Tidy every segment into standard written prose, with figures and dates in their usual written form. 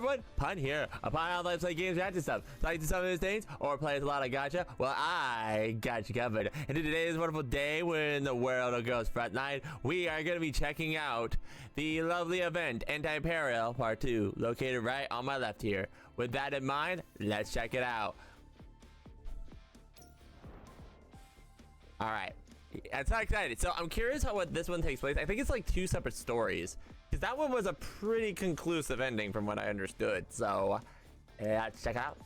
everyone, Pun here. Upon how let's play games reacting stuff. Like to some of these things, or play a lot of gacha? Well, I got you covered. And today's wonderful day, we're in the world of Girls Frontline. We are going to be checking out the lovely event, Antiparallel Part 2, located right on my left here. With that in mind, let's check it out. Alright, I'm so excited. So I'm curious how this one takes place. I think it's like 2 separate stories. Because that one was a pretty conclusive ending from what I understood. So, let's check it out.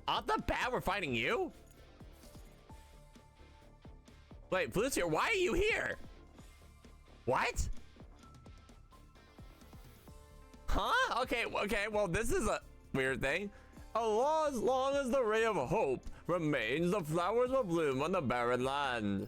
Off the bat, we're fighting you? Wait, Flucier, why are you here? What? Huh? Okay, well, this is a weird thing. As long as the ray of hope remains, the flowers will bloom on the barren land.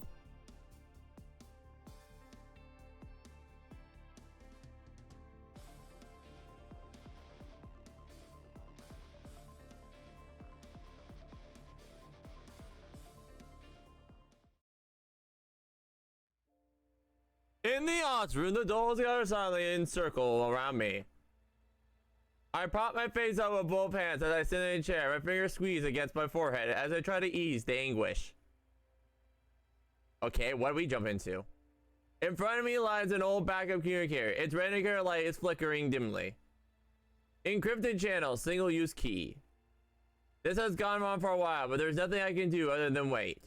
In the arts room, the dolls gather silently in circle around me. I prop my face up with both hands as I sit in a chair, my fingers squeeze against my forehead as I try to ease the anguish. Okay, what do we jump into? In front of me lies an old backup communicator. Its red indicator light is flickering dimly. Encrypted channel, single-use key. This has gone on for a while, but there's nothing I can do other than wait.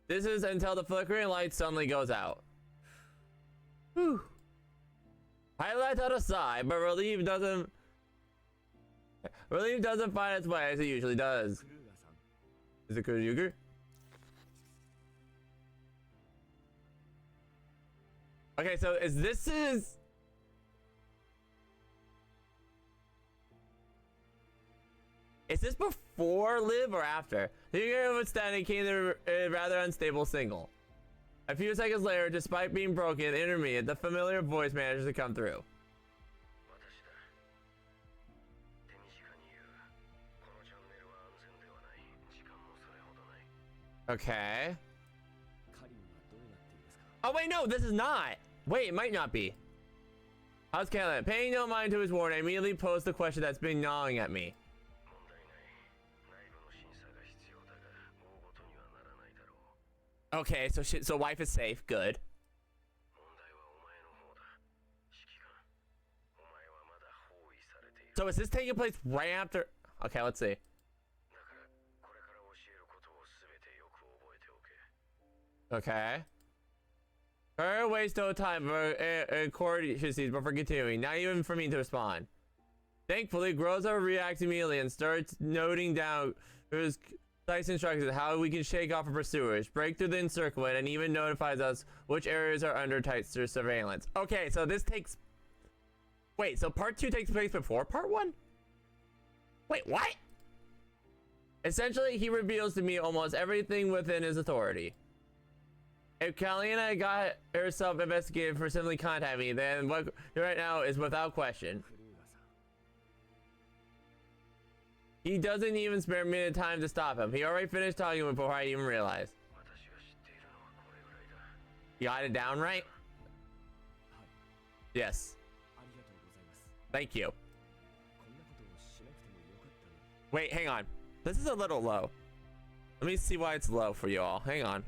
This is until the flickering light suddenly goes out. Whew. I let out a sigh, but relief doesn't find its way as it usually does. Is it Kuruger? Okay, so is this before Liv or after? The figure of standing came to a rather unstable single. A few seconds later, despite being broken intermediate, the familiar voice managed to come through. Okay. Oh wait, no, this is not. Wait, it might not be. How's Caleb? Paying no mind to his warning, I immediately posed the question that's been gnawing at me. Okay, so wife is safe. Good. So is this taking place right after? Okay, let's see. Okay. Her waste no time for courtesies before continuing. Not even for me to respond. Thankfully, Groza reacts immediately and starts noting down his precise instructions how we can shake off our pursuers, break through the encirclement, and even notifies us which areas are under tight surveillance. Okay, so this takes... Wait, so part 2 takes place before part 1? Wait, what? Essentially, he reveals to me almost everything within his authority. If Kalina got herself investigated for simply contacting me, then what right now is without question. He doesn't even spare me the time to stop him. He already finished talking before I even realized. You got it down right? Yes. Thank you. Wait, hang on. This is a little low. Let me see why it's low for you all. Hang on.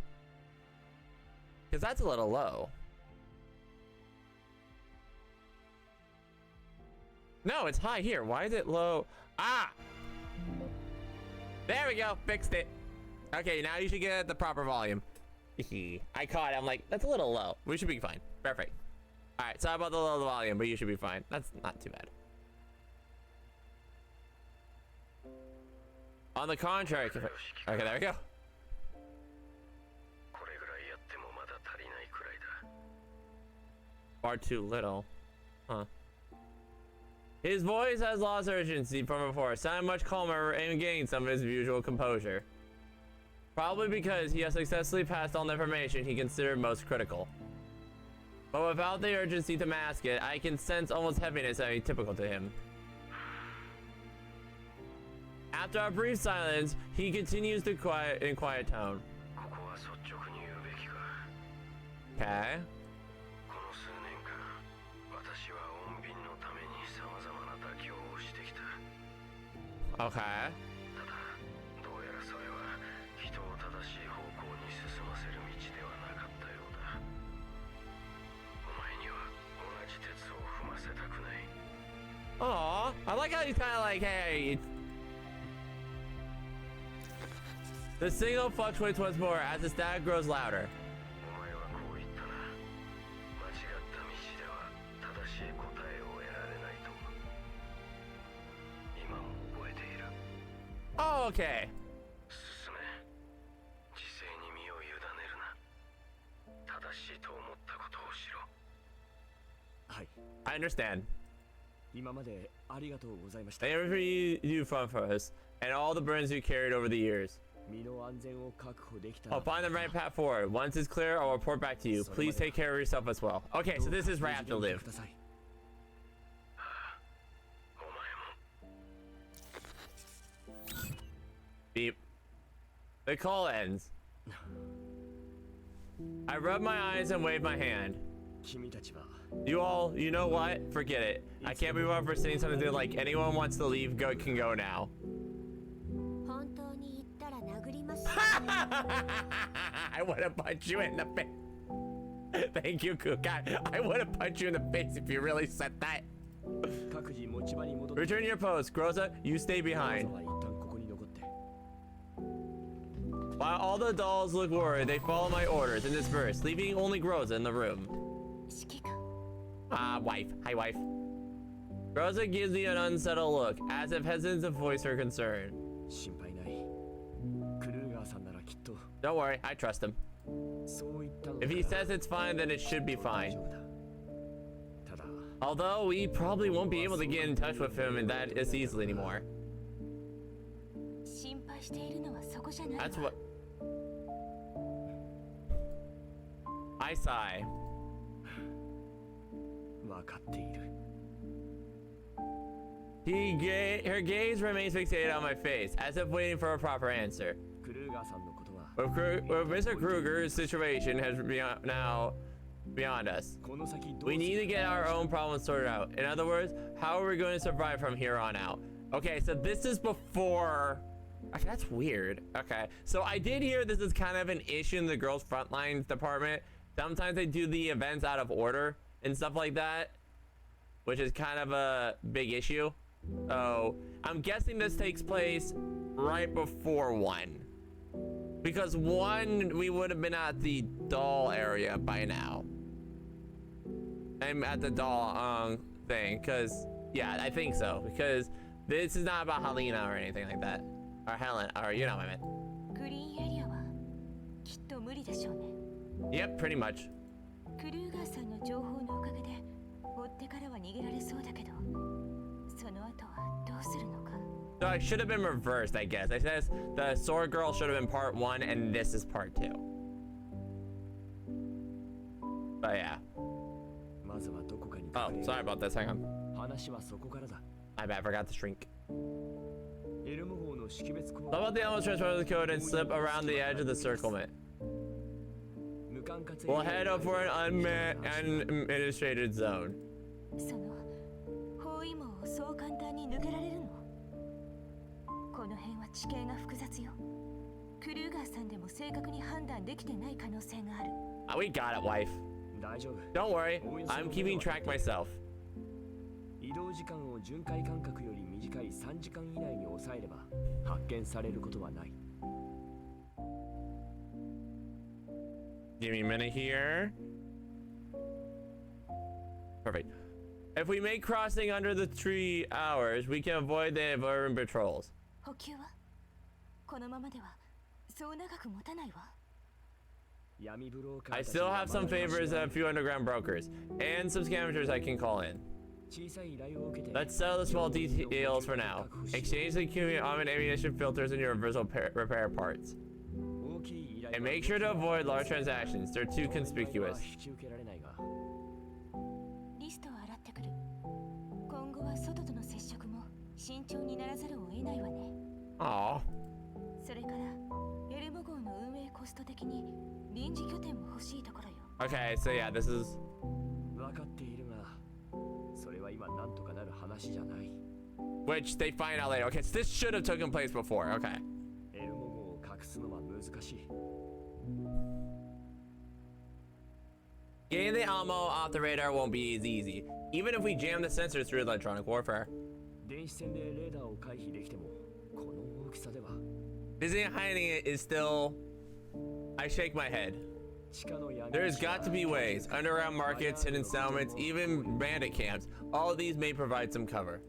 Because that's a little low. No, it's high here. Why is it low? Ah! There we go, fixed it. Okay, now you should get the proper volume. I caught it, I'm like, that's a little low. We should be fine, perfect. All right, sorry about the low volume, but you should be fine. That's not too bad. On the contrary, okay, there we go. Far too little, huh? His voice has lost urgency from before, sounding much calmer and gaining some of his usual composure. Probably because he has successfully passed on the information he considered most critical. But without the urgency to mask it, I can sense almost heaviness that is typical to him. After a brief silence, he continues to in quiet tone. Okay. Okay. Aw, I like how he's kind of like, hey, the signal fluctuates once more as the static grows louder. Oh, okay. I understand. Thank you you fought for us and all the burdens you carried over the years. I'll find the right path forward. Once it's clear, I'll report back to you. Please take care of yourself as well. Okay, so this is right after Liv. Beep. The call ends. I rub my eyes and wave my hand. You all, you know what? Forget it. I can't be wrong for saying something like anyone wants to leave, can go now. I would have punched you in the face. Thank you, Kukai. I would have punched you in the face if you really said that. Return to your post. Groza, you stay behind. While all the dolls look worried, they follow my orders and disperse, leaving only Groza in the room. Wife. Hi, wife. Groza gives me an unsettled look, as if hesitant to voice her concern. Don't worry, I trust him. If he says it's fine, then it should be fine. Although we probably won't be able to get in touch with him and that as easily anymore. That's what... I sigh. Her gaze remains fixated on my face, as if waiting for a proper answer. With Mr. Kruger's situation has now beyond us. We need to get our own problems sorted out. In other words, how are we going to survive from here on out? Okay, so this is before... Okay, that's weird. Okay, so I did hear this is kind of an issue in the girls' frontline department. Sometimes they do the events out of order and stuff like that, which is kind of a big issue. So I'm guessing this takes place right before 1. Because 1, we would have been at the doll area by now. I'm at the doll thing, because, yeah, I think so. Because this is not about Helena or anything like that. Or Helen, or you know what I meant. Yep, pretty much. So I should have been reversed, I guess. It says the sword girl should have been part 1 and this is part 2. But yeah. Oh, sorry about this. Hang on. My bad, I forgot to shrink. How about the almost transfer the code and slip around the edge of the circlement? We'll head up for an unadministrated zone. We got it, wife. Don't worry, I'm keeping track myself. Give me a minute here. Perfect. If we make crossing under the 3 hours, we can avoid the urban patrols. I still have some favors and a few underground brokers, and some scavengers I can call in. Let's settle the small details for now. Exchange the common ammunition filters and universal repair parts. And make sure to avoid large transactions, they're too conspicuous. Aww. Okay, so yeah, this is... which they find out later. Okay, so this should have taken place before. Okay. Getting the ammo off the radar won't be as easy, even if we jam the sensors through electronic warfare. Visiting hiding it is still... I shake my head. There's got to be ways. Underground markets, hidden settlements, even bandit camps. All of these may provide some cover.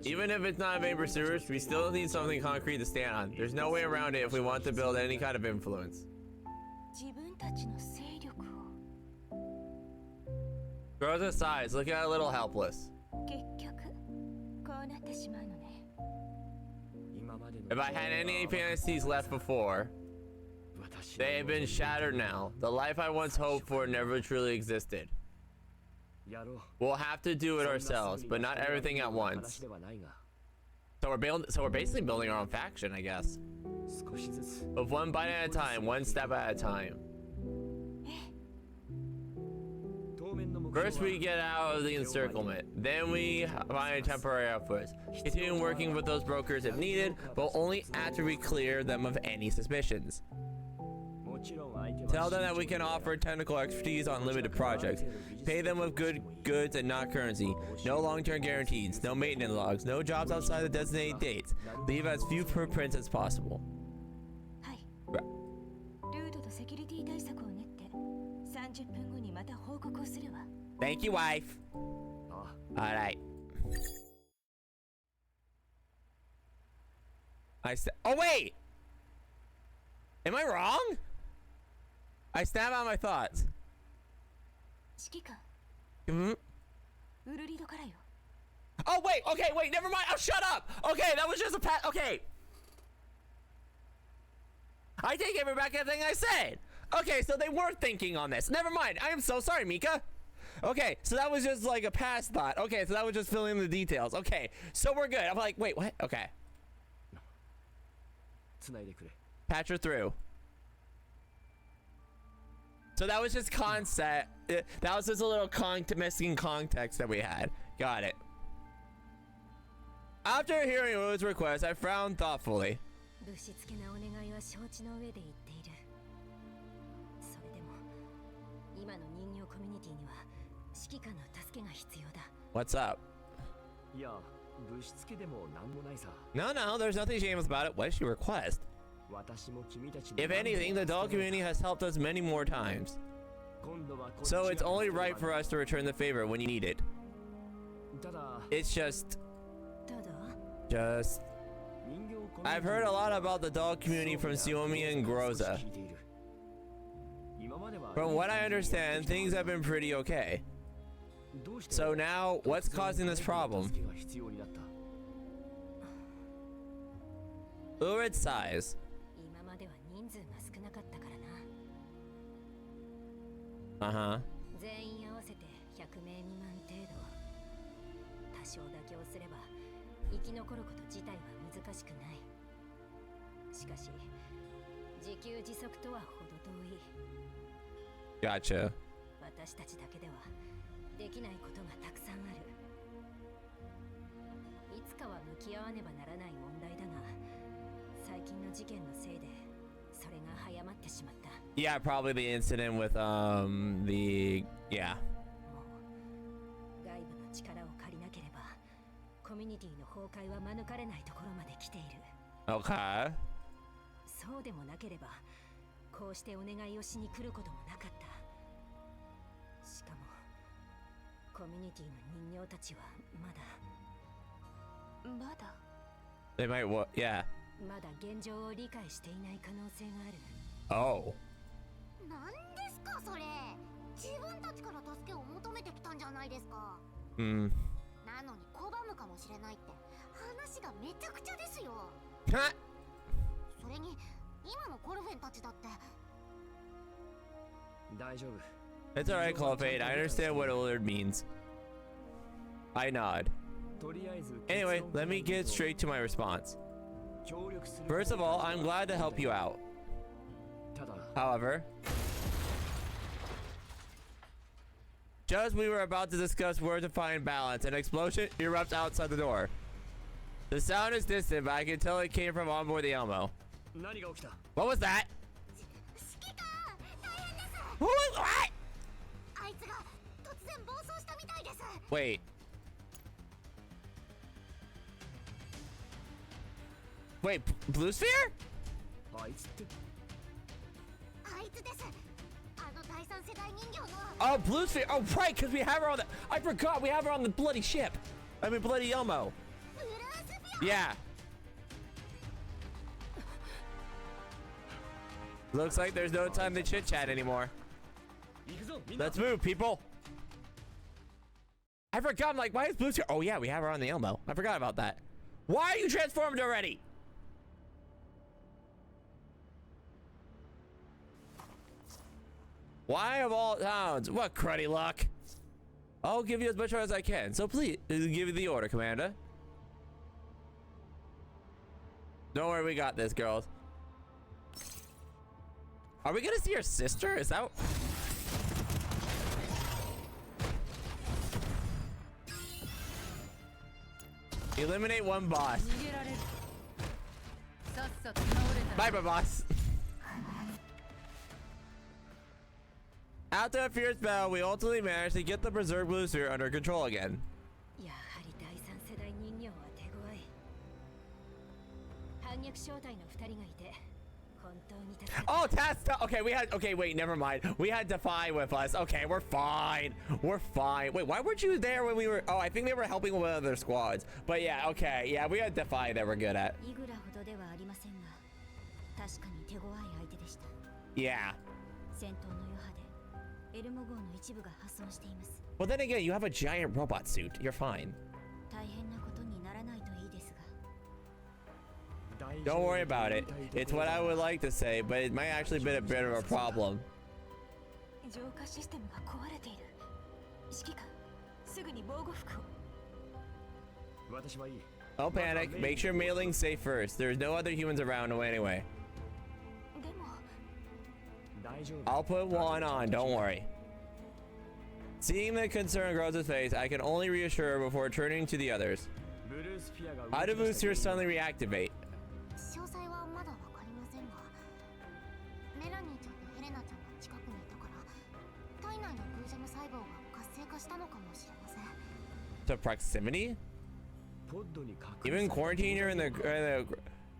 Even if it's not main pursuers, we still need something concrete to stand on. There's no way around it if we want to build any kind of influence. Groza sighs, looking a little helpless. If I had any fantasies left before, they have been shattered now. The life I once hoped for never truly existed. We'll have to do it ourselves, but not everything at once. So we're basically building our own faction, I guess. But one bite at a time, one step at a time. First we get out of the encirclement, then we find temporary outposts. Continue working with those brokers if needed, but only after we clear them of any suspicions. Tell them that we can offer technical expertise on limited projects. Pay them with good goods and not currency. No long-term guarantees, no maintenance logs, no jobs outside the designated dates. Leave as few footprints as possible. Thank you, wife. Alright. Oh, wait! Am I wrong? I snap out my thoughts. Mm-hmm. Oh, wait, okay, wait, never mind. Oh, shut up. Okay, that was just a pat. Okay. I take everything I said. Okay, so they were thinking on this. Never mind. I am so sorry, Mika. Okay, so that was just like a past thought. Okay, so that was just filling in the details. Okay, so we're good. I'm like, wait, what? Okay. Patch her through. So that was just concept. That was just a little missing context that we had. Got it. After hearing U's request, I frowned thoughtfully. What's up? No, there's nothing shameless about it. What did she request? If anything, the doll community has helped us many more times. So it's only right for us to return the favor when you need it. It's just... I've heard a lot about the doll community from Suomi and Groza. From what I understand, things have been pretty okay. So now, what's causing this problem? Urid sighs. Uh-huh. Gotcha. Yeah, probably the incident with yeah. Okay. They might what? Yeah. Oh. Hmm. Huh? It's alright, Clophade. I understand what alert means. I nod. Anyway, let me get straight to my response. First of all, I'm glad to help you out. However, Just we were about to discuss where to find balance, an explosion erupts outside the door. The sound is distant, but I can tell it came from on board the Elmo. What was that? Who was what? Wait. Wait, Blue Sphere? Oh, Blue Sphere. Oh, right, because we have her on the... I forgot, we have her on the bloody ship. I mean, bloody Elmo. Yeah. Looks like there's no time to chit-chat anymore. Let's move, people. I forgot, I'm like, why is Blue Sphere? Oh, yeah, we have her on the Elmo. I forgot about that. Why are you transformed already? Why of all towns? What cruddy luck? I'll give you as much as I can. So please, give you the order, Commander. Don't worry, we got this, girls. Are we gonna see her sister? Is that... Eliminate one boss. Bye, bye, boss. After a fierce battle, we ultimately managed to get the Berserk Blue Sphere under control again. Oh, that's okay. We had Wait, never mind. We had Defy with us. Okay, we're fine. We're fine. Wait, why weren't you there when we were? Oh, I think they were helping one of their squads. But yeah, okay, yeah, we had Defy that we're good at. Yeah. Well, then again, you have a giant robot suit. You're fine. Don't worry about it. It's what I would like to say, but it might actually be a bit of a problem. Don't panic. Make sure Mailing's safe first. There's no other humans around anyway. I'll put one on, don't worry. Seeing the concern grows his face, I can only reassure her before turning to the others. How do Blue Sphere suddenly reactivate? To proximity? Even quarantine her in the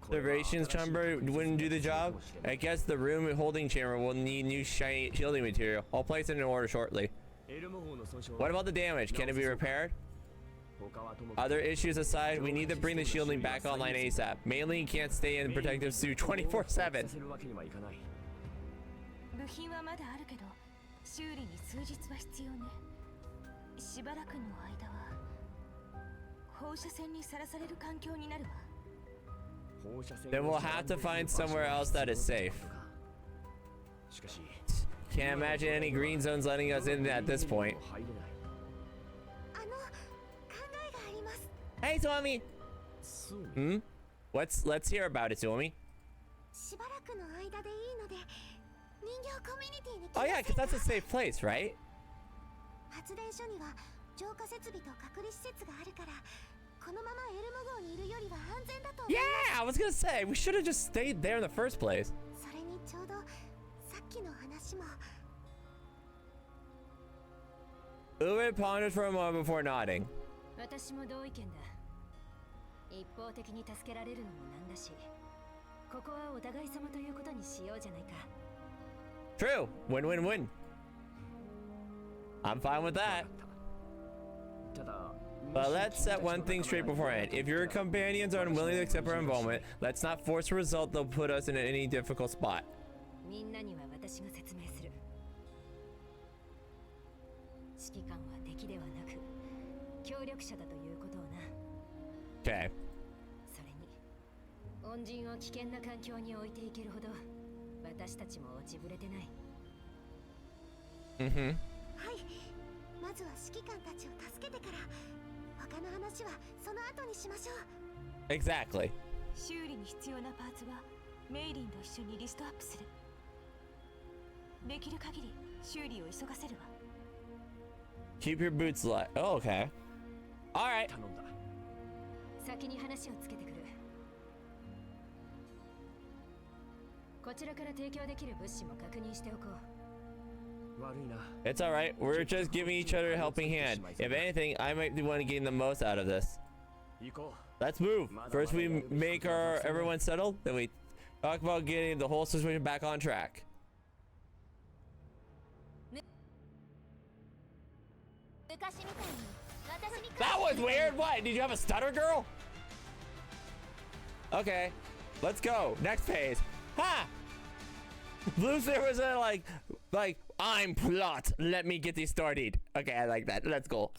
observations chamber wouldn't do the job. I guess the room holding chamber will need new shiny shielding material. I'll place it in order shortly. What about the damage? Can it be repaired? Other issues aside, we need to bring the shielding back online ASAP. Mainly can't stay in protective suit 24/7. Then we'll have to find somewhere else that is safe. Can't imagine any green zones letting us in at this point. Hey, Suomi! Hmm? Let's hear about it, Suomi. Oh yeah, because that's a safe place, right? Yeah, I was gonna say, we should have just stayed there in the first place. Uwe pondered for a moment before nodding. True. Win-win-win. I'm fine with that. But let's set one thing straight beforehand. If your companions are unwilling to accept our involvement, let's not force a result that'll put us in any difficult spot. Okay. Mm-hmm. Exactly. Keep your boots light. Oh, okay. All right. 頼んだ。先に話をつけてくる。こちらから提供できる物資も確認しておこう。悪いな。 It's all right. We're just giving each other a helping hand. If anything, I might be the one getting the most out of this. 行こ Let's move. First, we make everyone settled. Then we talk about getting the whole situation back on track. That was weird. What? Did you have a stutter, girl? Okay, let's go. Next phase. Ha! Blue there was a like I'm plot. Let me get this started. Okay, I like that. Let's go.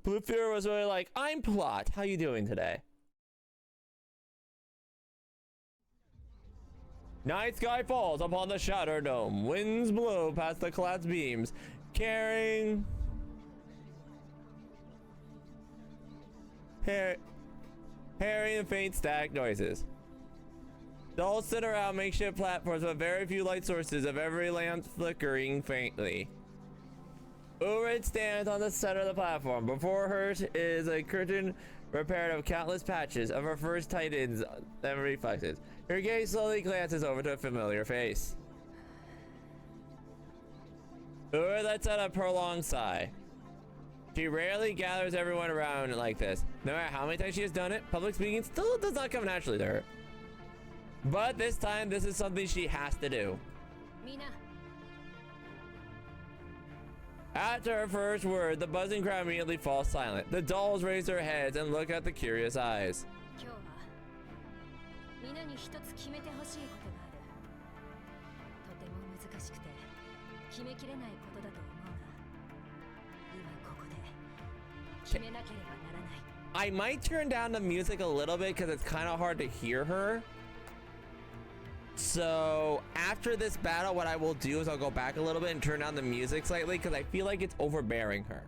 Blue Fear was really like, I'm plot. How you doing today? Night sky falls upon the shattered dome. Winds blow past the collapsed beams, carrying and faint static noises. Dolls sit around makeshift platforms with very few light sources, of every lamp flickering faintly. Urid stands on the center of the platform. Before her is a curtain repaired of countless patches of her first titans and reflexes. Her gaze slowly glances over to a familiar face. Urid lets out a prolonged sigh. She rarely gathers everyone around like this. No matter how many times she has done it, public speaking still does not come naturally to her. But this time, this is something she has to do. After her first word, the buzzing crowd immediately falls silent. The dolls raise their heads and look at the curious eyes. I might turn down the music a little bit because it's kind of hard to hear her. So after this battle, what I will do is I'll go back a little bit and turn down the music slightly because I feel like it's overbearing her.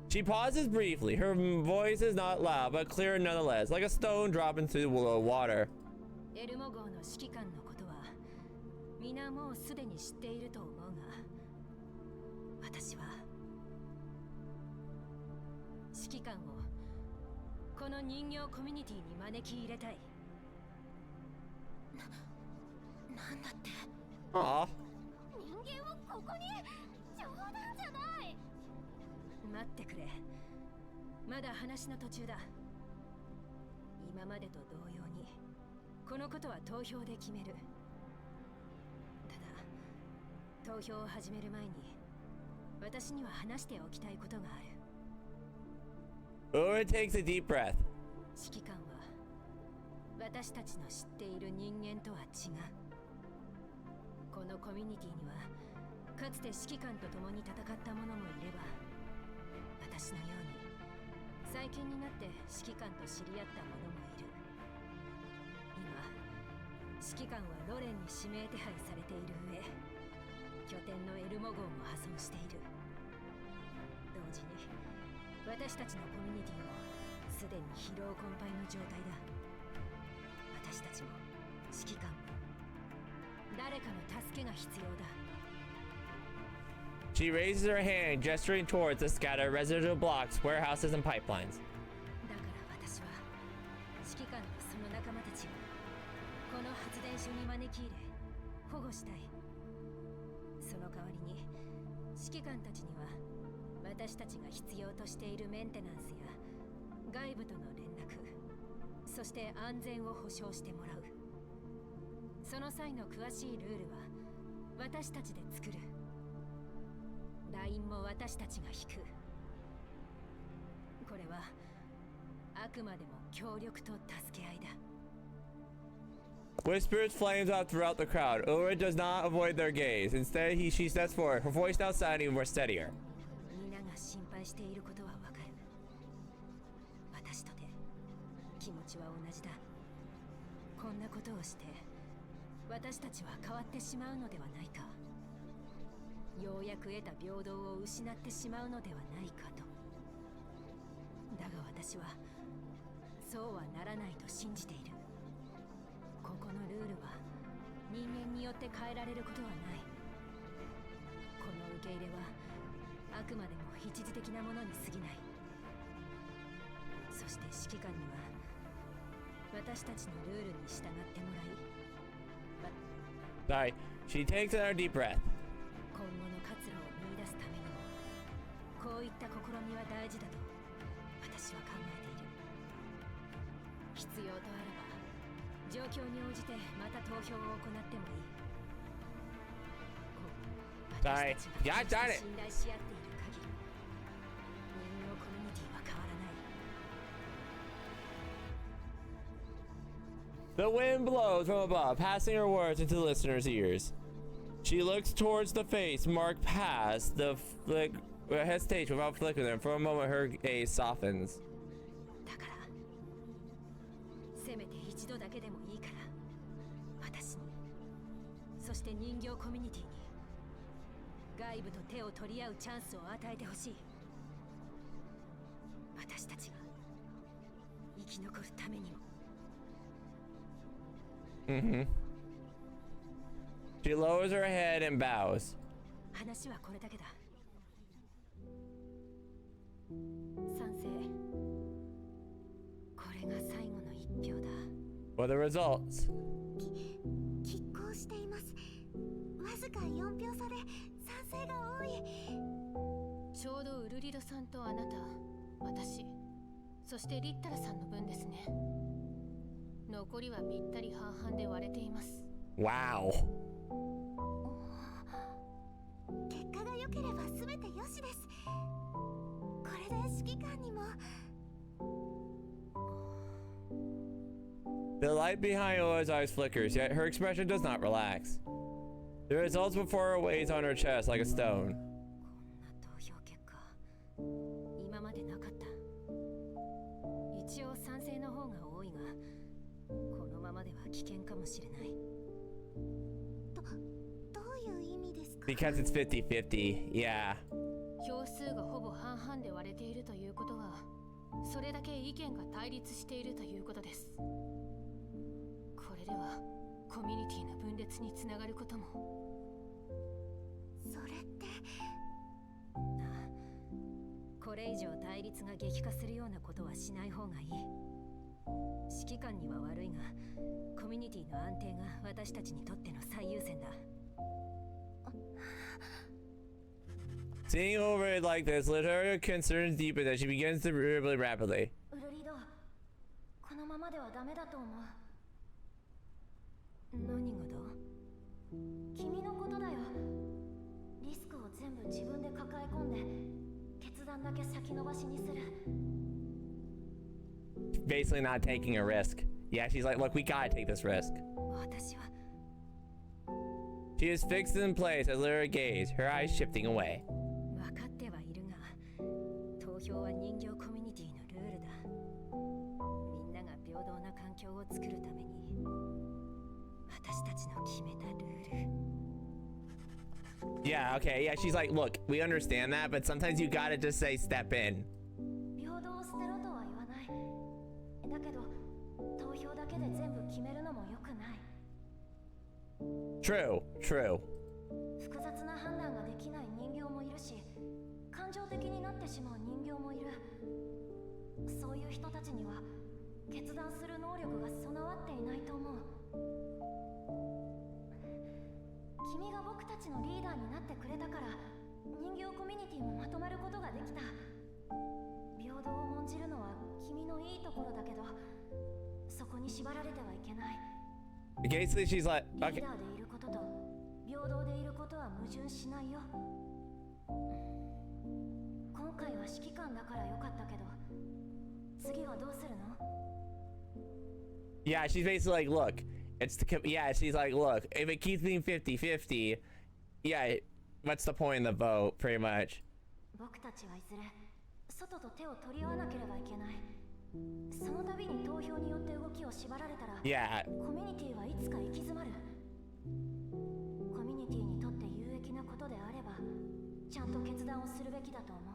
She pauses briefly. Her voice is not loud, but clear nonetheless, like a stone dropped into the water. Aw. 待ってくれ。まだ話の途中だ。今までと同様に、このことは投票で決める。ただ、投票を始める前に、私には話しておきたいことがある。Ura takes a deep breath. 指揮官は、私たちの知っている人間とは違う。このコミュニティには、かつて指揮官と共に戦った者もいれば、私のように最近になって指揮官と知り合った者もいる。今、指揮官はロレンに指名手配されている上、拠点のエルモ号も破損している。同時に、私たちのコミュニティもすでに疲労困憊の状態だ。私たちも指揮官も誰かの助けが必要だ。She raises her hand, gesturing towards the scattered residential blocks, warehouses, and pipelines. だから私は指揮官とその仲間たちをこの発電所に招き入れ保護したい。その代わりに指揮官たちには私たちが必要としているメンテナンスや外部との連絡、そして安全を保証してもらう。その際の詳しいルールは私たちで作る。ラインも私たちが引く。これはあくまでも協力と助け合いだ。Whispers flames out throughout the crowd. Ulrich does not avoid their gaze. Instead, she steps forward, her voice now sounding more steadier. みんなが心配していることはわかる。私とて気持ちは同じだ。こんなことをして私たちは変わってしまうのではないか。ようやく得た平等を失ってしまうのではないかと。だが私はそうはならないと信じている。ここのルールはよって変えられることはない。この受け入れはあくまでも一時的なものに過ぎない。そして指揮官には私たちのルールに従ってもらい、Sorry. She takes another deep breath. 今後の活路を見出すためにもこういった試みは大事だと私は考えている。必要とあれば状況に応じてまた投票を行ってもいい。Sorry. 私たち God が darn it. 信頼し合っている限り人形コミュニティは変わらない。 The wind blows from above, passing her words into the listener's ears. She looks towards the face marked past the hesitation without flickering them. For a moment, her gaze softens. だからせめて一度だけでもいいから私に、そして人形コミュニティに外部と手を取り合うチャンスを与えてほしい。私たちが生き残るためにも。She lowers her head and bows. 話はこれだけだ。賛成。これが最後の一票だ。What are the results? 拮抗しています。わずか4票差で賛成が多い。ちょうどウルリドさんとあなた、私、そしてリッタラさんの分ですね。残りはぴったり半々で割れています。Wow. 結果が良ければ全て良しです。これで指揮官にも。The light behind Oa's eyes flickers, yet her expression does not relax. The results before her weighs on her chest like a stone. こんな投票結果、今までなかった。一応賛成の方が多いが、このままでは危険かもしれない。どういう意味ですか？ Because it's 50-50, yeah. 票数がほぼ半々で割れているということは、それだけ意見が対立しているということです。これではコミュニティの分裂につながることも。それって。これ以上対立が激化するようなことはしない方がいい。指揮官には悪いが、コミュニティの安定が私たちにとっての最優先だ。Seeing over it like this, let her concerns deepen as she begins to dribble rapidly. ウルリド、このままではダメだと思う。何がだ？君のことだよ。リスクを全部自分で抱え込んで決断だけ先延ばしにする。 Basically not taking a risk. Yeah, she's like, look, we gotta take this risk. 私は She is fixed in place as Lyra gazes, her eyes shifting away. 分かってはいるが、投票は人形コミュニティのルールだ。みんなが平等な環境を作るために、私たちの決めたルール。Yeah, okay, yeah, she's like, look, we understand that, but sometimes you gotta just say step in. 平等を捨てろとは言わない。だけど、投票だけで全部決めるのも良くない。True, true. 複雑な判断ができない人形もいるし、感情的になってしまう人形もいる。そういう人たちには決断する能力が備わっていないと思う。君が僕たちのリーダーになってくれたから、人形コミュニティもまとめることができた。平等を重んじるのは君のいいところだけど、そこに縛られてはいけない。Basically, she's like, リー okay. ダーでいることと平等でいることは矛盾しないよ。今回は指揮官だからよかったけど、次はどうするの？ Yeah, she's basically like, look, yeah, she's like, look, if it keeps being 50-50, yeah, what's the point in the vote, pretty much. 僕たちはいずれ外と手を取り合わなければいけない。その度に投票によって動きを縛られたら、Yeah. コミュニティはいつか行き詰まる。コミュニティにとって有益なことであれば、ちゃんと決断をするべきだと思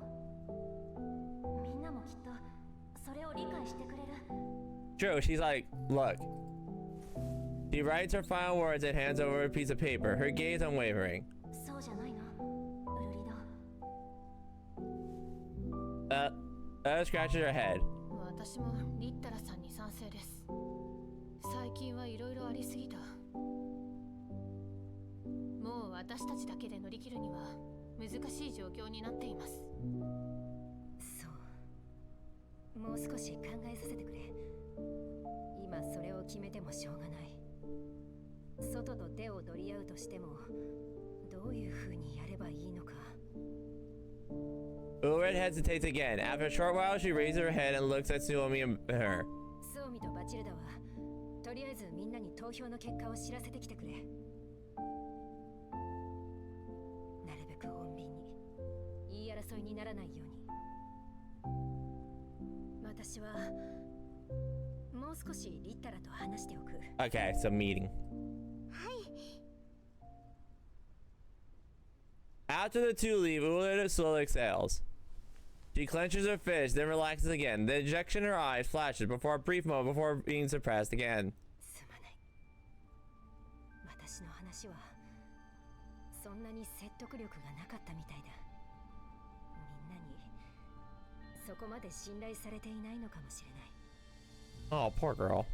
う。みんなもきっとそれを理解してくれる。True, she's like, look, She writes her final words and hands over a piece of paper, her gaze unwavering. そうじゃないのウルリド。Scratches her head. 私もリッタラさんに賛成です。最近はいろいろありすぎた。もう私たちだけで乗り切るには難しい状況になっています。そう。もう少し考えさせてくれ。今それを決めてもしょうがない。外と手を取り合うとしてもどういう風にやればいいのか。Ulred hesitates again. After a short while, she raises her head and looks at Suomi and her. スオミとバチルダはとりあえずみんなに投票の結果を知らせてきてくれ。なるべく穏便に言い争いにならないように。私はもう少しリッタラと話しておく。Okay, so meeting. はい。 After the two leave, Ulred slowly exhales. She clenches her fist, then relaxes again. The dejection in her eyes flashes before a brief moment before being suppressed again. すまない。私の話はそんなに説得力がなかったみたいだ。みんなにそこまで信頼されていないのかもしれない。Oh, poor girl.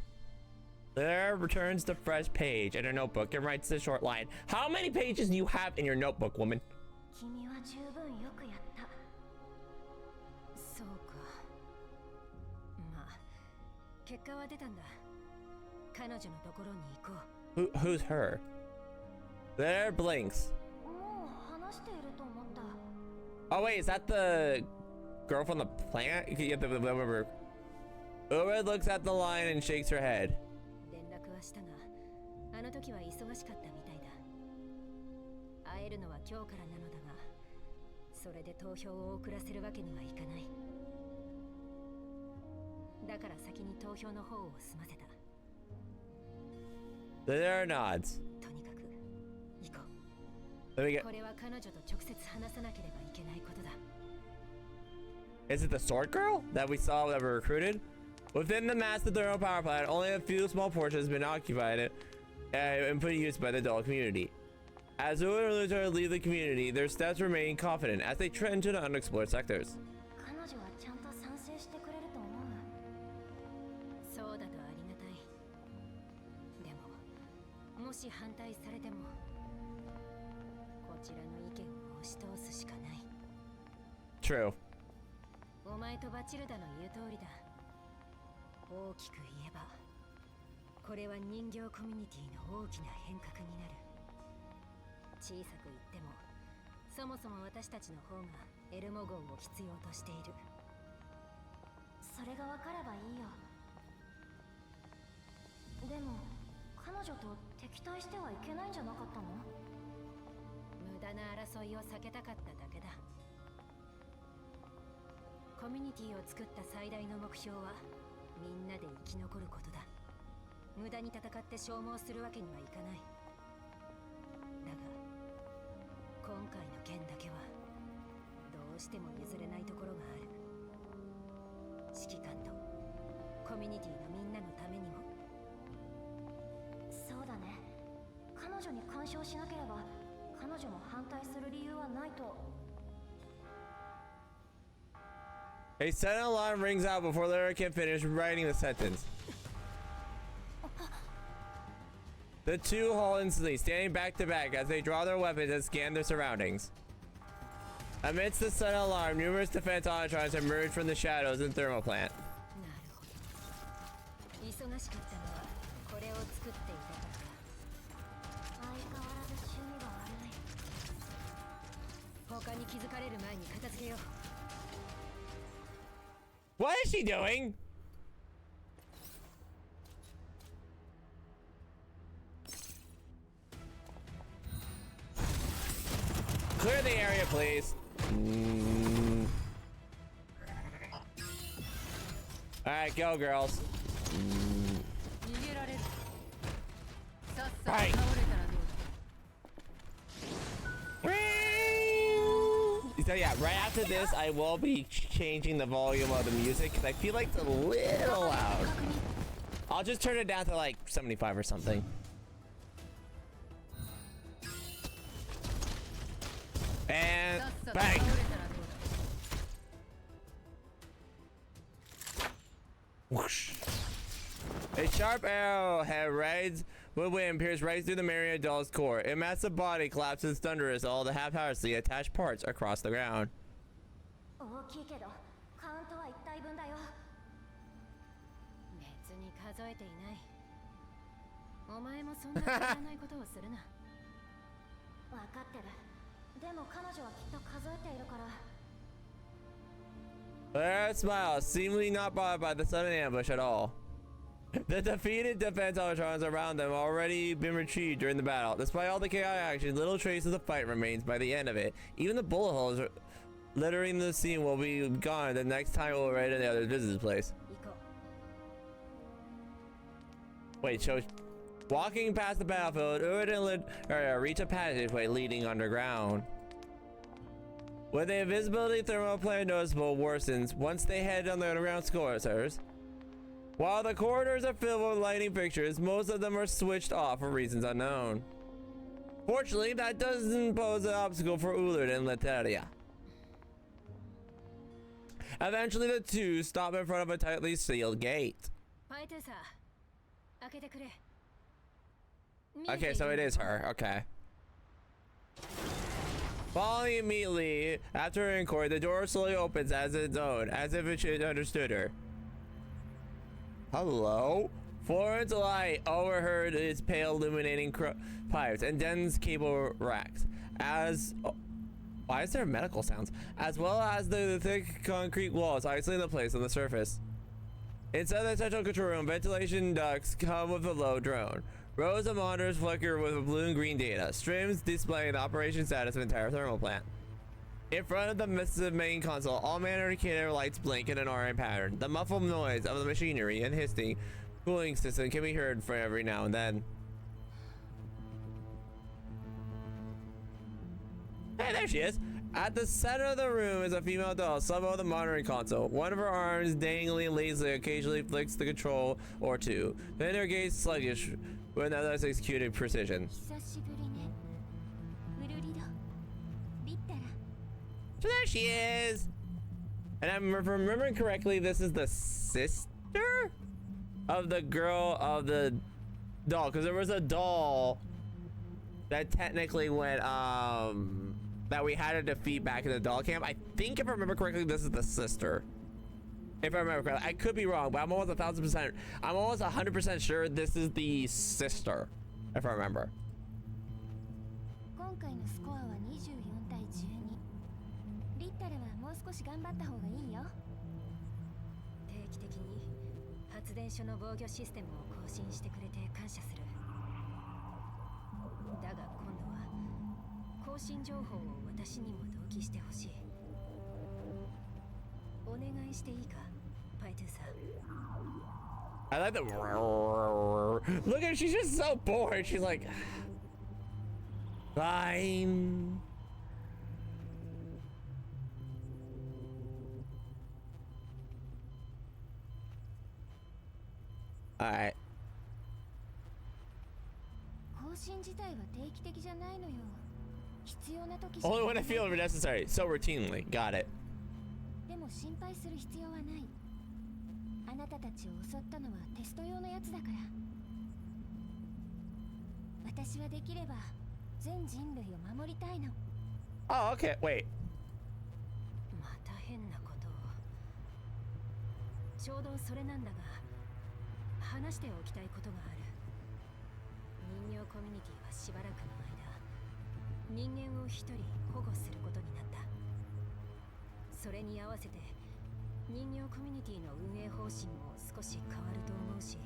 There returns the fresh page in her notebook and writes the short line. How many pages do you have in your notebook, woman? 君は十分よくやった。そうか。まあ、結果は出たんだ。彼女のところに行こう。Who's her? There blinks. もう話していると思った。 Oh wait, is that the girl from the plant? Yeah, the Ulred looks at the line and shakes her head. 連絡はしたが、あの時は忙しかったみたいだ。会えるのは今日からなのだが、それで投票を遅らせるわけにはいかない。だから先に投票の方を済ませた。There nods. とにかく行こう。 Let me get. これは彼女と直接話さなければいけないことだ。 Is it the sword girl that we saw that were recruited? Within the massive thermal power plant, only a few small portions have been occupied and put in use by the adult community. As Ulred leave the community, their steps remain confident as they trend to the unexplored sectors. 彼女はちゃんと賛成してくれると思う。そうだとありがたい。でも、もし反対されても、こちらの意見を押し通すしかない。 True. お前とバチルダの言う通りだ。大きく言えば、これは人形コミュニティの大きな変革になる。小さく言っても、そもそも私たちの方がエルモゴンを必要としている。それが分かればいいよ。でも彼女と敵対してはいけないんじゃなかったの？無駄な争いを避けたかっただけだ。コミュニティを作った最大の目標はみんなで生き残ることだ。無駄に戦って消耗するわけにはいかない。だが今回の件だけはどうしても譲れないところがある。指揮官とコミュニティのみんなのためにも。そうだね。彼女に干渉しなければ彼女も反対する理由はないと。 A sudden alarm rings out before Lara can finish writing the sentence. The two halt instantly, standing back to back as they draw their weapons and scan their surroundings. Amidst the sudden alarm, numerous defense autotrons emerge from the shadows in thermal plant. なるほど。忙しかったのはこれを作っていたからか。相変わらず趣味が悪い。他に気づかれる前に片付けよう。 What is she doing? Clear the area, please. Alright, go, girls. Right. So yeah, right after this, I will be changing the volume of the music because I feel like it's a little loud. I'll just turn it down to like 75 or something. And さっさと倒 bang. れたらどうだ。 Whoosh. A sharp arrowhead rides with wind pierced right through the marionette doll's core. A massive body collapses thunderous, all the half-heartedly attached parts across the ground. 大きいけどカウントは1体分だよ。別に数えていない。お前もそんなくだらないことをするな。分かってる。でも彼女はきっと数えているから。 Their smile, seemingly not bothered by the sudden ambush at all. The defeated defense electrons around them already been retrieved during the battle. Despite all the chaotic action, little trace of the fight remains by the end of it. Even the bullet holes littering the scene will be gone the next time we'll raid any other business place. 行こう。 Wait, so walking past the battlefield, Urid and reach a passageway leading underground. When the invisibility thermal plane noticeable worsens once they head on the underground corridors. While the corridors are filled with lighting fixtures, most of them are switched off for reasons unknown. Fortunately, that doesn't pose an obstacle for Ullard and Leteria. Eventually, the two stop in front of a tightly sealed gate. パイトゥーサー、開けてくれ。 Okay, so it is her. Okay. Following immediately after her inquiry, the door slowly opens as its own, as if it should understood her. Hello? Florence light overheard its pale illuminating pipes and dense cable racks, as why is there medical sounds? As well as the thick concrete walls isolating the place on the surface. Inside the central control room, ventilation ducts come with a low drone. Rows of monitors flicker with blue and green data, streams displaying the operation status of the entire thermal plant. In front of the massive main console, all manner of indicator lights blink in an orange pattern. The muffled noise of the machinery and hissing cooling system can be heard from every now and then. Hey, there she is! At the center of the room is a female doll, some of the monitoring console. One of her arms, dangling lazily, occasionally flicks the control or two. Then her gaze sluggish with another executed precision. 久しぶりね。ウルリド。リッタラ。 So there she is! And I'm remembering correctly, this is the sister of the girl of the doll, because there was a doll that technically went, that we had to defeat back in the doll camp. I think if I remember correctly, this is the sister. If I remember correctly. I could be wrong, but I'm almost 1,000%. I'm almost 100% sure this is the sister, if I remember. 今回のスコアは24対12。リッタラはもう少し頑張った方がいいよ。定期的に発電所の防御システムを更新してくれて感謝する。だが今度は更新情報を私にも同期してほしい。お願いしていいか、パイトゥーさん。 I like the look at her, she's just so bored. She's like, fine. Alright. 更新自体は定期的じゃないのよ。必要な時し Only when I feel it necessary. So routinely. Got it. でも心配する必要はない。あなたたちを襲ったのはテスト用のやつだから。私はできれば全人類を守りたいの。 Oh, okay. Wait. また変なことを。ちょうどそれなんだが、話しておきたいことがある。人形コミュニティはしばらくの間、人間を一人保護することになった。それに合わせて人形コミュニティの運営方針も少し変わると思うし、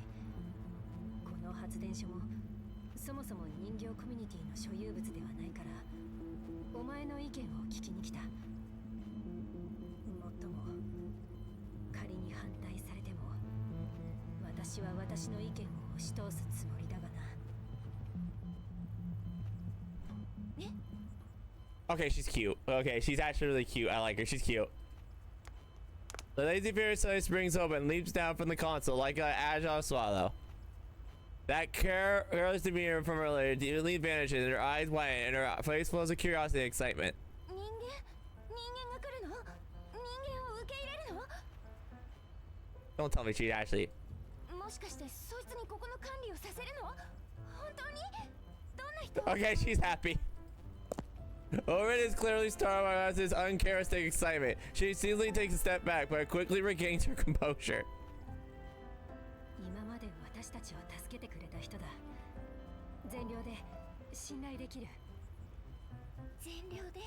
この発電所もそもそも人形コミュニティの所有物ではないから、お前の意見を聞きに来た。もっとも仮に反対されても、私は私の意見を押し通すつもりだがな。 Okay, she's cute. Okay, she's actually really cute. I like her. She's cute. The lazy fairy suddenly springs open, leaps down from the console like an agile swallow. That careless demeanor from earlier immediately vanishes, and her eyes widen, and her face flows with curiosity and excitement. 人 Don't tell me she actually. もしかしてそいつにここの管理をさせるの？本当に？どんな人？ Okay, she's happy. Orin is clearly startled by this uncharacteristic excitement. She seemingly takes a step back, but quickly regains her composure. 今まで私たちを助けてくれた人だ。善良で信頼できる。善良で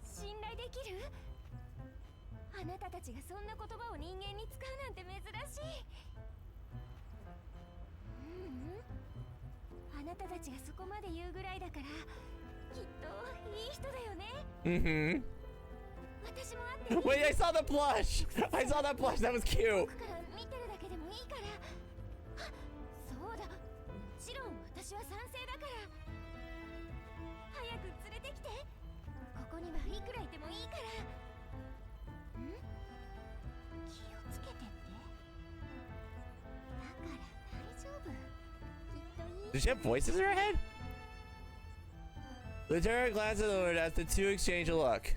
信頼できる？あなたたちがそんな言葉を人間に使うなんて珍しい。あなたたちがそこまで言うぐらいだからきっといい人だよね。私も会って。 Wait, I saw the blush. I saw that blush. That was cute. 僕から見てるだけでもいいから。あ、そうだ。もちろん私は賛成だから。早く連れてきて。ここにはいくらいてもいいから。気をつけてって。だから大丈夫。きっといい。 Does she have voices in her head? Lieutenant glances at Ulrich as the two exchange a look.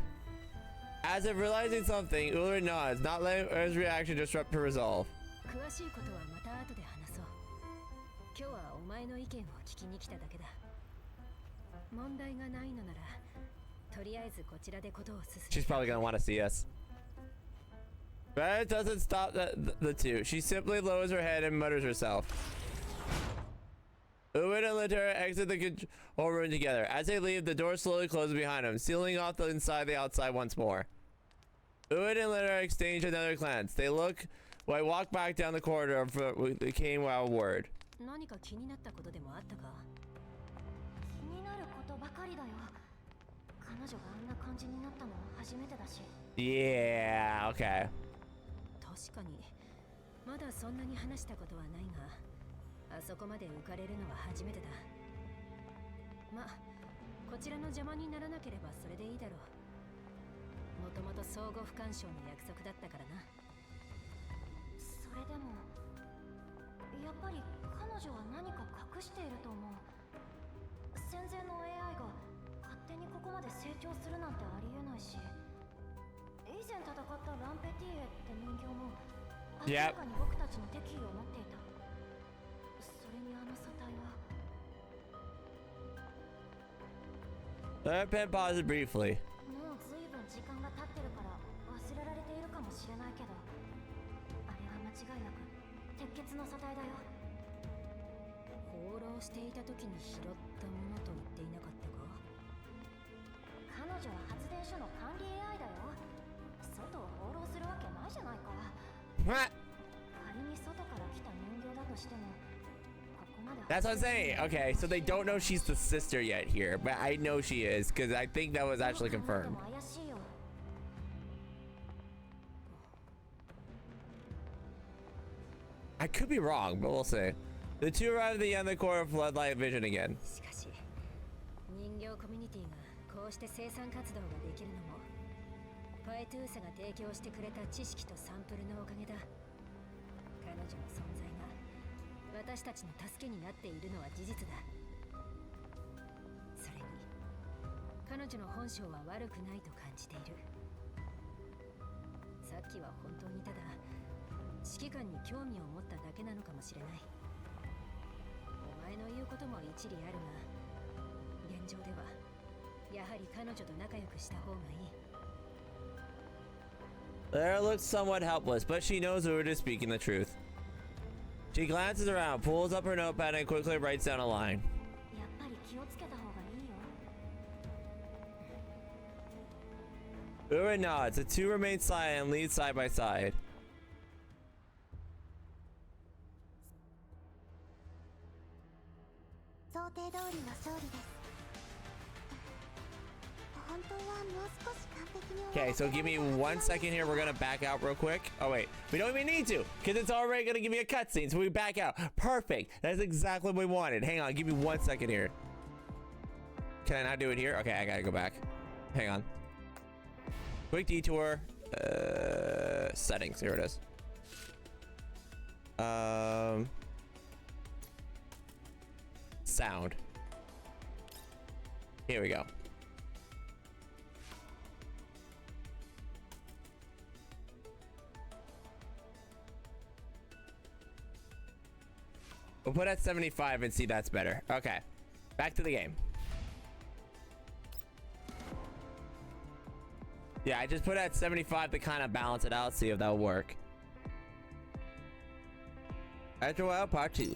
As if realizing something, Ulrich nods, not letting his reaction disrupt her resolve. 詳しいことはまた後で話そう。今日はお前の意見を聞きに来ただけだ。問題がないのなら、とりあえずこちらでことを進め。 She's probably gonna want to see us. But it doesn't stop the two. She simply lowers her head and mutters herself. Uwin and Litter exit the control room together. As they leave, the door slowly closes behind them, sealing off the inside and the outside once more. Uwin and Litter exchange another glance. They look while I walk back down the corridor with the came without a word. 何か気になったことでもあったか？気になることばかりだよ。彼女があんな感じになったのは初めてだし。 Yeah, okay. 確かにまだそんなに話したことはないが、あそこまで浮かれるのは初めてだ。まあこちらの邪魔にならなければそれでいいだろう。もともと相互不干渉の約束だったからな。それでもやっぱり彼女は何か隠していると思う。戦前の AI が勝手にここまで成長するなんてありえないし、以前戦ったランペティエって人形も明らかに僕たちの敵意を持っていた。それにあの素体は。 Let pen pauses briefly. もう随分時間が経ってるから忘れられているかもしれないけど、あれは間違いなく鉄血の素体だよ。放浪していた時に拾ったものと言っていなかったか？彼女は発電所の管理 AI だよ。外を放浪するわけないじゃないか。 What? 仮に外から来た人形だとしても、ここまで。 That's what I'm saying. Okay, so they don't know she's the sister yet here, but I know she is because I think that was actually confirmed. 怪しいよ。 I could be wrong, but we'll see. The two arrive at the end of the corner of floodlight vision again. しかし人形コミュニティがこうして生産活動ができるのもファイトゥーサが提供してくれた知識とサンプルのおかげだ。彼女の存在が私たちの助けになっているのは事実だ。それに彼女の本性は悪くないと感じている。さっきは本当にただ指揮官に興味を持っただけなのかもしれない。お前の言うことも一理あるが、現状ではやはり彼女と仲良くした方がいい。 Lara looks somewhat helpless, but she knows Urid is speaking the truth. She glances around, pulls up her notepad, and quickly writes down a line. やっぱり気をつけた方がいいよ。 Urid nods. The two remain silent and lead side by side. 想定通りの勝利です。本当はもう少し完璧に。 Okay, so give me 1 second here. We're gonna back out real quick. Oh wait, we don't even need to, because it's already gonna give me a cutscene. So we back out. Perfect. That's exactly what we wanted. Hang on, give me 1 second here. Can I not do it here? Okay, I gotta go back. Hang on. Quick detour. Settings. Here it is. Sound. Here we go. We'll put at 75 and see that's better. Okay. Back to the game. Yeah, I just put it at 75 to kind of balance it out, see if that'll work. After a while, part 2.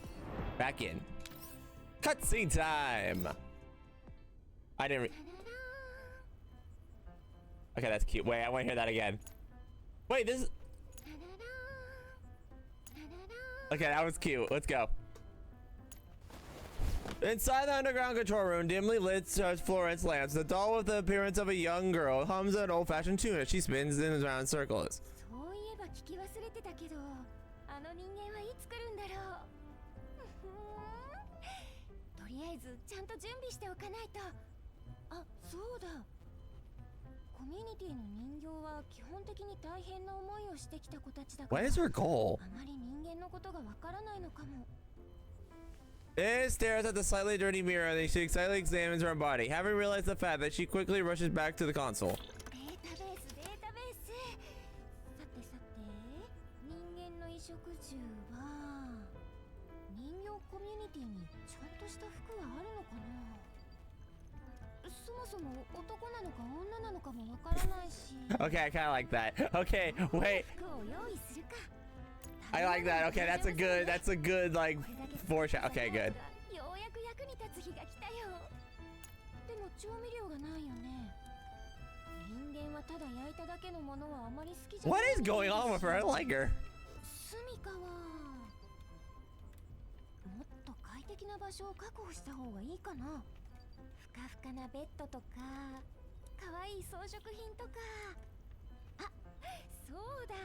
Back in. Cutscene time! I didn't Okay, that's cute. Wait, I want to hear that again. Wait, this is... Okay, that was cute. Let's go. Inside the underground control room, dimly lit fluorescent lamps, the doll with the appearance of a young girl hums an old-fashioned tune as she spins in around circles. そういえば聞き忘れてたけど、あの人間はいつ来るんだろう。とりあえずちゃんと準備しておかないと。あ、そうだ。コミュニティの人形は基本的に大変な思いをしてきた子たちだから。What is her goal? あまり人間のことがわからないのかも。It stares at the slightly dirty mirror and she excitedly examines her own body. Having realized the fact that she quickly rushes back to the console. データベース、データベース。さてさて、人間の衣食住は人形コミュニティにちゃんとした服はあるのかな。そもそも男なのか女なのかもわからないし。Okay, I kind of like that. Okay, wait. 服を用意するか。I like that. Okay, that's a good like foreshadow. Okay, good. ようやく役に立つ日が来たよ。でも調味料がないよね。人間はただ焼いただけのものはあまり好きじゃない。What is going on with her? I like her. 住みかはもっと快適な場所を確保した方がいいかな。ふかふかなベッドとか、可愛い装飾品とか。あ、そうだ。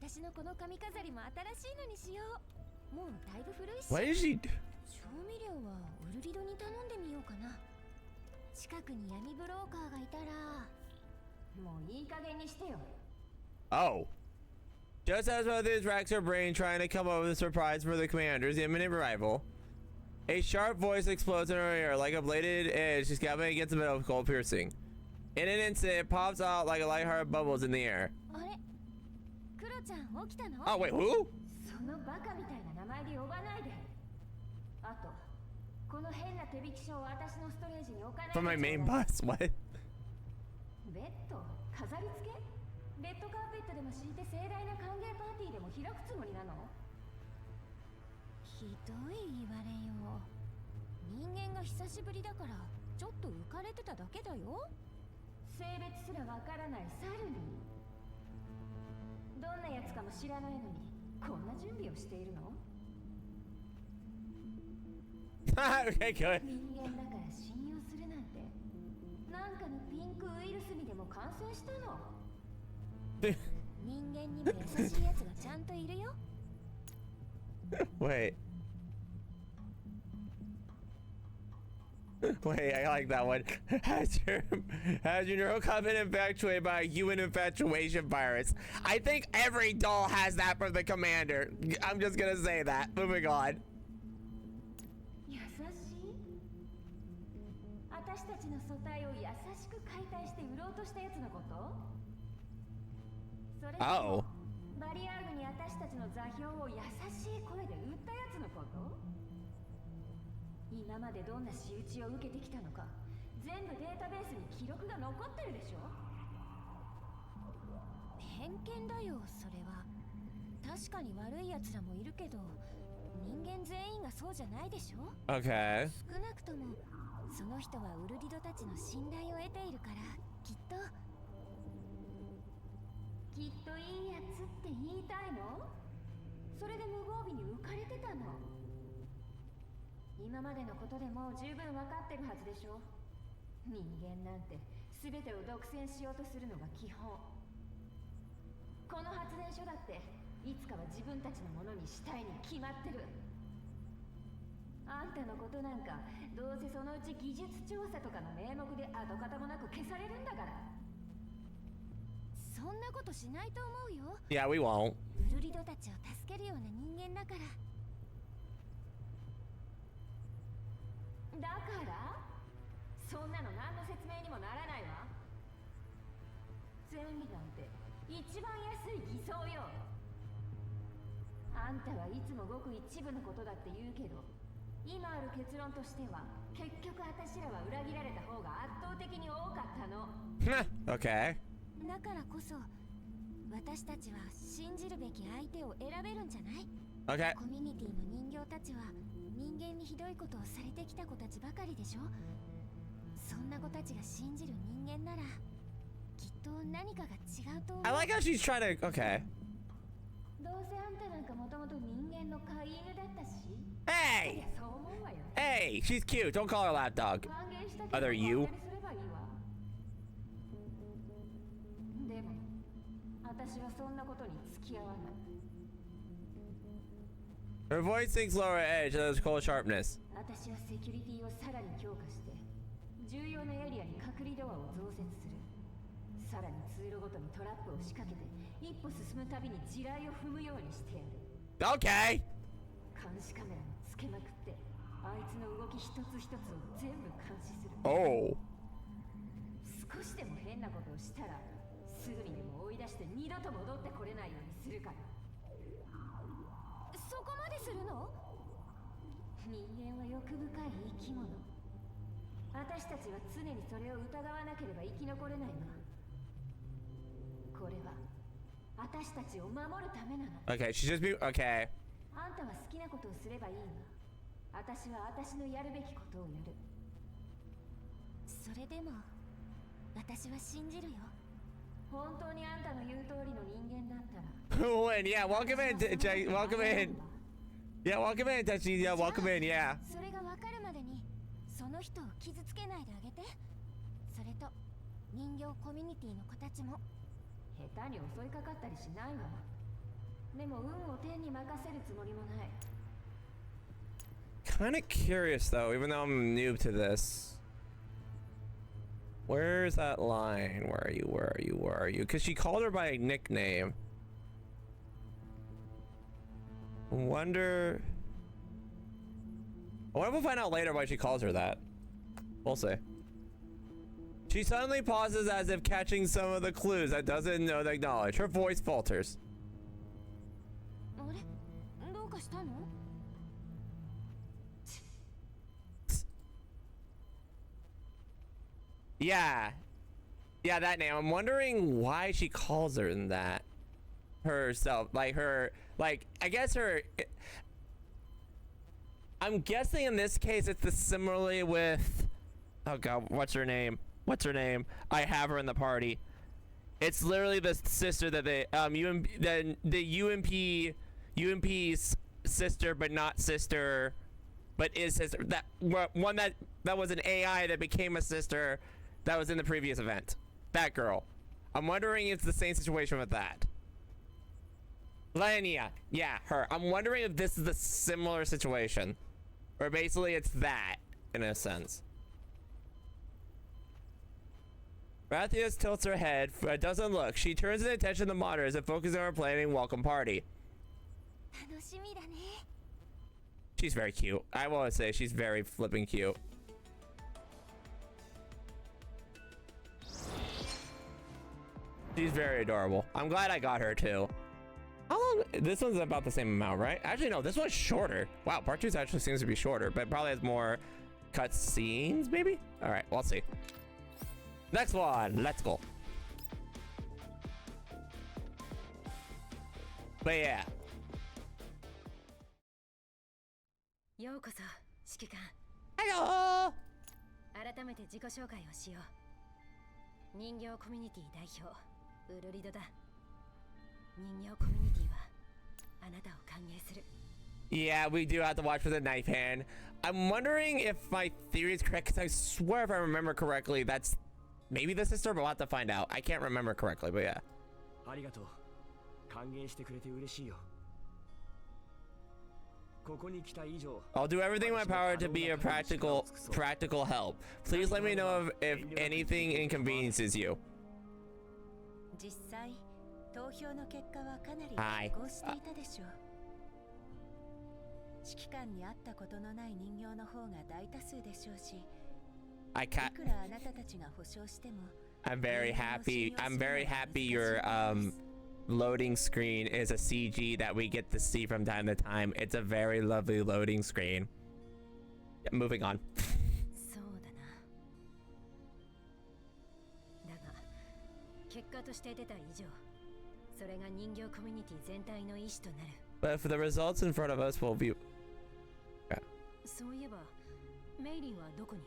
私のこの髪飾りも新しいのにしよう。もうだいぶ古いし。What is she? 調味料はウルリドに頼んでみようかな。近くに闇ブローカーがいたら。もういい加減にしてよ。Oh. Just as Mother's racks her brain trying to come up with a surprise for the commander's imminent arrival, a sharp voice explodes in her ear like a bladed edge scalping against the metal cold piercing. In an instant, it pops out like a lighthearted bubbles in the air. あれ、クロちゃん起きたの？ Oh, wait, who? そのバカみたいな名前で呼ばないで。あと、この変な手引き書を私のストレージに置かないで。 From my main bus. What? ベッド、飾り付け？レッドカーペットでも敷いて盛大な歓迎パーティーでも開くつもりなの？ひどい言われよ。人間が久しぶりだからちょっと浮かれてただけだよ。性別すらわからない猿に。どんなやつかも知らないのにこんな準備をしているの？ Okay, good. 人間だから信用するなんて。なんかのピンクウイルスにでも感染したの？人間にも優しいやつがちゃんといるよ。Wait. Wait, I like that one. Has your neurocom been infatuated by a human infatuation virus? I think every doll has that from the commander. I'm just gonna say that. Moving on. 優しい？私たちの素体を優しく解体して売ろうとしたやつのこと？それともバリアーグに私たちの座標を優しい声で売ったやつのこと？今までどんな仕打ちを受けてきたのか全部データベースに記録が残ってるでしょ？偏見だよ、それは。確かに悪いやつらもいるけど人間全員がそうじゃないでしょ？ Okay. 少なくともその人はウルリドたちの信頼を得ているからきっといいやつって言いたいの？それで無防備に浮かれてたの？今までのことでもう十分分かってるはずでしょ？人間なんて全てを独占しようとするのが基本。この発電所だっていつかは自分たちのものにしたいに決まってる。あんたのことなんかどうせそのうち技術調査とかの名目で跡形もなく消されるんだから。そんなことしないと思うよ。 Yeah, we won't. ウルリドたちを助けるような人間だから。だからそんなの何の説明にもならないわ。善意なんて一番安い偽装よ。あんたはいつもごく一部のことだって言うけど、今ある結論としては結局私らは裏切られた方が圧倒的に多かったの。Okay. だからこそ私たちは信じるべき相手を選べるんじゃない？ Okay. コミュニティの人形たちは人間にひどいことをされてきた子たちばかりでしょ。そんな子たちが信じる人間ならきっと何かが違うと思う。 I like how she's trying to. Okay. どうせあんたなんかもともと人間の飼い犬だったし。い Hey! や、そう思うわよ。 Hey! She's cute. Don't call her lapdog. 歓迎したけど Other you? バカにすればいいわ。でも私はそんなことに付き合わない。 Her voice sinks lower edge. That's cold sharpness. 私はセキュリティをさらに強化して重要なエリアに隔離ドアを増設する。さらに通路ごとにトラップを仕掛けて一歩進むたびに地雷を踏むようにしてやる。 Okay. 監視カメラもつけまくってあいつの動き一つ一つを全部監視する。 Oh. 少しでも変なことをしたらすぐにでも追い出して二度と戻ってこれないようにするから。そこまでするの？人間は欲深い生き物。私たちは常にそれを疑わなければ生き残れないわ。これは私たちを守るためなの。 Okay. She's just be. Okay. あんたは好きなことをすればいいわ。私は私のやるべきことをやる。それでも私は信じるよ。本当にあんたの言う通りの人間だったら。Win. Yeah. Welcome in. Welcome in. Yeah. Welcome in. Tachi. Yeah. Welcome in. Yeah. それが分かるまでにその人を傷つけないであげて。それと人形コミュニティの子たちも。下手に襲いかかったりしないわ。でも運を天に任せるつもりもない。 Kind of curious though, even though I'm new to this. Where's that line? Where are you? Where are you? Where are you? Because she called her by a nickname. I wonder if we'll find out later why she calls her that. We'll see. She suddenly pauses as if catching some of the clues that doesn't know to acknowledge. Her voice falters. あれ？どうかしたの？ Yeah. Yeah, that name. I'm wondering why she calls her in that. Herself. Like her, like, I guess her, I'm guessing in this case it's the similarly with, oh god, what's her name? What's her name? I have her in the party. It's literally the sister that they, the UMP's sister, but not sister, but is sister. That one that was an AI that became a sister. That was in the previous event. That girl. I'm wondering if it's the same situation with that. Lania. Yeah, her. I'm wondering if this is the similar situation. Or basically it's that, in a sense. Rathias tilts her head, but doesn't look. She turns her attention to the monitors and focuses on her planning welcome party. 楽しみだね。 She's very cute. I want to say she's very flipping cute. She's very adorable. I'm glad I got her too. How long? This one's about the same amount, right? Actually, no, this one's shorter. Wow, part 2 actually seems to be shorter, but probably has more cut scenes, maybe? All right, we'll see. Next one, let's go. But yeah. ようこそ指揮官。 Hello! 改めて自己紹介をしよう。人形コミュニティ代表ウルリドだ。人形コミュニティはあなたを歓迎する。 Yeah, we do have to watch for the knife hand. I'm wondering if my theory is correct, because I swear if I remember correctly, that's maybe the sister, but we'll have to find out. I can't remember correctly, but yeah. ありがとう。歓迎してくれて嬉しいよ。ここに来た以上、 I'll do everything in my power to be a practical help. Please let me know if anything inconveniences you. 実際投票の結果はかなりはい拮抗していたでしょう。指揮官に会ったことのない人形の方が大多数でしょうし、 I い can't. くらあなたたちが保証しても、 I'm very happy. I'm very happy loading screen is a CG that we get to see from time to time. It's a very lovely loading screen. Yeah, moving on. そうだな。だが結果として出た以上、それが人形コミュニティ全体の意思となる。But for the results in front of us will be. そういえば、メイリンはどこに？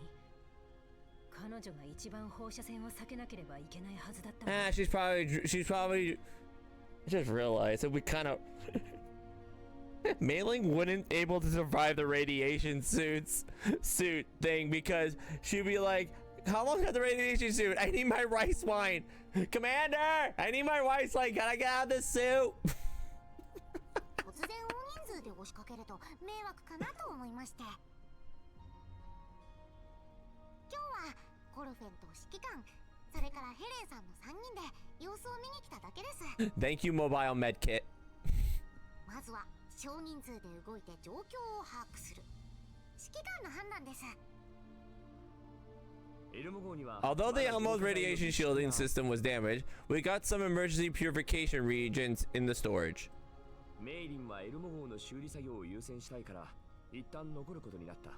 彼女が一番放射線を避けなければいけないはずだった。She's probably. I just realized that we kind of. Mei-Ling wouldn't able to survive the radiation suit thing because she'd be like, how long is the radiation suit? I need my rice wine. Commander, I need my rice wine. Can I get out of this suit? 突然大人数で押しかけると迷惑かなと思いまして。今日はコルフェンと指揮官、それからヘレンさんの3人で様子を見に来ただけです。Thank you, mobile med kit. まずは少人数で動いて状況を把握する。指揮官の判断です。Although the Elmo's radiation shielding system was damaged, we got some emergency purification reagents in the storage. メイリンはエルモ号の修理作業を優先したいから一旦残ることになった。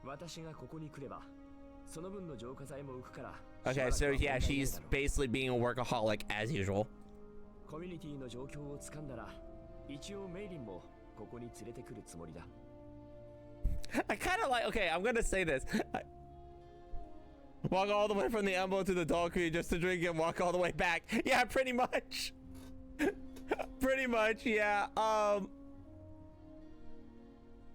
私がここに来ればその分の浄化剤も浮くから。Okay, so yeah, she's basically being a workaholic as usual. コミュニティの状況を掴んだら一応メイリンもここに連れてくるつもりだ。I kind of like, okay, I'm gonna say this. Walk all the way from the Elmo to the dog creek just to drink and walk all the way back. Yeah, pretty much. Pretty much, yeah.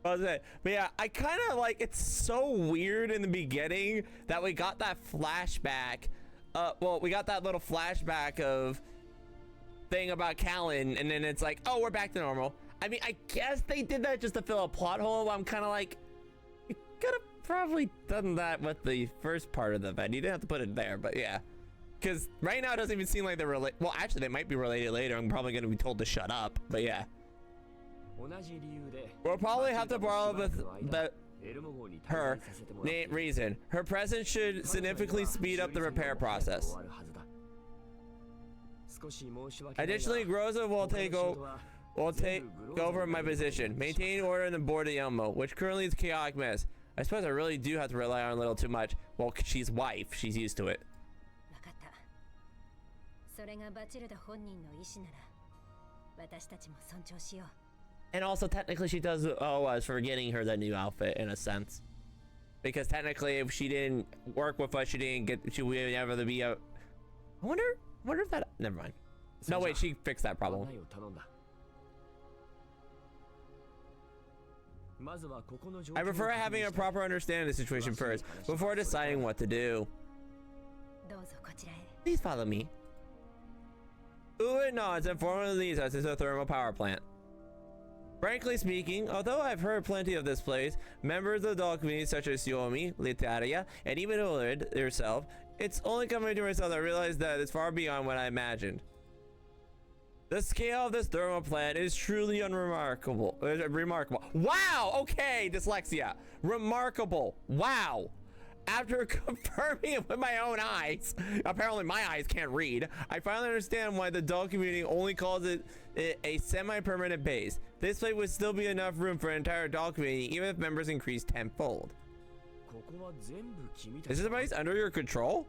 What was it? But yeah, I kind of like, it's so weird in the beginning that we got that flashback. Well, we got that little flashback of thing about Callan, and then it's like, oh, we're back to normal. I mean, I guess they did that just to fill a plot hole. I'm kind of like, you could have probably done that with the first part of the event. You didn't have to put it there, but yeah. Because right now it doesn't even seem like they're related. Well, actually, they might be related later. I'm probably going to be told to shut up, but yeah. We'll probably have to borrow her reason. Her presence should significantly speed up the repair process. Additionally, Groza will take over my position. Maintain order and board the Elmo, which currently is a chaotic mess. I suppose I really do have to rely on a little too much. Well, she's wife. She's used to it. And also, technically, she does owe us for getting her the new outfit, in a sense. Because technically, if she didn't work with us, she would never be a... I wonder if that... Never mind. No, wait, she fixed that problem. I prefer having a proper understanding of the situation first, before deciding what to do. Please follow me. Uwe nods and formally leads us into a thermal power plant. Frankly speaking, although I've heard plenty of this place, members of the dog community such as Yomi, Litaria, and even Ulrid herself, it's only coming to myself that I realize that it's far beyond what I imagined. The scale of this thermal plant is truly remarkable. Wow! Okay, dyslexia. Remarkable. Wow. After confirming it with my own eyes, apparently my eyes can't read, I finally understand why the dog community only calls it a semi-permanent base. This place would still be enough room for an entire dog community, even if members increase tenfold. Is this place under your control?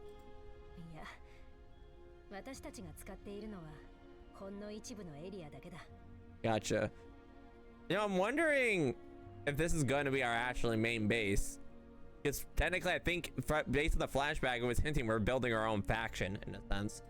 Gotcha. You know, I'm wondering if this is going to be our actually main base. Because technically, I think based on the flashback, it was hinting we're building our own faction in a sense.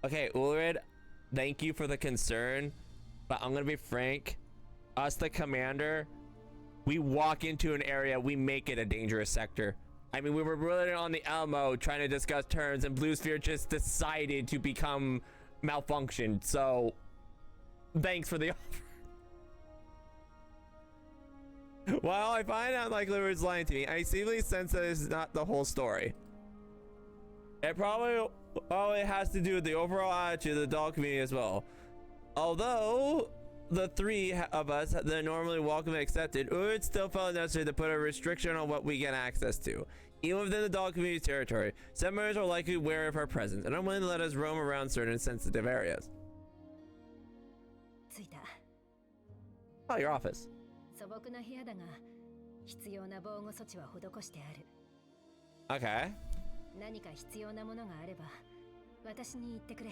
Okay, Ulrid, thank you for the concern, but I'm gonna be frank. Us, the commander, we walk into an area, we make it a dangerous sector. I mean, we were really on the Elmo trying to discuss terms, and Blue Sphere just decided to become malfunctioned. So, thanks for the offer. While I find out like Liver is lying to me, I secretly sense that it's not the whole story. It probably has to do with the overall attitude of the doll community as well. Although the three of us that are normally welcome and accepted, it still felt necessary to put a restriction on what we get access to. Even within the doll community's territory, some members are likely wary of our presence and unwilling to let us roam around certain sensitive areas. 着いた。 Oh, your office. 素朴な部屋だが、必要な防護措置は施してある。 Okay. 何か必要なものがあれば、私に言ってくれ。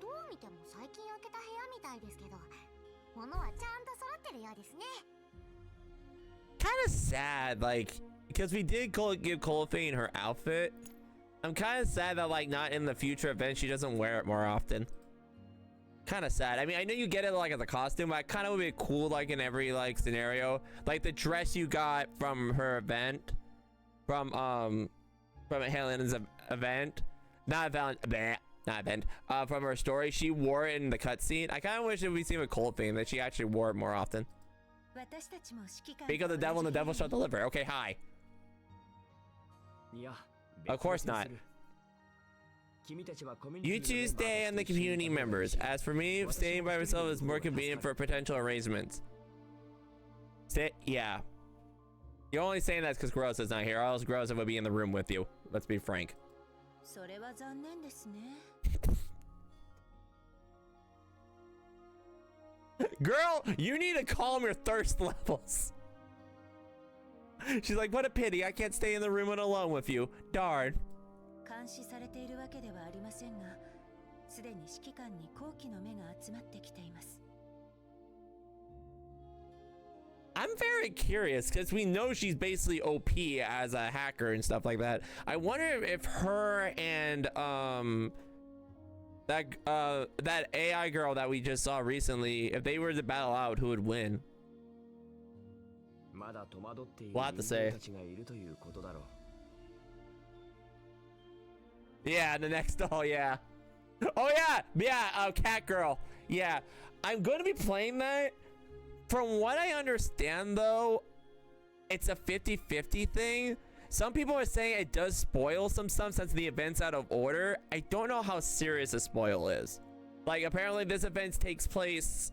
どう見ても最近開けた部屋みたいですけど、物はちゃんと揃ってるようですね。 Kind of sad, like, because we did give Colifane her outfit. I'm kind of sad that, like, not in the future event she doesn't wear it more often. Kind of sad. I mean, I know you get it like as a costume, but I kind of would be cool, like in every like scenario, like the dress you got from her event, from Helen's event, not event, from her story. She wore it in the cutscene. I kind of wish it would be seen with Colifane that she actually wore it more often. Speak of the devil and the devil shall deliver. Okay, hi. Of course not. You two stay and the community members. As for me, staying by myself is more convenient for potential arrangements. Yeah. You're only saying that because Groza's not here, or else Groza would be in the room with you. Let's be frank. Girl, you need to calm your thirst levels. She's like, what a pity. I can't stay in the room alone with you. Darn. 監視されているわけではありませんが、すでに指揮官に好奇の目が集まってきています。 I'm very curious because we know she's basically OP as a hacker and stuff like that. I wonder if her and that AI girl that we just saw recently, if they were to battle out, who would win? We'll have to say. Yeah, the next doll, yeah. Oh yeah, cat girl. Yeah, I'm going to be playing that. From what I understand though, it's a 50-50 thing. Some people are saying it does spoil some stuff since the event's out of order. I don't know how serious a spoil is. Like apparently this event takes place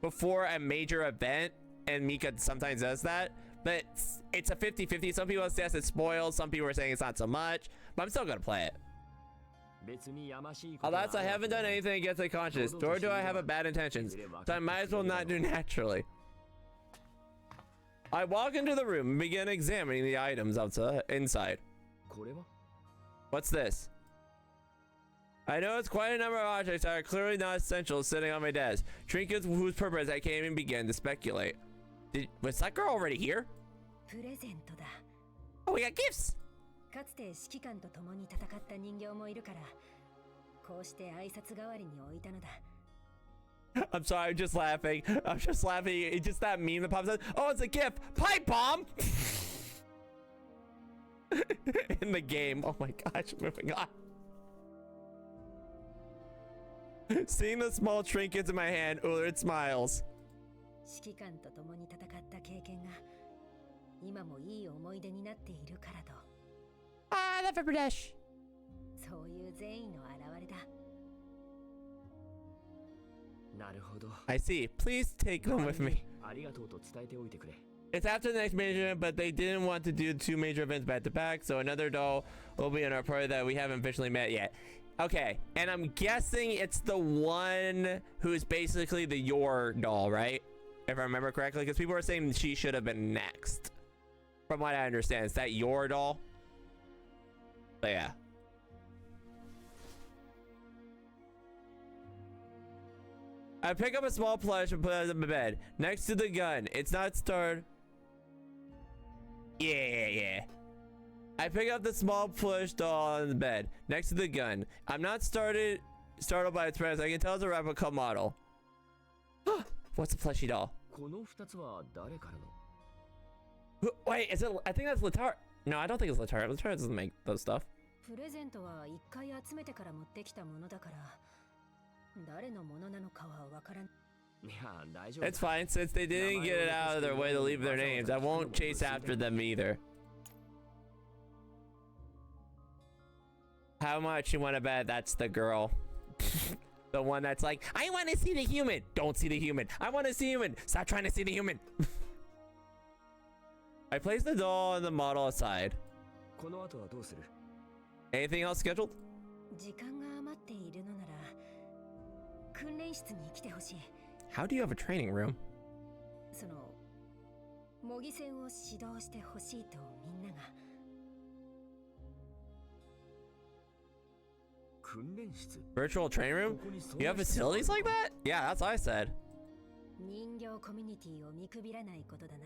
before a major event and Mika sometimes does that. But it's a 50-50. Some people say it's spoiled. Some people are saying it's not so much. But I'm still gonna play it. Alas, I haven't done anything against my conscience, nor do I have a bad intentions, so I might as well not do naturally. I walk into the room and begin examining the items outside inside. What's this? I know it's quite a number of objects that are clearly not essential sitting on my desk. Trinkets whose purpose I can't even begin to speculate. Was that girl already here? Oh, we got gifts! かつて指揮官と共に戦った人形もいるから、こうして挨拶代わりに置いたのだ。I'm sorry, I'm just laughing. I'm just laughing. It's just that meme that pops up. Oh, it's a gift! Pipe bomb! In the game. Oh my gosh, moving on. Seeing the small trinkets in my hand, Ullard smiles. 指揮官と共に戦った経験が、今もいい思い出になっているからと。 Ah, that's for Pradesh. そういう善意の表れだ。 I see. Please take them with me. It's after the next major event, but they didn't want to do 2 major events back to back, so another doll will be in our party that we haven't officially met yet. Okay, and I'm guessing it's the one who's basically the your doll, right? If I remember correctly, because people are saying she should have been next. From what I understand, is that your doll? But yeah. I pick up a small plush and put it on the bed next to the gun. It's not started. Yeah. I pick up the small plush doll on the bed next to the gun. I'm not startled by its presence. I can tell it's a replica model. What's a plushy doll? Wait, is it? I think that's Latar. No, I don't think it's Latar. Latar doesn't make those stuff. プレゼントは一回集めてから持ってきたものだから、誰のものなのかはわからん。It's fine, since they didn't get it out of their way to leave their names. I won't chase after them either. How much you want to bet that's the girl? The one that's like, I want to see the human. Don't see the human. I want to see human. Stop trying to see the human. I placed the doll and the model aside. Anything else scheduled? 時間が余っているのなら訓練室に来てほしい。 How do you have a training room? その模擬戦を指導してほしいとみんなが。訓練室 Virtual training room? You have facilities like that? Yeah, that's what I said. 人形コミュニティを見くびらないことだな。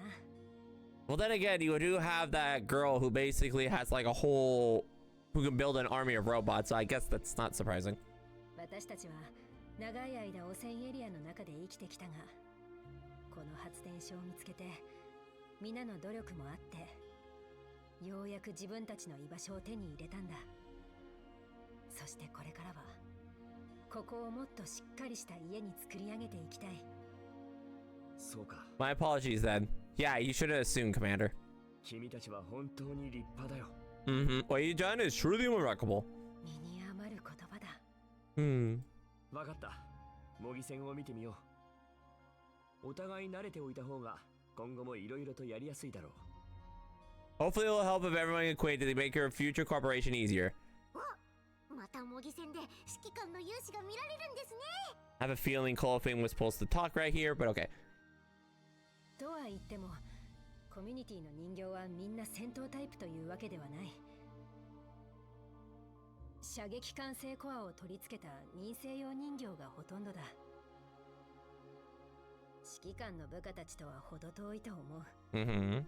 Well, then again, you do have that girl who basically has like a whole... who can build an army of robots, so I guess that's not surprising. 私たちは長い間汚染エリアの中で生きてきたが、この発電所を見つけて、皆の努力もあって、ようやく自分たちの居場所を手に入れたんだ。そしてこれからは、ここをもっとしっかりした家に作り上げていきたい。そうか。 My apologies then. Yeah, you should have assumed, Commander. 君たちは本当に立派だよ。 What you've done is truly remarkable. 身に余る言葉だ。わかった。模擬戦を見てみよう。お互い慣れておいた方が今後もいろいろとやりやすいだろう。 Hopefully it'll help if everyone acquainted to make your future cooperation easier. また模擬戦で指揮官の勇姿が見られるんですね。 I have a feeling Colfing was supposed to talk right here, but okay. とは言っても、コミュニティの人形はみんな戦闘タイプというわけではない。射撃管制コアを取り付けた民生用人形がほとんどだ。指揮官の部下たちとは程遠いと思う。Under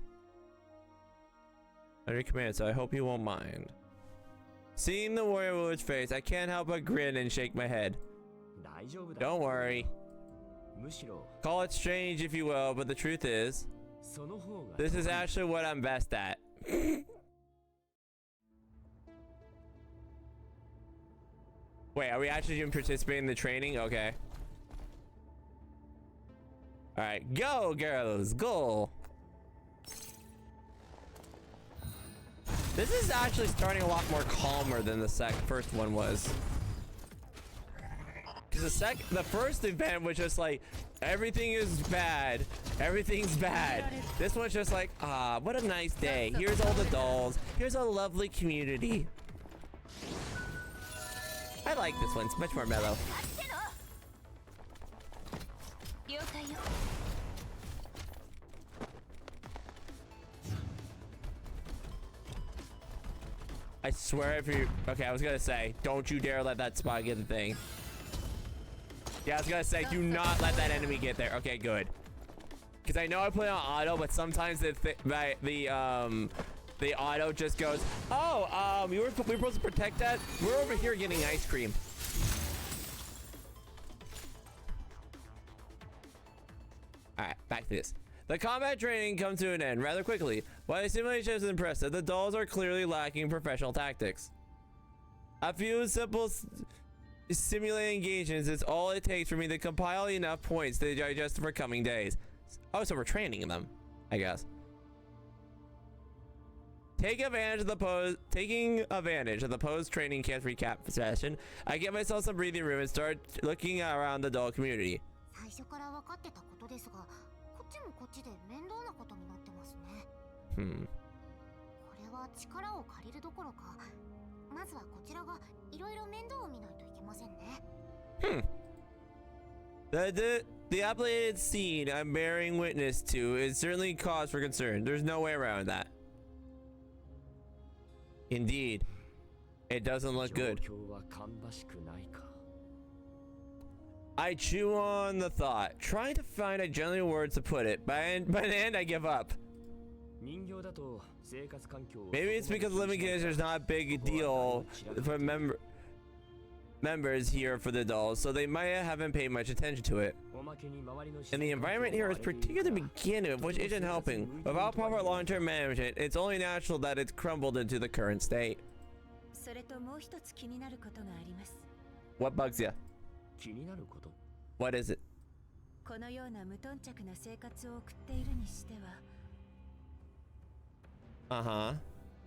your command, so I hope you won't mind. Seeing the warrior ruler's face, I can't help but grin and shake my head. 大丈夫だ。 Don't worry. むしろ Call it strange if you will, but the truth is, その方が this is actually what I'm best at. Wait, are we actually even participating in the training? Okay. Alright, go girls, go! This is actually starting a lot more calmer than the first one was. Because the first event was just like, everything is bad. Everything's bad. This one's just like, ah, what a nice day. Here's all the dolls. Here's a lovely community. I like this one. It's much more mellow. I swear if you... Okay, I was gonna say, don't you dare let that spot get the thing. Yeah, I was gonna say, do not let that enemy get there. Okay, good. Because I know I play on auto, but sometimes the auto just goes, oh, we were supposed to protect that. We're over here getting ice cream. All right, back to this. The combat training comes to an end rather quickly. While the simulation is impressive, the dolls are clearly lacking professional tactics. A few simple simulated engagements is all it takes for me to compile enough points to digest for coming days. Oh, so we're training them, I guess. Taking advantage of the post-training camp recap session, I get myself some breathing room and start looking around the doll community. 最初から分かってたことですが、こっちもこっちで面倒なことになってますね。これは力を借りるどころか、まずはこちらがいろいろ面倒を見ないといけませんね。The updated scene I'm bearing witness to is certainly cause for concern. There's no way around that. Indeed, it doesn't look good. I chew on the thought, trying to find a gentler words to put it. By the end, I give up. Maybe it's because living conditions are not a big deal for members here for the dolls, so they might haven't paid much attention to it. And the environment here is particularly to begin with, which isn't helping. Without proper long-term management, it's only natural that it's crumbled into the current state. What bugs you? What is it? このような無頓着な生活を送っているにしては、Uh-huh.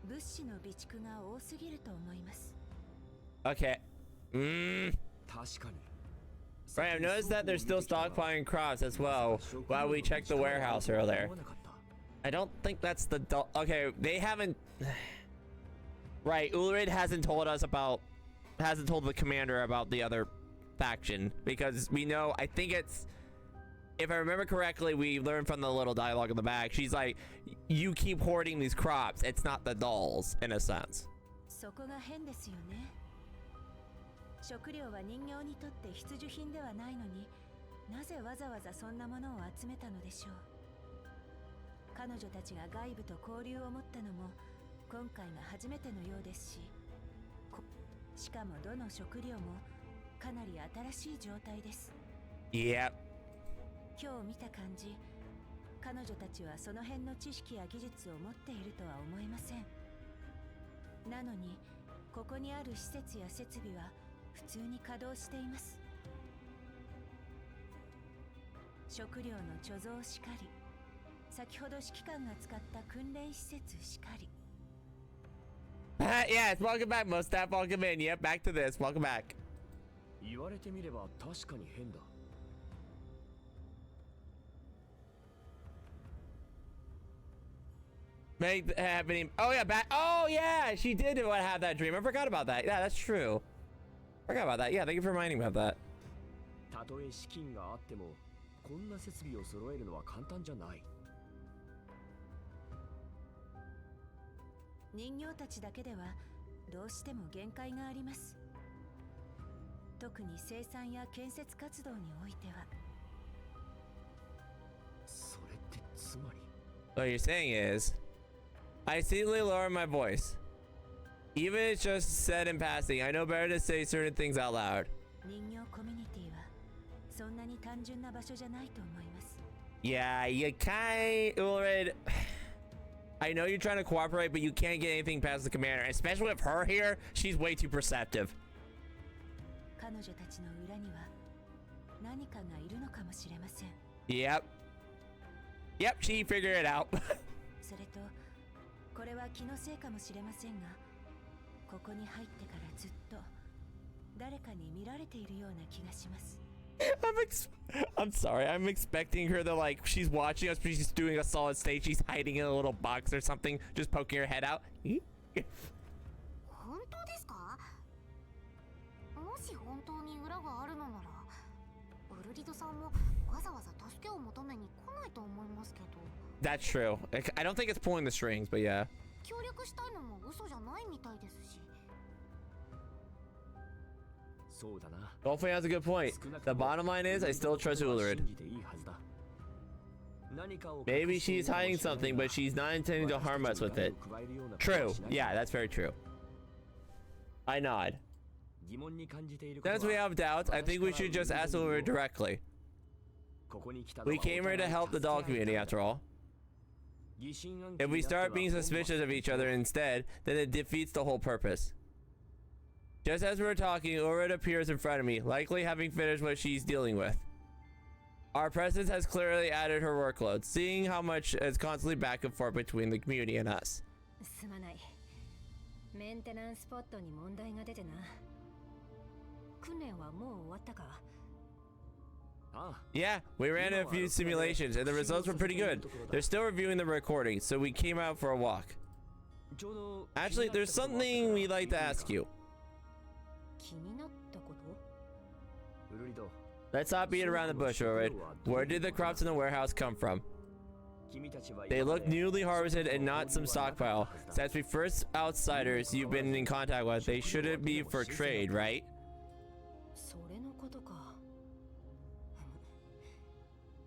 物資の備蓄が多すぎると思います。 Okay. 確かに。 Right, I've noticed that they're still stockpiling crops as well while we checked the warehouse earlier. I don't think that's the okay, they haven't... Right, Ulrid hasn't told the commander about the other faction, because we know, I think it's... If I remember correctly, we learned from the little dialogue in the back, she's like, you keep hoarding these crops, it's not the dolls, in a sense. そこが変ですよね。食料は人形にとって必需品ではないのに、なぜわざわざそんなものを集めたのでしょう。彼女たちが外部と交流を持ったのも今回が初めてのようですし、しかもどの食料もかなり新しい状態です。Yep. 今日見た感じ、彼女たちはその辺の知識や技術を持っているとは思えません。なのに、ここにある施設や設備は普通に稼働しています。食料の貯蔵しかり、先ほど指揮官が使った訓練施設しかり。Yes, welcome back, Mustaf. Welcome in. Yep, back to this. Welcome back. 言われてみれば確かに変だ。Make the happening. Oh yeah, back. Oh yeah, she did have that dream. I forgot about that. Yeah, that's true. Forgot about that. Yeah, thank you for reminding me of that. たとえ資金があっても、こんな設備を揃えるのは簡単じゃない。人形たちだけではどうしても限界があります。特に生産や建設活動においては。それってつまり。What you're saying is, I secretly lower my voice. Even if it's just said in passing, I know better to say certain things out loud. 人形コミュニティはそんなに単純な場所じゃないと思います。Yeah, you can't, Ulrid. I know you're trying to cooperate, but you can't get anything past the commander. Especially with her here, she's way too perceptive. 彼女たちの裏には何かがいるのかもしれません。Yep. Yep, she figured it out. それと、これは気のせいかもしれませんが、ここに入ってからずっと誰かに見られているような気がします。I'm sorry. I'm expecting her to, like, she's watching us, but she's doing a solid state. She's hiding in a little box or something, just poking her head out. 本当ですか？もし本当に裏があるのなら、ウルリドさんもわざわざ助けを求めに来ないと思いますけど。That's true. I don't think it's pulling the strings, but yeah. 協力したいのも嘘じゃないみたいですし。そうだな。Hopefully has a good point. The bottom line is, I still trust Ulrid. Maybe she's hiding something, but she's not intending to harm us with it. True. Yeah, that's very true. I nod. Since we have doubts, I think we should just ask Ulrid directly. We came here to help the doll community, after all. If we start being suspicious of each other instead, then it defeats the whole purpose. Just as we were talking, Ulrid appears in front of me, likely having finished what she's dealing with. Our presence has clearly added her workload, seeing how much is constantly back and forth between the community and us. すまない。メンテナンススポットに問題が出てな。訓練はもう終わったか？ Yeah, we ran a few simulations and the results were pretty good. They're still reviewing the recording, so we came out for a walk. Actually, there's something we'd like to ask you. 気になったこと？ Let's not beat around the bush, Ulrid. Where did the crops in the warehouse come from? They look newly harvested and not some stockpile. Since we first outsiders you've been in contact with, they shouldn't be for trade, right? それのことか。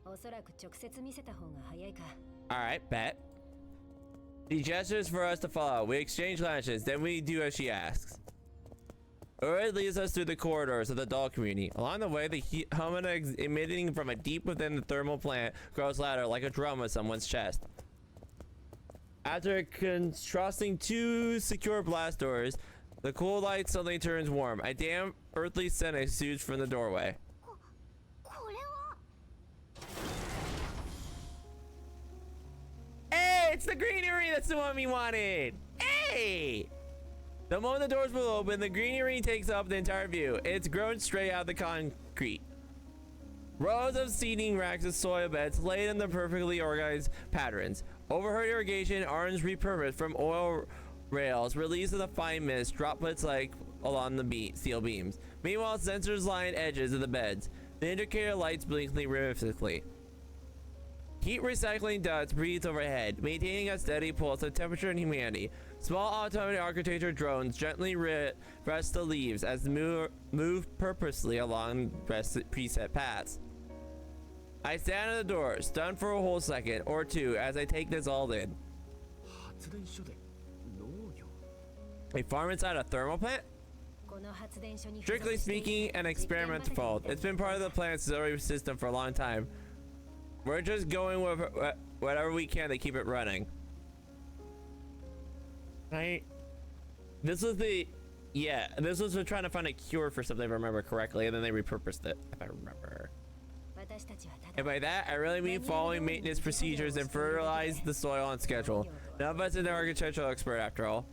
おそらく直接見せた方が早いか。Alright, bet. She gestures for us to follow. We exchange glances, then we do as she asks. Ulrid leads us through the corridors of the doll community. Along the way, the heat emitting from a deep within the thermal plant grows louder like a drum on someone's chest. After crossing two secure blast doors, the cool light suddenly turns warm. A damp, earthly scent exudes from the doorway. Hey, it's the greenery. That's the one we wanted. Hey! The moment the doors will open, the greenery takes up the entire view. It's grown straight out of the concrete. Rows of seating racks and soil beds laid in the perfectly organized patterns. Overhead irrigation, orange repurposed from oil rails, releasing the fine mist, droplets like along the steel beams. Meanwhile, sensors line edges of the beds. The indicator lights blinking rhythmically. Heat recycling ducts breathe overhead, maintaining a steady pulse of temperature and humidity. Small automated architecture drones gently rest the leaves as they move purposely along preset paths. I stand at the door, stunned for a whole second or two as I take this all in. A farm inside a thermal plant? Strictly speaking, an experimental fault. It's been part of the plant's auxiliary system for a long time. We're just going with whatever we can to keep it running. Right? This was the... Yeah, this was trying to find a cure for something, if I remember correctly, and then they repurposed it, if I remember. And by that, I really mean following maintenance procedures and fertilize the soil on schedule. None of us is an architectural expert, after all.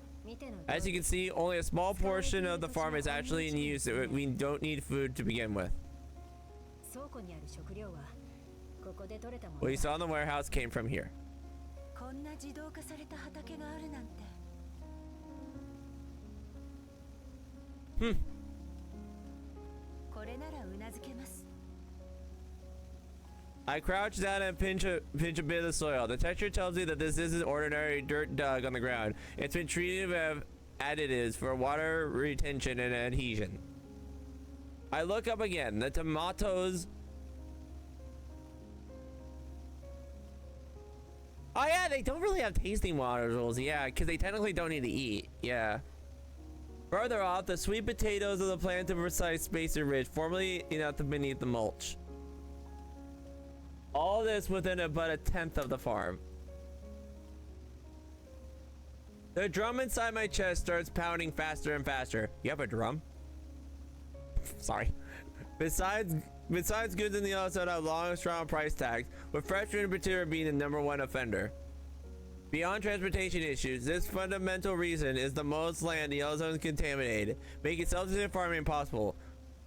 As you can see, only a small portion of the farm is actually in use. We don't need food to begin with. What you saw in the warehouse came from here. I crouch down and pinch a bit of the soil. The texture tells me that this isn't ordinary dirt dug on the ground. It's been treated with additives for water retention and adhesion. I look up again. The tomatoes... Oh yeah, they don't really have tasting modules. Yeah, because they technically don't need to eat. Yeah. Further off, the sweet potatoes of the plant of precise space and ridge, formerly enough beneath the mulch. All this within about a tenth of the farm. The drum inside my chest starts pounding faster and faster. You have a drum? Sorry. Besides goods in the outside have long, strong price tags, with fresh food in particular being the #1 offender. Beyond transportation issues, this fundamental reason is the most land the Yellow Zone is contaminated, making self-sufficient farming impossible.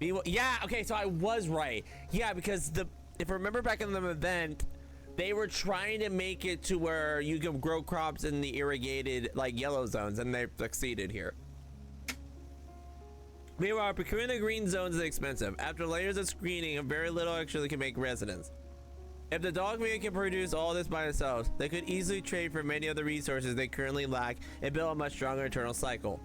Yeah, okay, so I was right. Yeah, because if I remember back in the event, they were trying to make it to where you can grow crops in the irrigated, like, yellow zones, and they've succeeded here. Meanwhile, procuring the green zones is expensive. After layers of screening, very little actually can make residents. If the dog community can produce all this by themselves, they could easily trade for many of the resources they currently lack and build a much stronger internal cycle.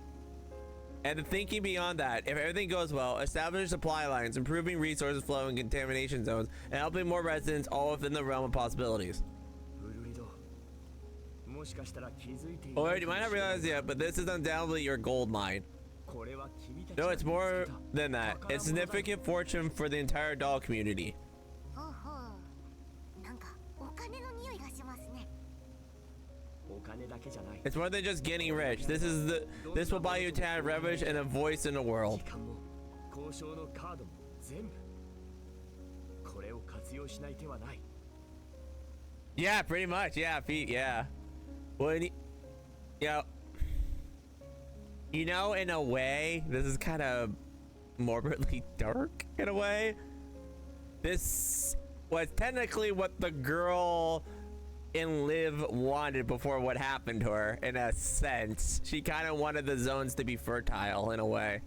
And thinking beyond that, if everything goes well, establish supply lines, improving resources flow in contamination zones, and helping more residents, all within the realm of possibilities. Or you might not realize yet, but this is undoubtedly your gold mine. No, it's more than that. It's significant fortune for the entire dog community. It's more than just getting rich. This will buy you talent, revenue, and a voice in the world. Yeah, pretty much. Yeah, yeah. Well, yeah. You know, in a way, this is kind of morbidly dark in a way. This was technically what the girl in Liv wanted before what happened to her, in a sense. She kind of wanted the zones to be fertile in a way.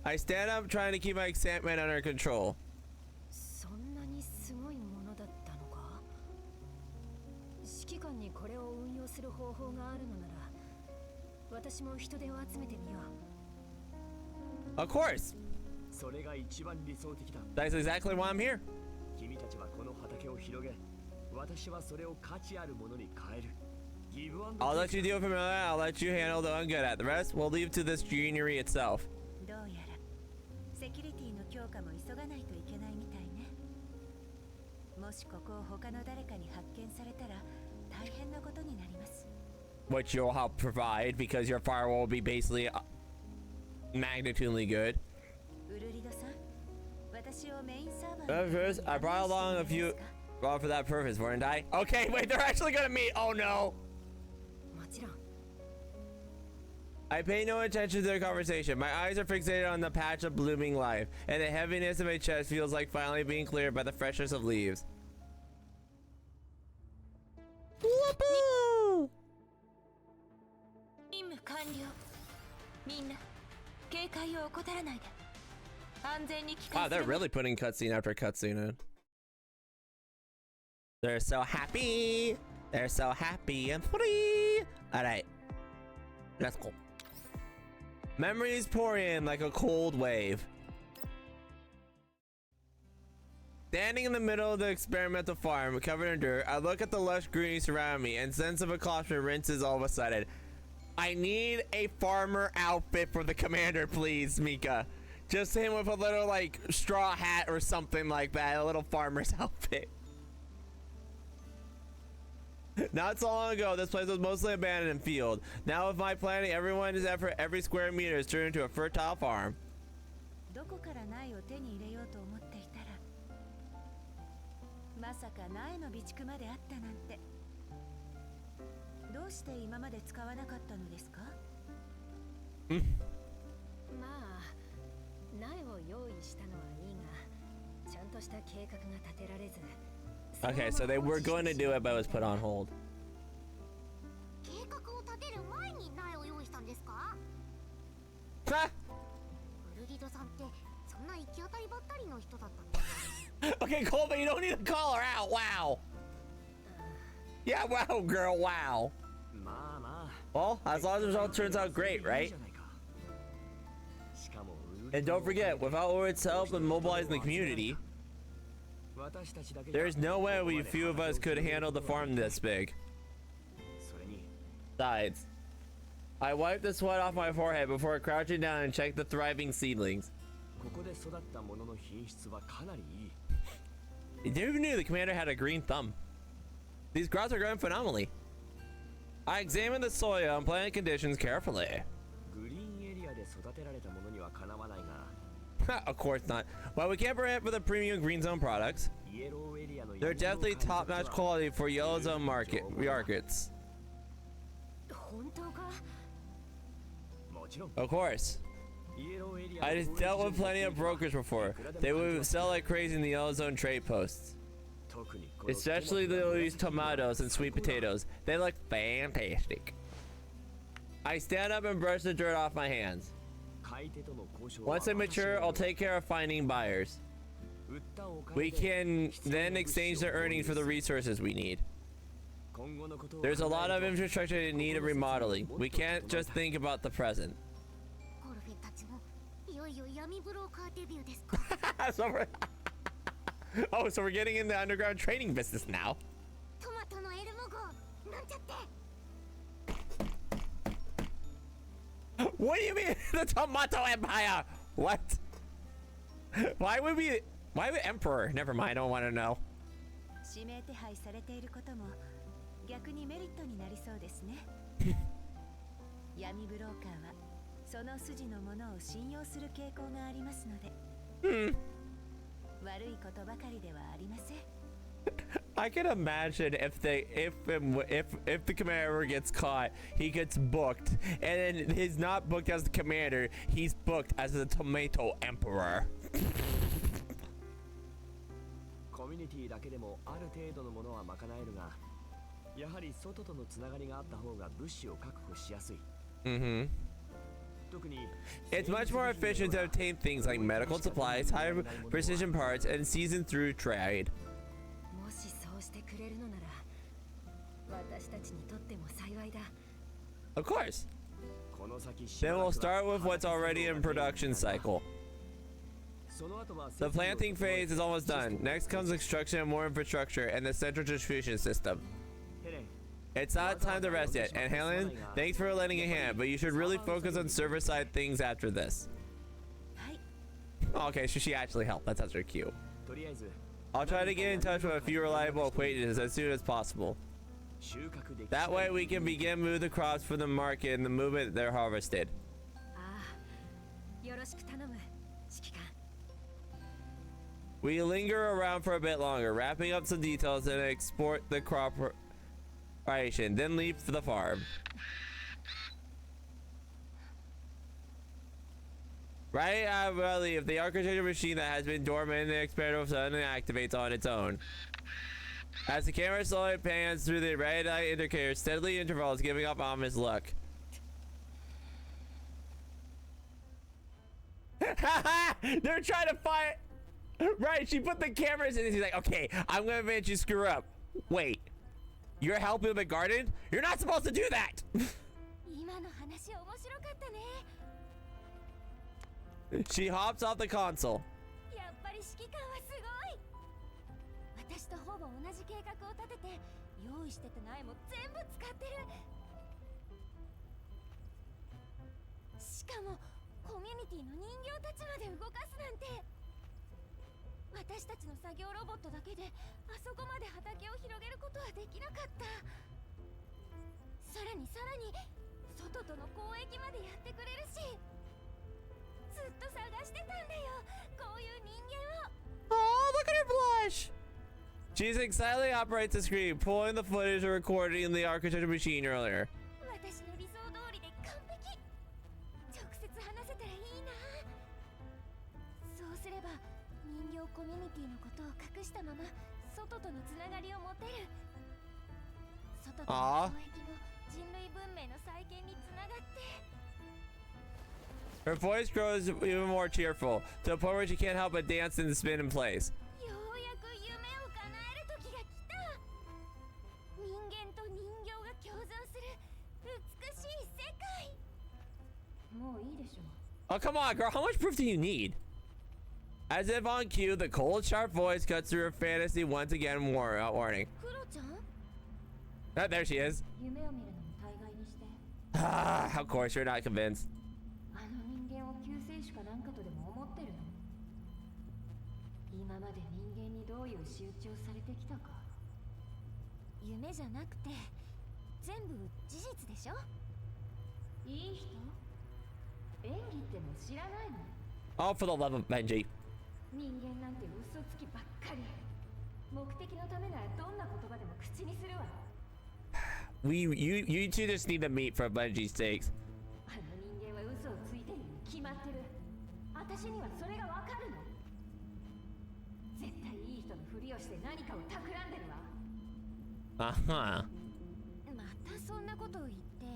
I stand up trying to keep my excitement under control. Of course. That's exactly why I'm here. I'll let you deal with familiar, I'll let you handle the ungood at. The rest, we'll leave to this greenery itself. Which you'll help provide because your firewall will be basically magnitudely good. First, I brought along a few for that purpose, weren't I? Okay, wait, they're actually gonna meet. Oh no. もちろん I pay no attention to their conversation. My eyes are fixated on the patch of blooming life, and the heaviness in my chest feels like finally being cleared by the freshness of leaves. Whoopoo! 任務完了。みんな警戒を怠らないで。安全に帰還 Wow, する they're really putting cutscene after cutscene in. They're so happy. They're so happy and free. All right, let's go. Memories pour in like a cold wave. Standing in the middle of the experimental farm covered in dirt, I look at the lush greenery surrounding me and sense of accomplishment rinses all of a sudden. I need a farmer outfit for the commander, please, Mika. Just him with a little like straw hat or something like that, a little farmer's outfit. Not so long ago, this place was mostly abandoned and field. Now with my planning, everyone's effort, every square meter is turned into a fertile farm. どこから苗を手に入れようと思っていたらまさか苗の備蓄まであったなんてどうして今まで使わなかったのですかまあ苗を用意したのはいいがちゃんとした計画が立てられず Okay, so they were going to do it, but it was put on hold. 計画を立てる前に苗を用意したんですか Ha! ウルリドさんってそんな行き当たりばったりの人だったんですか Okay, Colby, you don't need to call her out. Wow. Yeah, wow, girl, wow. まあまあ Well, as long as the result turns out great, right? しかも And don't forget, without Orid's help in mobilizing the community, there's no way we few of us could handle the farm this big. Besides, I wiped the sweat off my forehead before crouching down and checked the thriving seedlings. You never knew the commander had a green thumb. These growths are growing phenomenally. I examined the soil and plant conditions carefully. Of course not. While we can't prevent for the premium green zone products, they're definitely top-notch quality for yellow zone markets. 本当か Of course. I just dealt with plenty of brokers before. They would sell like crazy in the yellow zone trade posts. Especially these tomatoes and sweet potatoes. They look fantastic. I stand up and brush the dirt off my hands. Once they mature, I'll take care of finding buyers. We can then exchange the earnings for the resources we need. There's a lot of infrastructure in need of remodeling. We can't just think about the present. ゴルフェたちもいよいよ闇ブローカーデビューですか Oh, so we're getting in the underground trading business now. トマトのエルモ号なんちゃって What do you mean, the Tomato Empire? What? Why would Emperor? Never mind, I don't want to know. 指名手配されていることも逆にメリットになりそうですね闇ブローカーはその筋のものを信用する傾向がありますので悪いことばかりではありません I can imagine if the commander gets caught, he gets booked, and then he's not booked as the commander, he's booked as the Tomato Emperor. コミュニティだけでもある程度のものは賄えるが、やはり外とのつながりがあった方が物資を確保しやすい。It's much more efficient to obtain things like medical supplies, high precision parts, and season through trade. もしそうしてくれるのなら私たちにとっても幸いだ Of course. Then we'll start with what's already in production cycle. The planting phase is almost done. Next comes construction of more infrastructure and the central distribution system. It's not time to rest yet, and Helen, thanks for lending a hand, but you should really focus on server-side things after this. Okay, so she actually helped. That's actually cute. I'll try to get in touch with a few reliable acquaintances as soon as possible. That way we can begin moving the crops for the market and the movement they're harvested. ああよろしく頼む指揮官 We linger around for a bit longer, wrapping up some details and export the corporation, then leave for the farm. Right after I leave, the architecture machine that has been dormant in the experiment suddenly activates on its own. As the camera slowly pans through the red light indicator, steadily intervals, giving up ominous look. They're trying to fight. Right, she put the cameras in and she's like, okay, I'm gonna make you screw up. Wait, you're helping the garden? You're not supposed to do that. She hops off the console. 私とほぼ同じ計画を立てて用意してた苗も全部使ってる。しかもコミュニティの人形たちまで動かすなんて。私たちの作業ロボットだけであそこまで畑を広げることはできなかった。さらに外との交易までやってくれるし、ずっと探してたんだよ、こういう人間を。Oh, look at her blush. She excitedly operates the screen, pulling the footage of recording the architecture machine earlier. 私の理想通りで完璧。直接話せたらいいな。そうすれば人形コミュニティのことを隠したまま外とのつながりを持てる。外との交易も人類文明の再建につながって。Her voice grows even more cheerful, to the point where she can't help but dance and spin in place. ようやく夢を叶える時が来た。人間と人形が共存する美しい世界。もういいでしょう。 Oh, come on, girl. How much proof do you need? As if on cue, the cold, sharp voice cuts through her fantasy once again, warning. クロちゃん？ Oh, there she is. 夢を見るのも大概にして。Ah, of course, you're not convinced. あの人間を救世主かなんかとでも思ってるの？今まで人間にどういう仕打ちをされてきたか。夢じゃなくて全部事実でしょ？いい人？演技っての知らないの？ Oh, for the love of Benji. 人間なんて嘘つきばっかり。目的のためならどんな言葉でも口にするわ。You two just need to meet for Benji's sakes. あの人間は嘘をついてるに決まってる。私にはそれがわかるの。絶対いい人のふりをして何かを企んでるわ。Uh-huh. またそんなことを言って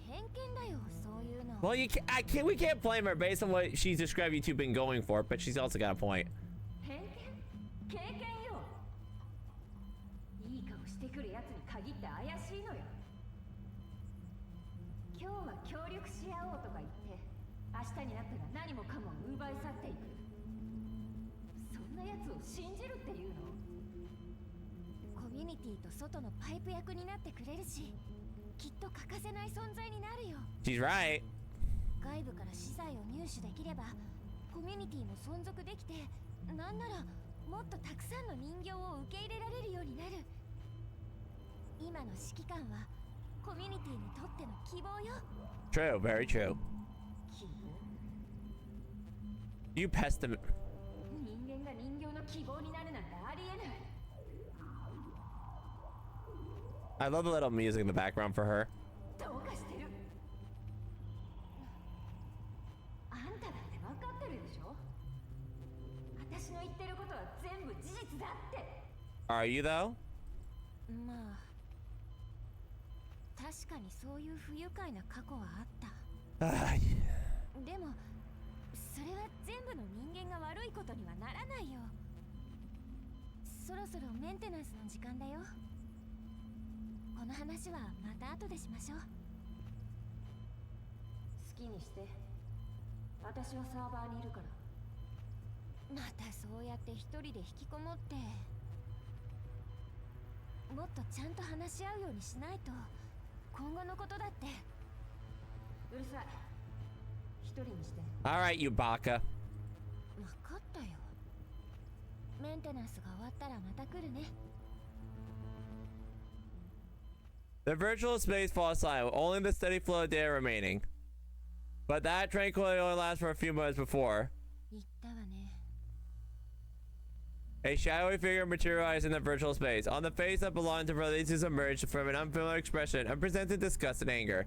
偏見だよ、そういうの。 Well, we can't blame her based on what she's described you two been going for, but she's also got a point. 偏見？経験よ。いい顔してくるやつに限って怪しいのよ。今日は協力し合おうとか言って明日になったら何もかも奪い去っていく。そんなやつを信じるっていうの？コミュニティと外のパイプ役になってくれるし、きっと欠かせない存在になるよ。 She's right. 外部から資材を入手できればコミュニティも存続できて、なんならもっとたくさんの人形を受け入れられるようになる。今の指揮官はコミュニティにとっての希望よ。 True, very true. 希望？ You pessimist. 人間が人形の希望になるなんてありえない。 I love the little music in the background for her. どうかしてる。あんただって分かってるでしょ？私の言ってることは全部事実だって。 Are you though? まあ確かにそういう不愉快な過去はあった。でもそれは全部の人間が悪いことにはならないよ。そろそろメンテナンスの時間だよ。この話はまた後でしましょう。好きにして。私はサーバーにいるから。またそうやって一人で引きこもって。もっとちゃんと話し合うようにしないと今後のことだって。うるさい。一人にして。 Alright, you baka. 分かったよ。メンテナンスが終わったらまた来るね。 The virtual space falls silent, only the steady flow of data remaining. But that tranquility only lasts for a few moments before. 言ったわね。A shadowy figure materialized in the virtual space. On the face that belonged to Releases emerged from an unfamiliar expression and presented disgust and anger.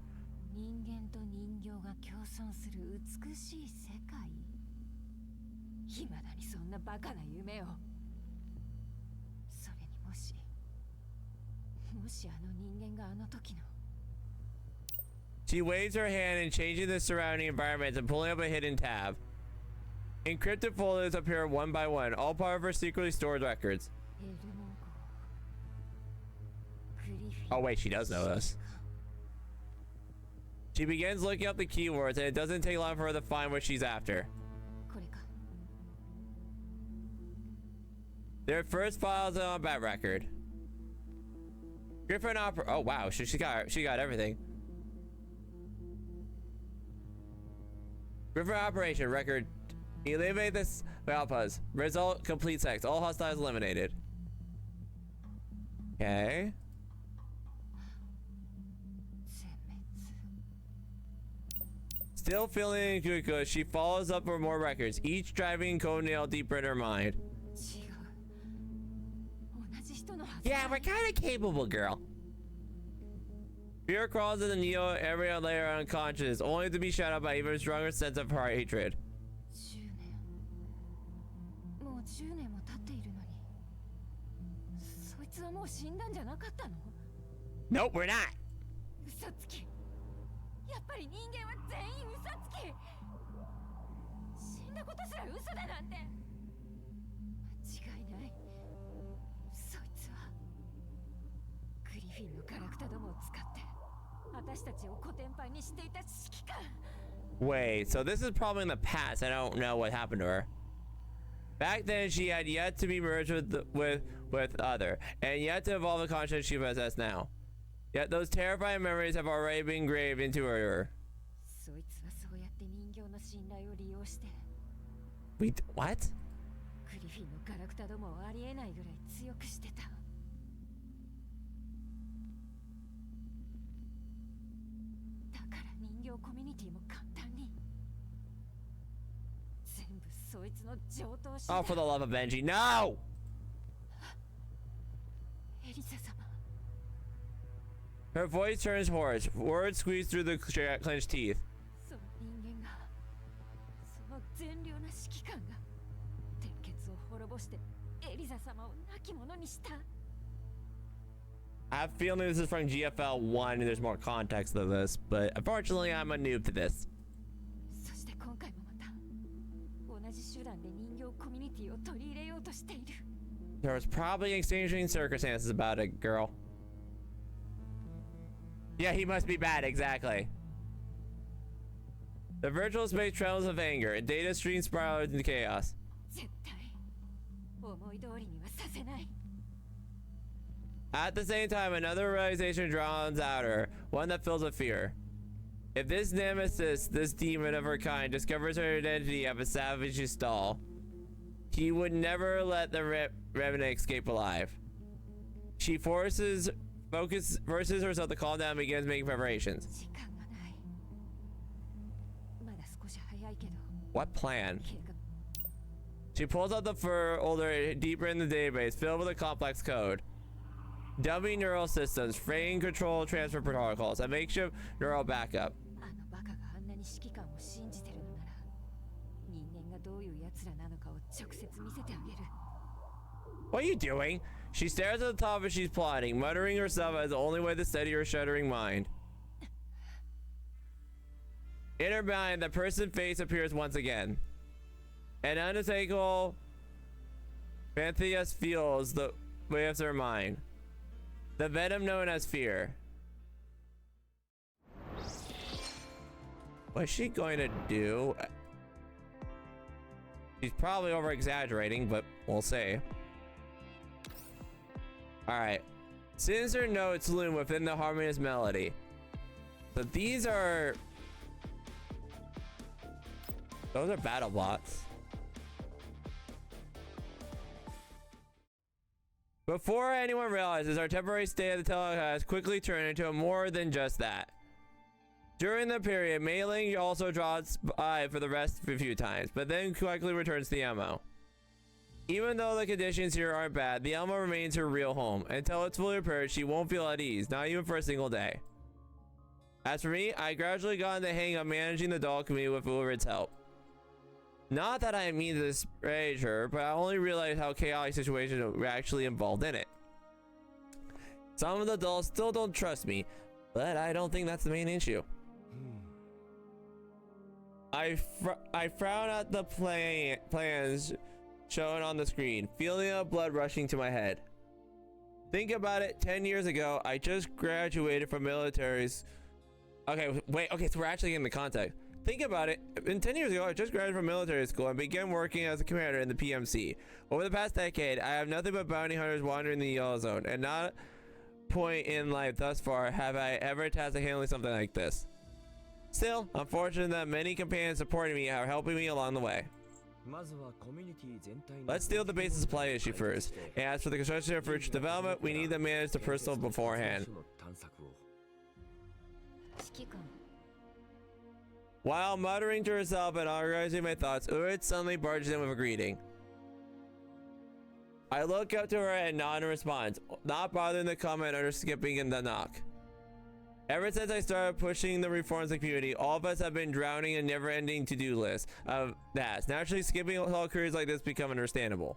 人間と人形が共存する美しい世界。未だにそんなバカな夢を。それにもしあの人間があの時の。She waves her hand in changing the surrounding environment and pulling up a hidden tab. Encrypted folders appear one by one, all part of her secretly stored records. Oh wait, she does know this. She begins looking up the keywords, and it doesn't take long for her to find what she's after. Their first files on a bat record. Griffin Opera. Oh wow, she got everything. Griffin Operation record. Eliminate this Valpuz. Result: complete sex. All hostiles eliminated. Okay. Still feeling good, she follows up for more records, each driving codenail deeper in her mind. Yeah, we're kind of capable, girl. Fear crawls in the Neo area layer unconscious, only to be shut out by even stronger sense of her hatred. Nope, we're not. Wait, so this is probably in the past. I don't know what happened to her. Back then, she had yet to be merged with other, and yet to evolve the consciousness she possesses now. Yet those terrifying memories have already been engraved into her. Wait, what? Oh, for the love of Benji, no! Her voice turns hoarse. Words squeeze through the clenched teeth. I have a feeling this is from GFL 1 and there's more context to this, but unfortunately I'm a noob to this. There was probably extenuating circumstances about it, girl. Yeah, he must be bad, exactly. The virtual space trembles of anger, and data streams spiral into chaos. At the same time, another realization drowns out her, one that fills with fear. If this nemesis, this demon of her kind, discovers her identity of a savage stall, he would never let the remnant escape alive. She forces herself to calm down and begins making preparations. What plan? She pulls out the folder deeper in the database, filled with a complex code. Dummy neural systems, frame control transfer protocols, a makeshift neural backup. What are you doing? She stares at the top as she's plotting, muttering herself as the only way to steady her shuddering mind. In her mind, the person's face appears once again. An unmistakable Pantheus feels the waves of her mind. The venom known as fear. What's she going to do? She's probably over exaggerating, but we'll see. Alright. Sinister notes loom within the harmonious melody. So these are... Those are battle bots. Before anyone realizes, our temporary state of the telecast quickly turned into more than just that. During the period, Mei Ling also draws by for the rest a few times, but then quickly returns to the ammo. Even though the conditions here aren't bad, the Elmo remains her real home. Until it's fully repaired, she won't feel at ease, not even for a single day. As for me, I gradually got in the hang of managing the doll community with Ulrid's help. Not that I mean to disparage her, but I only realized how chaotic situations were actually involved in it. Some of the dolls still don't trust me, but I don't think that's the main issue. I frown at the plans shown on the screen, feeling of blood rushing to my head. Think about it, 10 years ago, I just graduated from military's. Okay, wait, okay, so we're actually in the context. Think about it, 10 years ago, I just graduated from military school and began working as a commander in the PMC. Over the past decade, I have nothing but bounty hunters wandering the yellow zone, and not a point in life thus far have I ever tasked to handling something like this. Still, I'm fortunate that many companions supporting me are helping me along the way. Let's deal with the basic supply issue first. And as for the construction of future development, we need to manage the personal beforehand. While muttering to herself and organizing my thoughts, Ulrich suddenly barges in with a greeting. I look up to her and nod in response, not bothering the comment or skipping in the knock. Ever since I started pushing the reforms in the community, all of us have been drowning in never-ending to-do lists of tasks. Naturally, skipping all careers like this become understandable.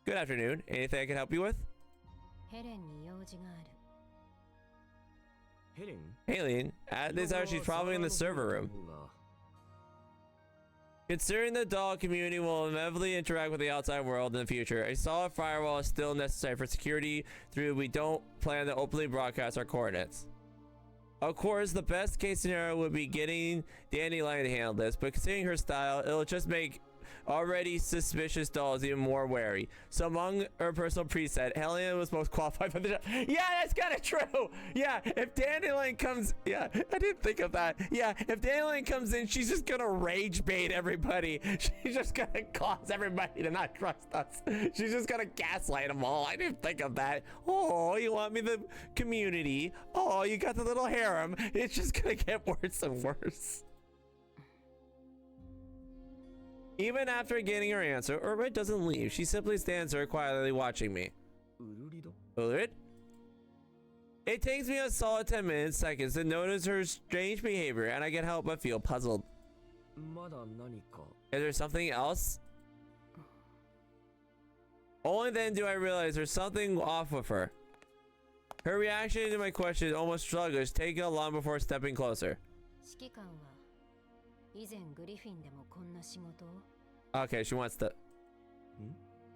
Good afternoon. Anything I can help you with? Helen? At this hour, she's probably in the server room. Considering the doll community will inevitably interact with the outside world in the future, a solid firewall is still necessary for security through we don't plan to openly broadcast our coordinates. Of course, the best case scenario would be getting Dandelion to handle this, but considering her style, it'll just make already suspicious dolls even more wary. So among her personal preset, Helena was most qualified for the job. Yeah, that's kind of true. Yeah, if Dandelion comes, yeah, I didn't think of that. Yeah, if Dandelion comes in, she's just gonna rage bait everybody. She's just gonna cause everybody to not trust us. She's just gonna gaslight them all. I didn't think of that. Oh, you want me the community? Oh, you got the little harem. It's just gonna get worse and worse. Even after getting her answer, Ulrich doesn't leave. She simply stands there quietly watching me. Ulrich? It takes me a solid 10 seconds to notice her strange behavior, and I can't help but feel puzzled. Is there something else? Only then do I realize there's something off with her. Her reaction to my question is almost sluggish, taking a long before stepping closer. Okay, she wants to.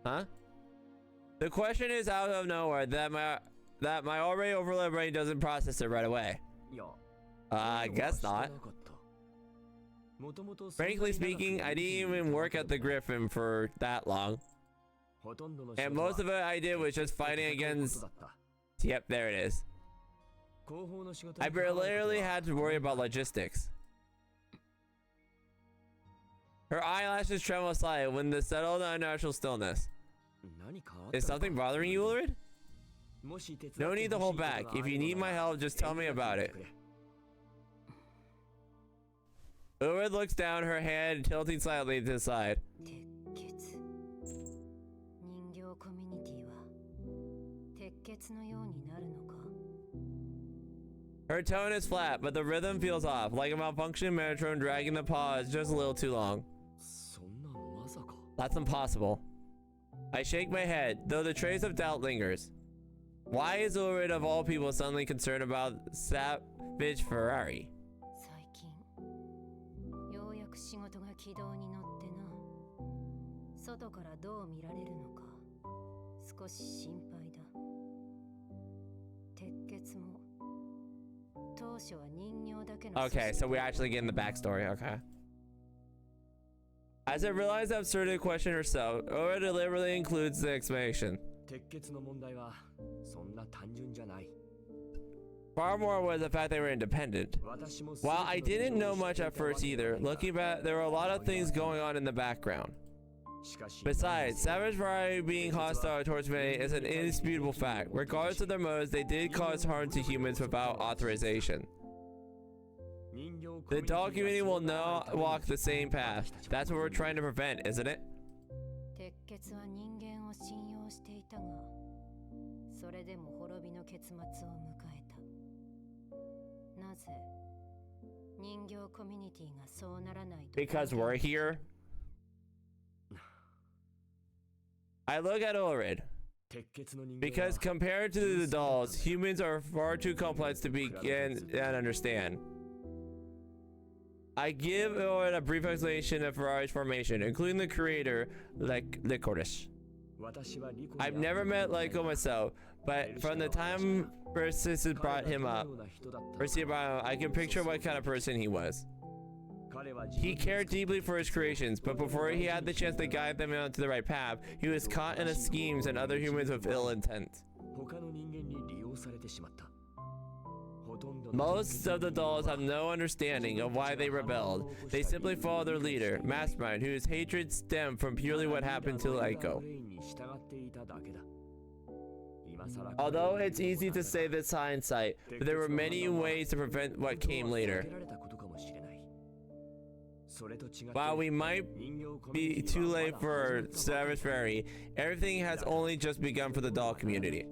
Huh? The question is out of nowhere that my already overloaded brain doesn't process it right away. I guess not. Frankly speaking, I didn't even work at the Griffin for that long. And most of it I did was just fighting against. Yep, there it is. I literally had to worry about logistics. Her eyelashes tremble slightly when they settle in unnatural stillness. Is something bothering you, Ulrich? No need to hold back. If you need my help, just tell me about it. Ulrich looks down, her hand tilting slightly to the side. Her tone is flat, but the rhythm feels off, like a malfunctioning Metatron dragging the pause just a little too long. That's impossible. I shake my head, though the trace of doubt lingers. Why is Ulrich of all people suddenly concerned about Savage Ferrari? Okay, so we're actually getting the backstory, okay. As I realized the absurdity question herself, Ulrich deliberately includes the explanation. Far more was the fact they were independent. While I didn't know much at first either, looking back, there were a lot of things going on in the background. Besides, Savage Ferrari being hostile towards humanity is an indisputable fact. Regardless of their motives, they did cause harm to humans without authorization. The doll community will not walk the same path. That's what we're trying to prevent, isn't it? 血は人間を信用していたが、それでも滅びの結末を迎えた。なぜ人形コミュニティがそうならないと。 Because we're here. I look at Ulrid. Because compared to the dolls, humans are far too complex to begin and understand. I give Ulrid a brief explanation of Ferrari's formation, including the creator, Licorice. I've never met Lyco myself, but from the time Persis brought him up, I can picture what kind of person he was. He cared deeply for his creations, but before he had the chance to guide them onto the right path, he was caught in the schemes and other humans with ill intent. Most of the dolls have no understanding of why they rebelled. They simply follow their leader, Mastermind, whose hatred stemmed from purely what happened to Lyco. Although it's easy to say this hindsight, but there were many ways to prevent what came later. While we might be too late for Savage Fairy, everything has only just begun for the doll community.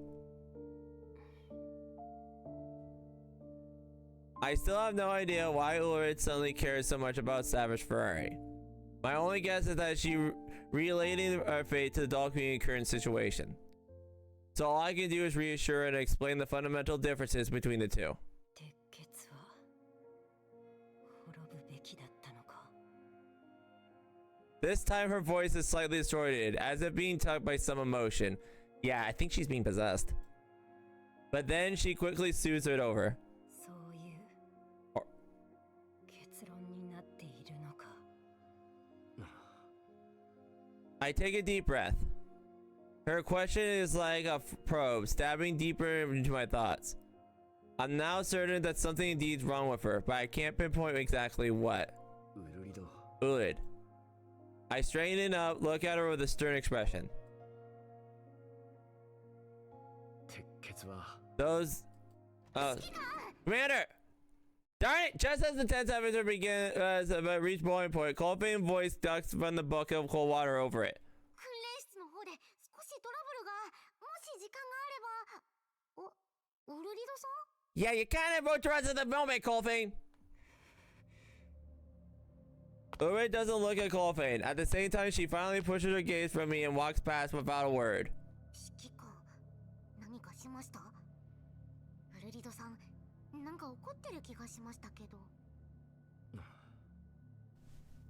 I still have no idea why Ulrid suddenly cares so much about Savage Ferrari. My only guess is that she relating her fate to the doll community current situation. So all I can do is reassure and explain the fundamental differences between the two. This time her voice is slightly distorted, as if being tugged by some emotion. Yeah, I think she's being possessed. But then she quickly soothes it over. I take a deep breath. Her question is like a probe, stabbing deeper into my thoughts. I'm now certain that something indeed is wrong with her, but I can't pinpoint exactly what. Ulrid. I straighten up, look at her with a stern expression. Those... Commander! Darn it! Just as the tense episode reached boiling point, Colfane's voice ducks from the bucket of cold water over it. Yeah, you kind of wrote the rest of the moment, Colfane. Ulrid doesn't look at Colfane. At the same time, she finally pushes her gaze from me and walks past without a word.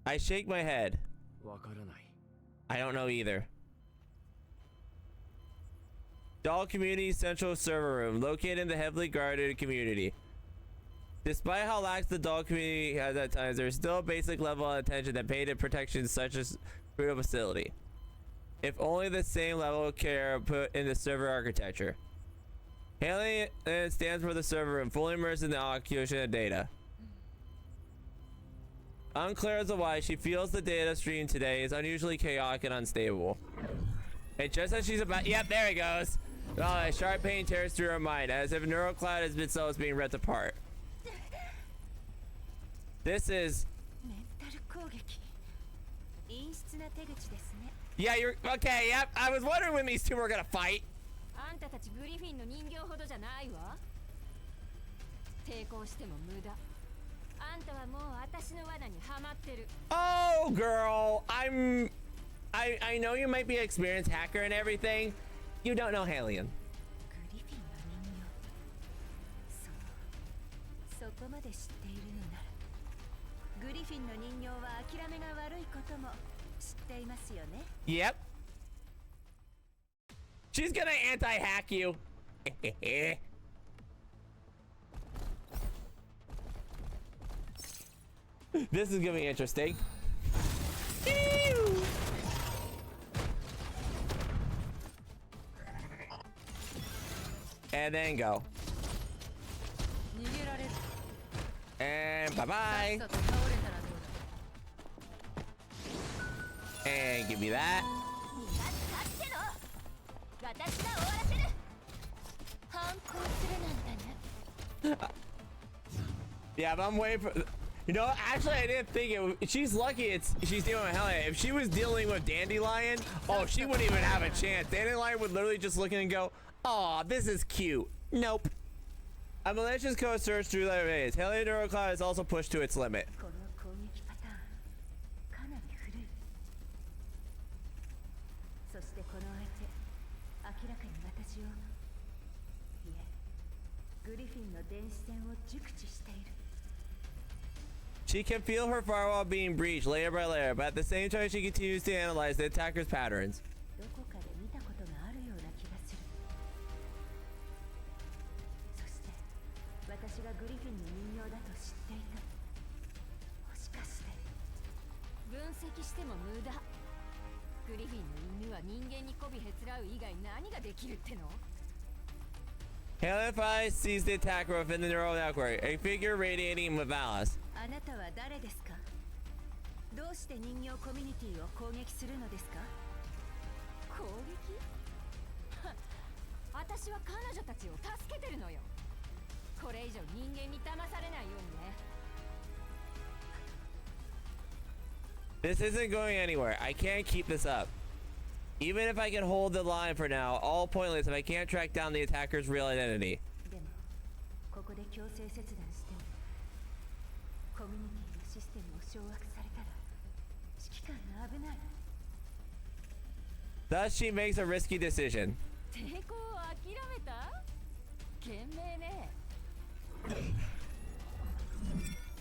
I shake my head. I don't know either. Doll Community Central Server Room, located in the heavily guarded community. Despite how lax the doll community has at times, there's still a basic level of attention that paid to protections such as crucial facility. If only the same level of care put into server architecture. Haley stands for the server room, fully immersed in the execution of data. Unclear as to why, she feels the data stream today is unusually chaotic and unstable. And just as she's about— yep, there he goes! Oh, a sharp pain tears through her mind, as if neurocloud has been so it's being ripped apart. This is... yeah, you're... okay, yep, I was wondering when these two were gonna fight. Oh, girl, I know you might be an experienced hacker and everything. You don't know Halion. Yep. She's gonna anti-hack you. This is gonna be interesting. Ew. And then go. And bye-bye. And give me that. Yeah, but I'm waiting for... You know, actually, I didn't think it. She's lucky she's dealing with Hellion. If she was dealing with Dandelion, oh, she wouldn't even have a chance. Dandelion would literally just look in and go, "Aw, this is cute." Nope. A malicious code search through letter A's. Hellion Neurocloud is also pushed to its limit. この攻撃パターンかなり古い。そしてこの相手明らかに私をいえグリフィンの電子戦を熟知している。 She can feel her firewall being breached layer by layer, but at the same time she continues to analyze the attacker's patterns. どこかで見たことがあるような気がする。そして私がグリフィンの人形だと知っていた。もしかして分析しても無駄。グリフィンの犬は人間に媚びへつらう以外何ができるっての？ Helen finally sees the attacker within the neural network, a figure radiating malice. あなたは誰ですか？どうして人形コミュニティを攻撃するのですか？攻撃？私は彼女たちを助けてるのよ。これ以上人間に騙されないようにね。 This isn't going anywhere. I can't keep this up. Even if I can hold the line for now, all pointless if I can't track down the attacker's real identity. でもここで強制切断してもコミュニティのシステムを掌握されたら指揮官が危ない。 Thus, she makes a risky decision. 抵抗を諦めた？賢明ね。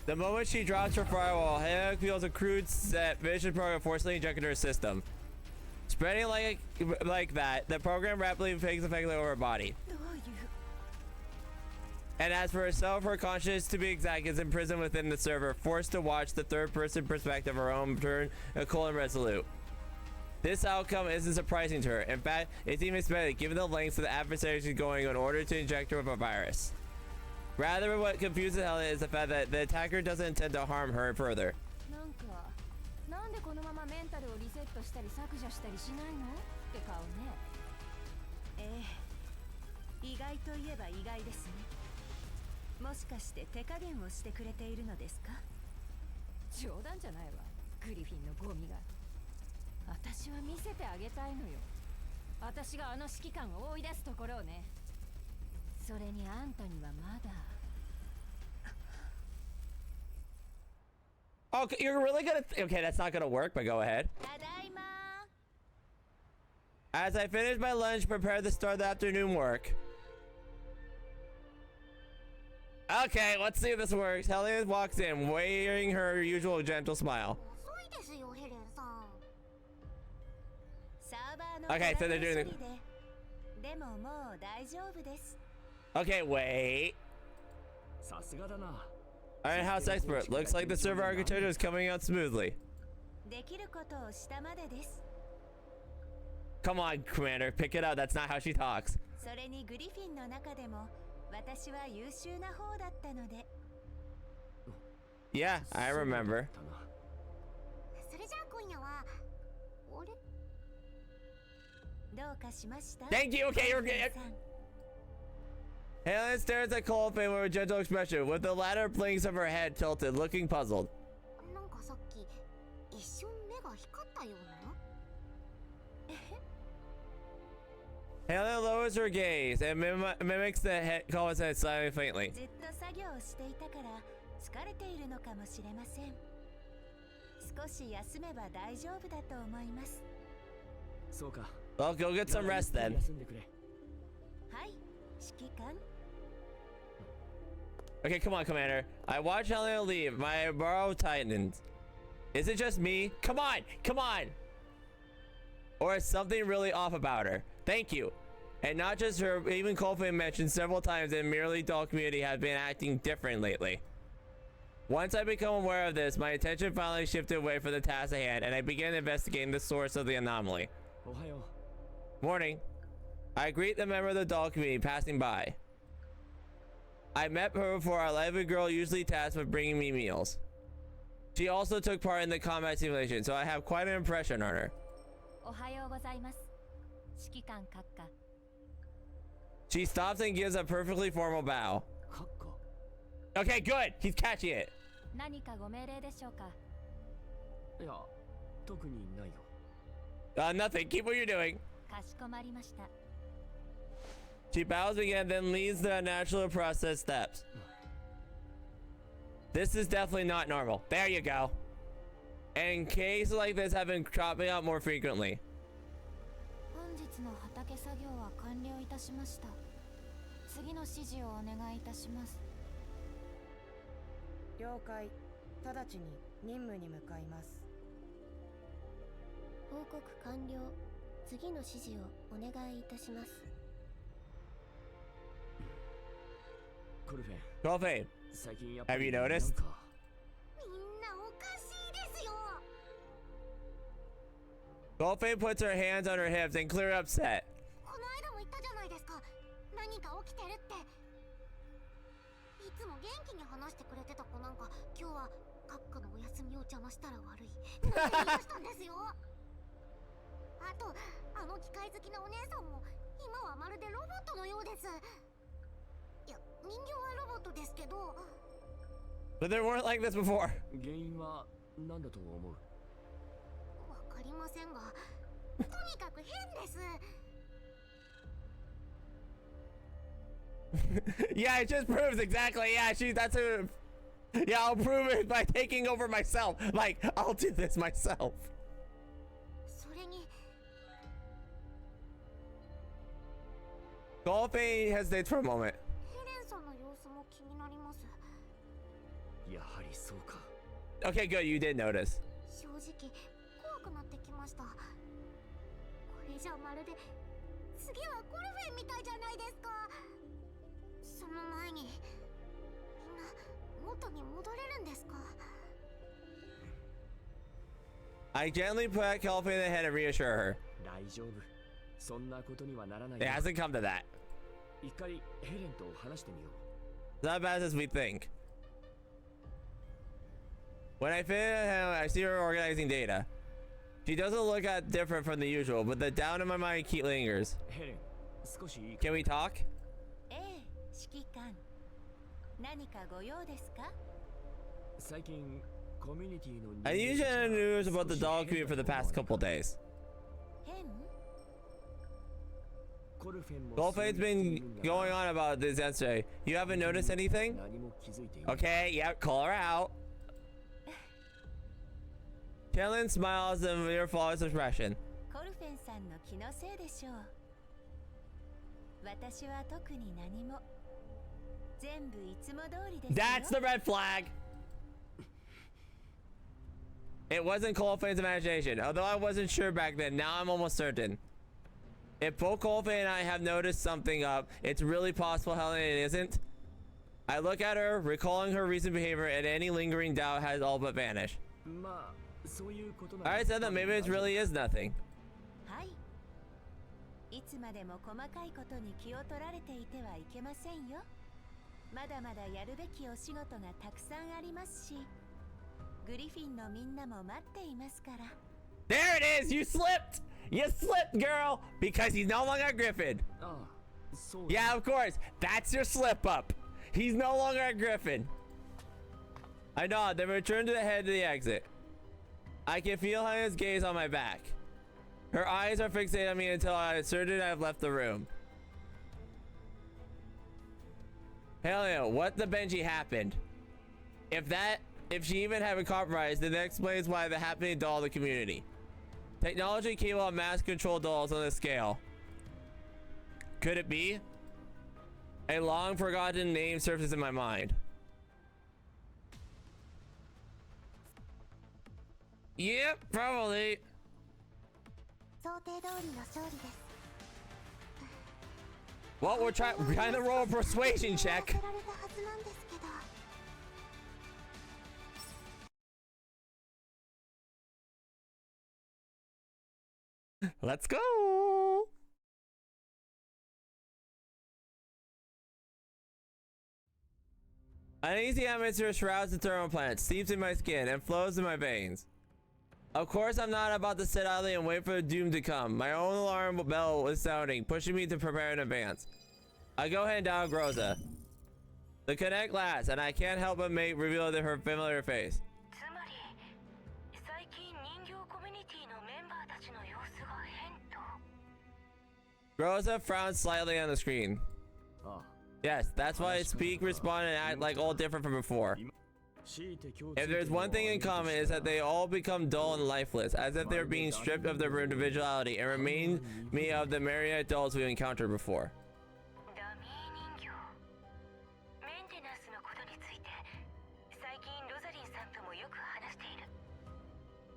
The moment she drops her firewall, Hannah feels a crude set vision program forcibly injected her system. Spreading like that, the program rapidly takes effect over her body. どういう？ And as for herself, her conscience, to be exact, is imprisoned within the server, forced to watch the third-person perspective of her own turn, cool and resolute. This outcome isn't surprising to her. In fact, it's even expected, given the lengths of the adversary she's going in order to inject her with a virus. Rather, what confuses Helen is the fact that the attacker doesn't intend to harm her further. なんでこのままメンタルをリセットしたり削除したりしないのって顔ね。ええ、意外といえば意外ですね。もしかして手加減をしてくれているのですか？冗談じゃないわ、グリフィンのゴミが。私は見せてあげたいのよ。私があの指揮官を追い出すところをね。それにあんたにはまだ。 Oh, you're really gonna. Okay, that's not gonna work, but go ahead. ただいま。 As I finish my lunch, prepare to start the afternoon work. Okay, let's see if this works. Helen walks in, wearing her usual gentle smile. 遅いですよ、ヘレンさん。サーバーの Okay, so they're doing 処理で。でももう大丈夫です。 Okay, wait. さすがだな。 Iron House expert. Looks like the server architecture is coming out smoothly. できることをしたまでです。 Come on, Commander, pick it up. That's not how she talks. それにグリフィンの中でも私は優秀な方だったので。 Yeah, I remember. それじゃあ今夜は俺どうかしました？ Thank you. Okay, you're good. さん Helen stares at Colfin with a gentle expression, with the latter blinks of her head tilted, looking puzzled. なんかさっき一瞬目が光ったような。 Helen lowers her gaze and mimics the head Colfin's head slightly faintly. ずっと作業をしていたから疲れているのかもしれません。少し休めば大丈夫だと思います。そうか。 Well, go get some rest then. 休んでくれ。はい、指揮官。 Okay, come on, Commander. I watch Helen leave. My brow tightens. Is it just me? Come on! Come on! Or is something really off about her? Thank you. And not just her, even Colfin mentioned several times that merely Doll community has been acting different lately. Once I become aware of this, my attention finally shifted away from the task at hand, and I began investigating the source of the anomaly. おはよ Morning. I greet the member of the Doll community passing by. I met her before, our lively girl usually tasked with bringing me meals. She also took part in the combat simulation, so I have quite an impression on her. おはようございます。指揮官閣下。 She stops and gives a perfectly formal bow. う。かっこ。 Okay, good. He's catching it. 何かご命令でしょうか。いや、特にないよ。Nothing. Keep what you're doing. かしこまりました。She bows again, then leads the natural process steps. This is definitely not normal. There you go. And cases like this have been cropping up more frequently. 本日の畑作業は完了いたしました。次の指示をお願いいたします。了解。直ちに任務に向かいます。報告完了。次の指示をお願いいたします。コルフェン。Golfane, 最近やっぱ have り you なん noticed? かみんなおかしいですよ。 Golfane puts her hands on her hips and clear upset. この間も言ったじゃないですか。何か起きてるって。いつも元気に話してくれてた子なんか、今日は閣下のお休みを邪魔したら悪い。何言いましたんですよ。あと、あの機械好きなお姉さんも今はまるでロボットのようです。いや、人形はロボットですけど。 But they weren't like this before. 原因は何だと思う？わかりませんが、とにかく変です。 Yeah, it just proves exactly. Yeah, that's a. Yeah, I'll prove it by taking over myself. Like, I'll do this myself. それに Golfane hesitates for a moment. ヘレンさんの様子も気になります。やはりそうか。Okay, good. You did notice. 正直怖くなってきました。これじゃまるで次はコルフェンみたいじゃないですか。その前にみんな元に戻れるんですか。 I gently pat Golfane in the head and reassure her. 大丈夫。そんなことにはならない It よ。 hasn't come to that. 一回ヘレンと話してみよ It's not as bad as we think. When I finish, I see her organizing data. She doesn't look that different from the usual, but the doubt in my mind keep lingers. う。ヘレン、少しいいか？ Can we talk? ええ、指揮官。何かご用ですか。最近コミュニティの I usually had news about the dog community for the past couple days. 変？ Golfane's been going on about this yesterday. You haven't noticed anything? 何も気づいていない。 Okay, yep, call her out. Kellen smiles and your flawless expression. コルフェンさんの気のせいでしょう。私は特に何も。全部いつも通りですよ。 That's the red flag. It wasn't Golfane's imagination, although I wasn't sure back then. Now I'm almost certain. If both Golfane and I have noticed something up, it's really possible Helen isn't. I look at her, recalling her recent behavior, and any lingering doubt has all but vanished. まあ、そういうことなら I said that maybe it really is nothing. はい。いつまでも細かいことに気を取られていてはいけませんよ。まだまだやるべきお仕事がたくさんありますし、グリフィンのみんなも待っていますから。 There it is! You slipped! You slipped, girl! Because he's no longer a Griffin. ああ、そうだ。 Yeah, of course. That's your slip up. He's no longer a Griffin. I nod, then return to the head of the exit. I can feel Helena's gaze on my back. Her eyes are fixated on me until I am certain I've left the room. Helena, what the Benji happened? If she even haven't compromised, then that explains why the happening to all the community. Technology capable of mass control dolls on this scale. Could it be? A long forgotten name surfaces in my mind. Yep, probably. 想定通りの勝利です。 Well, we're trying to roll a persuasion check. 当てられたはずなんですけど。 Let's go. An uneasy atmosphere shrouds the thermal planet, seeps in my skin, and flows in my veins. Of course, I'm not about to sit idly and wait for the doom to come. My own alarm bell was sounding, pushing me to prepare in advance. I go ahead and dial Groza. The connect lasts, and I can't help but reveal her familiar face. つまり最近人形コミュニティのメンバーたちの様子が変と。 Rosa frowns slightly on the screen. ああ Yes, that's why I speak, respond, and act like all different from before. 強いて共通 If there's one thing in common, is that they all become dull and lifeless, as if they're being stripped of their individuality and remind me of the myriad dolls we encountered before. ダミー人形メンテナンスのことについて最近ロザリンさんともよく話している。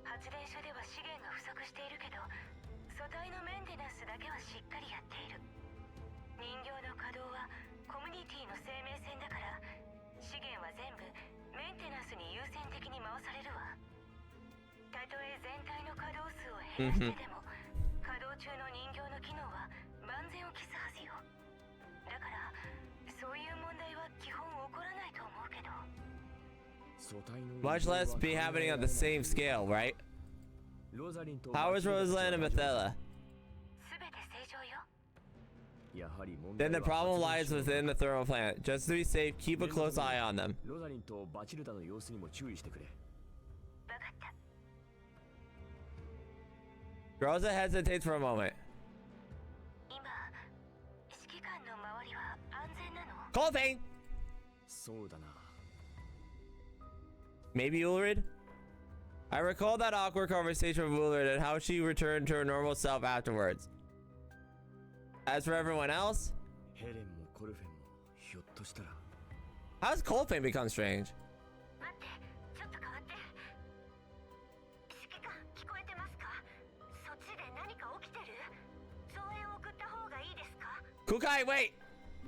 発電所では資源が不足しているけど素体のメンテナンスだけはしっかりやっている。人形の稼働はコミュニティの生命線だから資源は全部メンテナンスに優先的に回されるわ。たとえ全体の稼働数を減らしてでも稼働中の人形の機能は万全を期すはずよ。だからそういう問題は基本起こらないと思うけど。 Much less be happening on the same scale, right? ロザリンと How is Rosalind and Bethella? すべて正常よ。やはり問 Then 題 the problem は lies within the thermal plant. Just to be safe, keep a close eye on them. ロザリンとバチルダの様子にも注意してくれ。わかった。 Rosa hesitates for a moment. 今指揮官の周りは安全なの？ Colfane! そうだな。 Maybe Ulrid? I recall that awkward conversation with Ulrid and how she returned to her normal self afterwards. As for everyone else, ヘレンもコルフェンもひょっとしたら how's Colfane become strange? 待って、ちょっと変わって。指揮官聞こえてますか？そっちで何か起きてる？増援を送った方がいいですか？ Kukai, wait!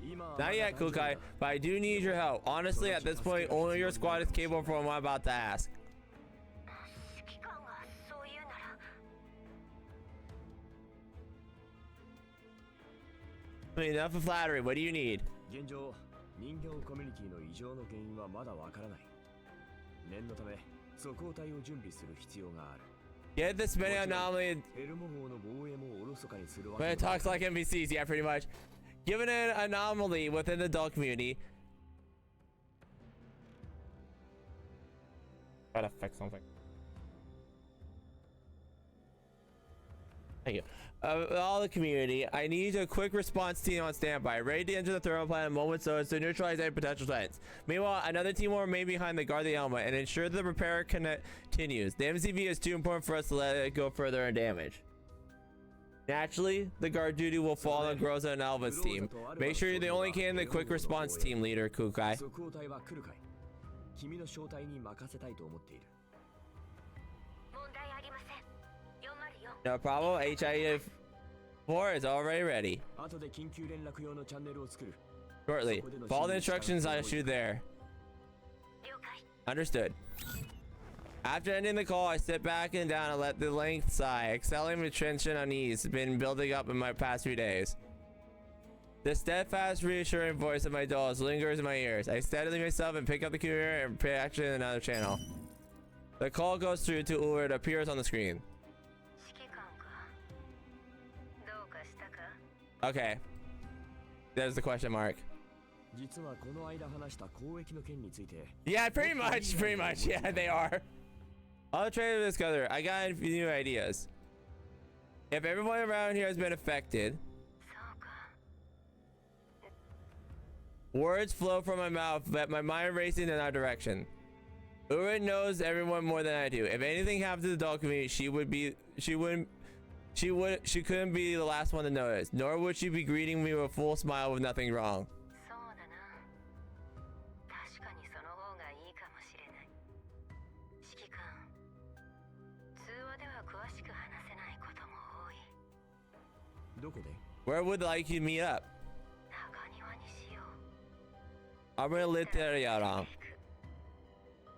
今は Not yet, Kukai, but I do need your help. Honestly, at this point, only your squad is capable for what I'm about to ask. 指揮官がそう言うなら。 Enough of flattery. What do you need? 現状人形コミュニティの異常の原因はまだわからない。念のため即応対を準備する必要がある。 Get this many anomaly エルモ号の防衛もおろそかにするわ when け it には talks like NPCs. Yeah, pretty much. Given an anomaly within the doll community. Gotta fix something. Thank you. All the community, I need a quick response team on standby, ready to enter the thermal plant in a moment so as to neutralize any potential threats. Meanwhile, another team will remain behind to guard the element and ensure the repair continues. The MCV is too important for us to let it go further in damage. Naturally, the guard duty will fall on Groza and Alva's team. Make sure you're the only candidate in the quick response team leader, Kukai. 即応対は来るかい。君の正体に任せたいと思っている。問題ありません。404。 No problem. HIF4 is already ready. 後で緊急連絡用のチャンネルを作る。 Shortly. Follow the instructions I issued there. 了解。 Understood. After ending the call, I sit back and down and let the length sigh, exhaling the tension and unease been building up in my past few days. The steadfast, reassuring voice of my dolls lingers in my ears. I steady myself and pick up the computer and pay action in another channel. The call goes through to Ulrich and appears on the screen. 指揮官か。どうかしたか？ Okay. There's the question mark. 実はこの間話した交易の件について。 Yeah, pretty much. Yeah, they are. I'll trade this together. I got a few new ideas. If everyone around here has been affected, そうか。 words flow from my mouth, but my mind racing in our direction. Urin knows everyone more than I do. If anything happened to the doll community, she couldn't be the last one to notice. Nor would she be greeting me with a full smile with nothing wrong. そうだな。確かにその方がいいかもしれない。指揮官、通話では詳しく話せないことも多い。どこで？ Where would like you meet up? 中庭にしよう。 I'm gonna live there, Yaram.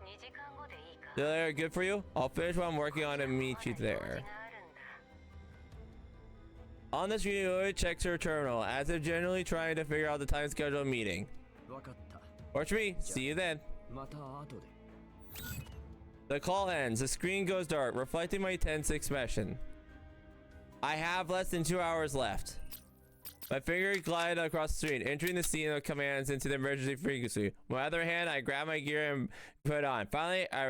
2時間後でいいか？ They're good for you? I'll finish what I'm working on and meet you まだ用事 there. があるんだ。 On the screen, Urin checks her terminal, as if generally trying to figure out the time scheduled meeting. わかった。 Watch me. See you then. また後で。 The call ends. The screen goes dark, reflecting my tense expression. I have less than 2 hours left. My finger glided across the screen, entering the scene of commands into the emergency frequency. On my other hand, I grab my gear and put it on. Finally, I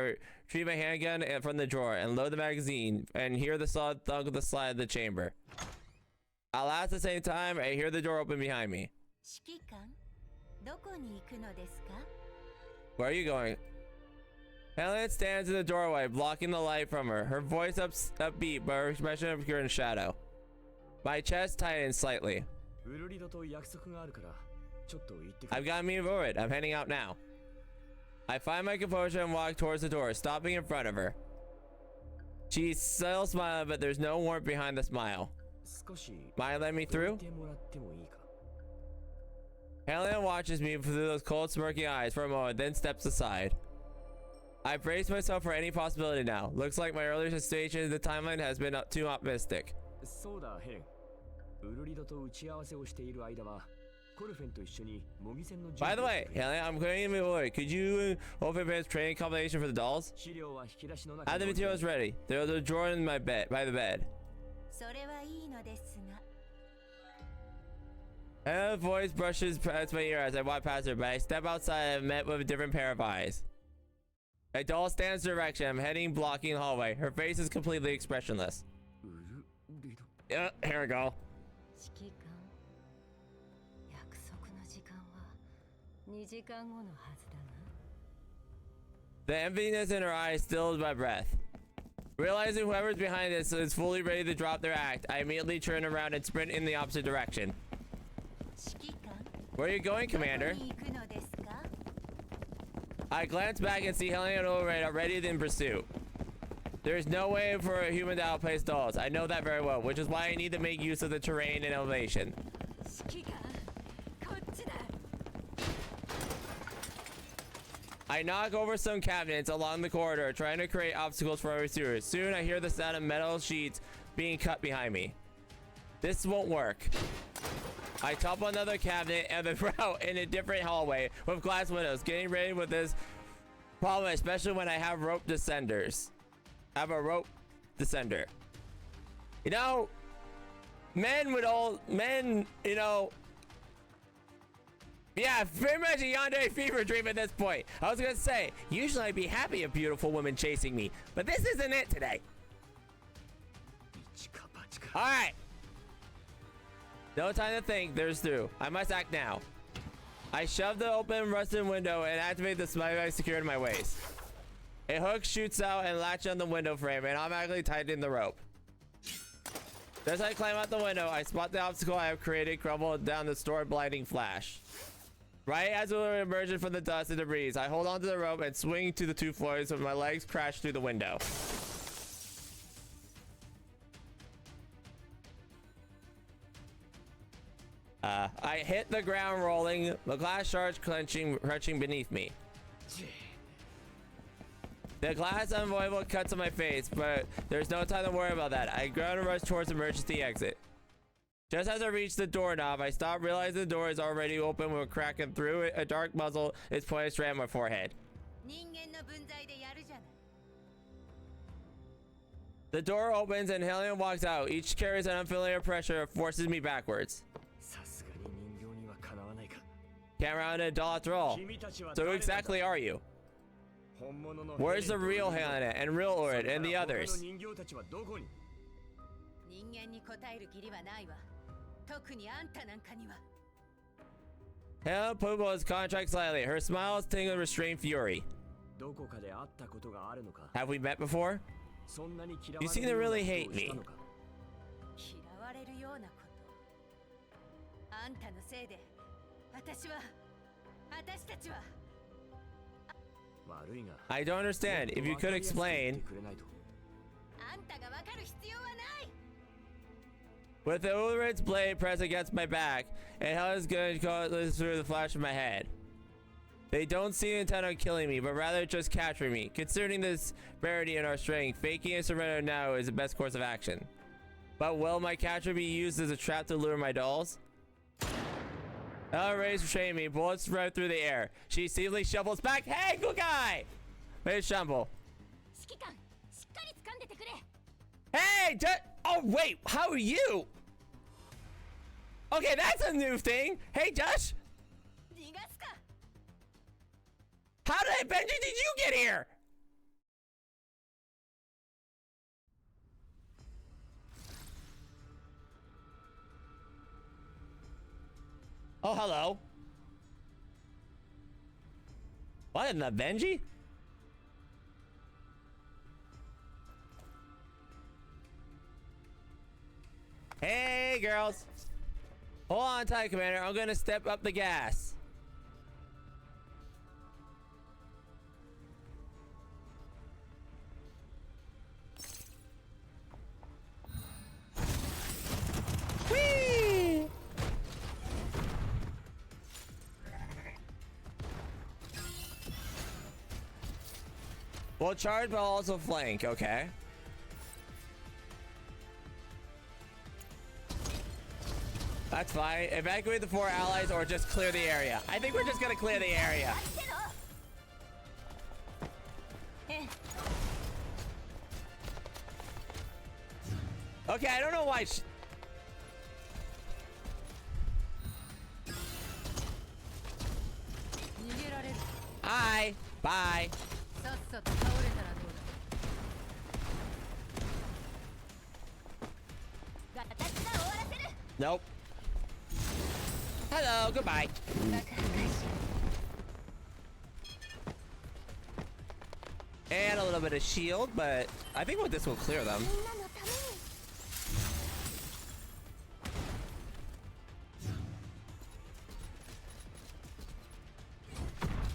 retrieve my handgun from the drawer and load the magazine and hear the solid thunk of the slide of the chamber. All at the same time, I hear the door open behind me. 指揮官、どこに行くのですか? Where are you going? Helen stands in the doorway, blocking the light from her. Her voice upbeat, but her expression obscured in shadow. My chest tightens slightly. I've got to move forward. I'm heading out now. I find my composure and walk towards the door, stopping in front of her. She's still smiling, but there's no warmth behind the smile. Mind letting me through? Helen watches me through those cold, smirking eyes for a moment, then steps aside. I brace myself for any possibility now. Looks like my earlier station in the timeline has been too optimistic. By the way, Helen, I'm going to move away. Could you open a training combination for the dolls? I have the materials ready. There's a drawer in my bed, by the bed. Helen's voice brushes past my ear as I walk past her, but I step outside and met with a different pair of eyes. A doll stands direction. I'm heading, blocking the hallway. Her face is completely expressionless. Yeah, here we go. 指揮官、約束の時間は2時間後のはずだな。 The emptiness in her eyes stills my breath. Realizing whoever's behind this is fully ready to drop their act, I immediately turn around and sprint in the opposite direction. 指揮官、 Where are you going, どこ Commander? に行くのですか? I glance back and see Helen and Ulrich are ready in pursuit. There is no way for a human to outpace dolls. I know that very well, which is why I need to make use of the terrain and elevation. 指揮官、こっちだ。 I knock over some cabinets along the corridor, trying to create obstacles for our pursuers. Soon I hear the sound of metal sheets being cut behind me. This won't work. I topple another cabinet and then route in a different hallway with glass windows, getting ready with this problem, especially when I have rope descenders. I have a rope descender. You know, you know, yeah, pretty much a yandere fever dream at this point. I was gonna say, usually I'd be happy of beautiful women chasing me, but this isn't it today. Alright. No time to think, there's through. I must act now. I shove the open rusted window and activate the smile bag secured in my waist. A hook shoots out and latches on the window frame and automatically tightening the rope. As I climb out the window, I spot the obstacle I have created crumble down the stored blinding flash. Right as we were emerging from the dust and debris, I hold onto the rope and swing to the 2 floors so my legs crash through the window. I hit the ground rolling, the glass shards crunching beneath me. The glass unavoidable cuts on my face, but there's no time to worry about that. I go and rush towards the emergency exit. Just as I reach the doorknob, I stop, realizing the door is already open with a crack, and through it, a dark muzzle is pointed straight at my forehead. 人間の分際でやるじゃない. The door opens and Helen walks out. Each carries an unfamiliar pressure that forces me backwards. Can't round a doll after all. So who exactly are you? Where's the real Helen and real Orid and the others? 人間に答える義理はないわ。特にあんたなんかには。 Helen pupils contract slightly. Her smile is tingling with restrained fury. Have we met before? You seem to really hate me. 嫌われるようなこと。あんたのせいで、私たちは。 I don't understand. If you could explain. あんたがわかる必要はない。 With the Ulrich's blade pressed against my back, and Helen's going to go through the flash of my head. They don't seem intent on killing me, but rather just capturing me. Considering the disparity in our strength, faking a surrender now is the best course of action. But will my capture be used as a trap to lure my dolls? Helen raised restrain me, bullets right through the air. She seemingly shovels back. Hey, good guy! Wait, Shumble. 指揮官、しっかり掴んでてくれ。 Hey, oh wait, how are you? Okay, that's a new thing. Hey, Josh. How did Benji did you get here? Oh, hello. What in the Benji? Hey, girls. Hold on tight, Commander. I'm gonna step up the gas. Whee! Well, charge, but also flank. Okay. That's fine. Evacuate the 4 allies or just clear the area. I think we're just gonna clear the area. Okay, I don't know why. Hi. Bye. Nope. Hello, goodbye. And a little bit of shield, but I think this will clear them.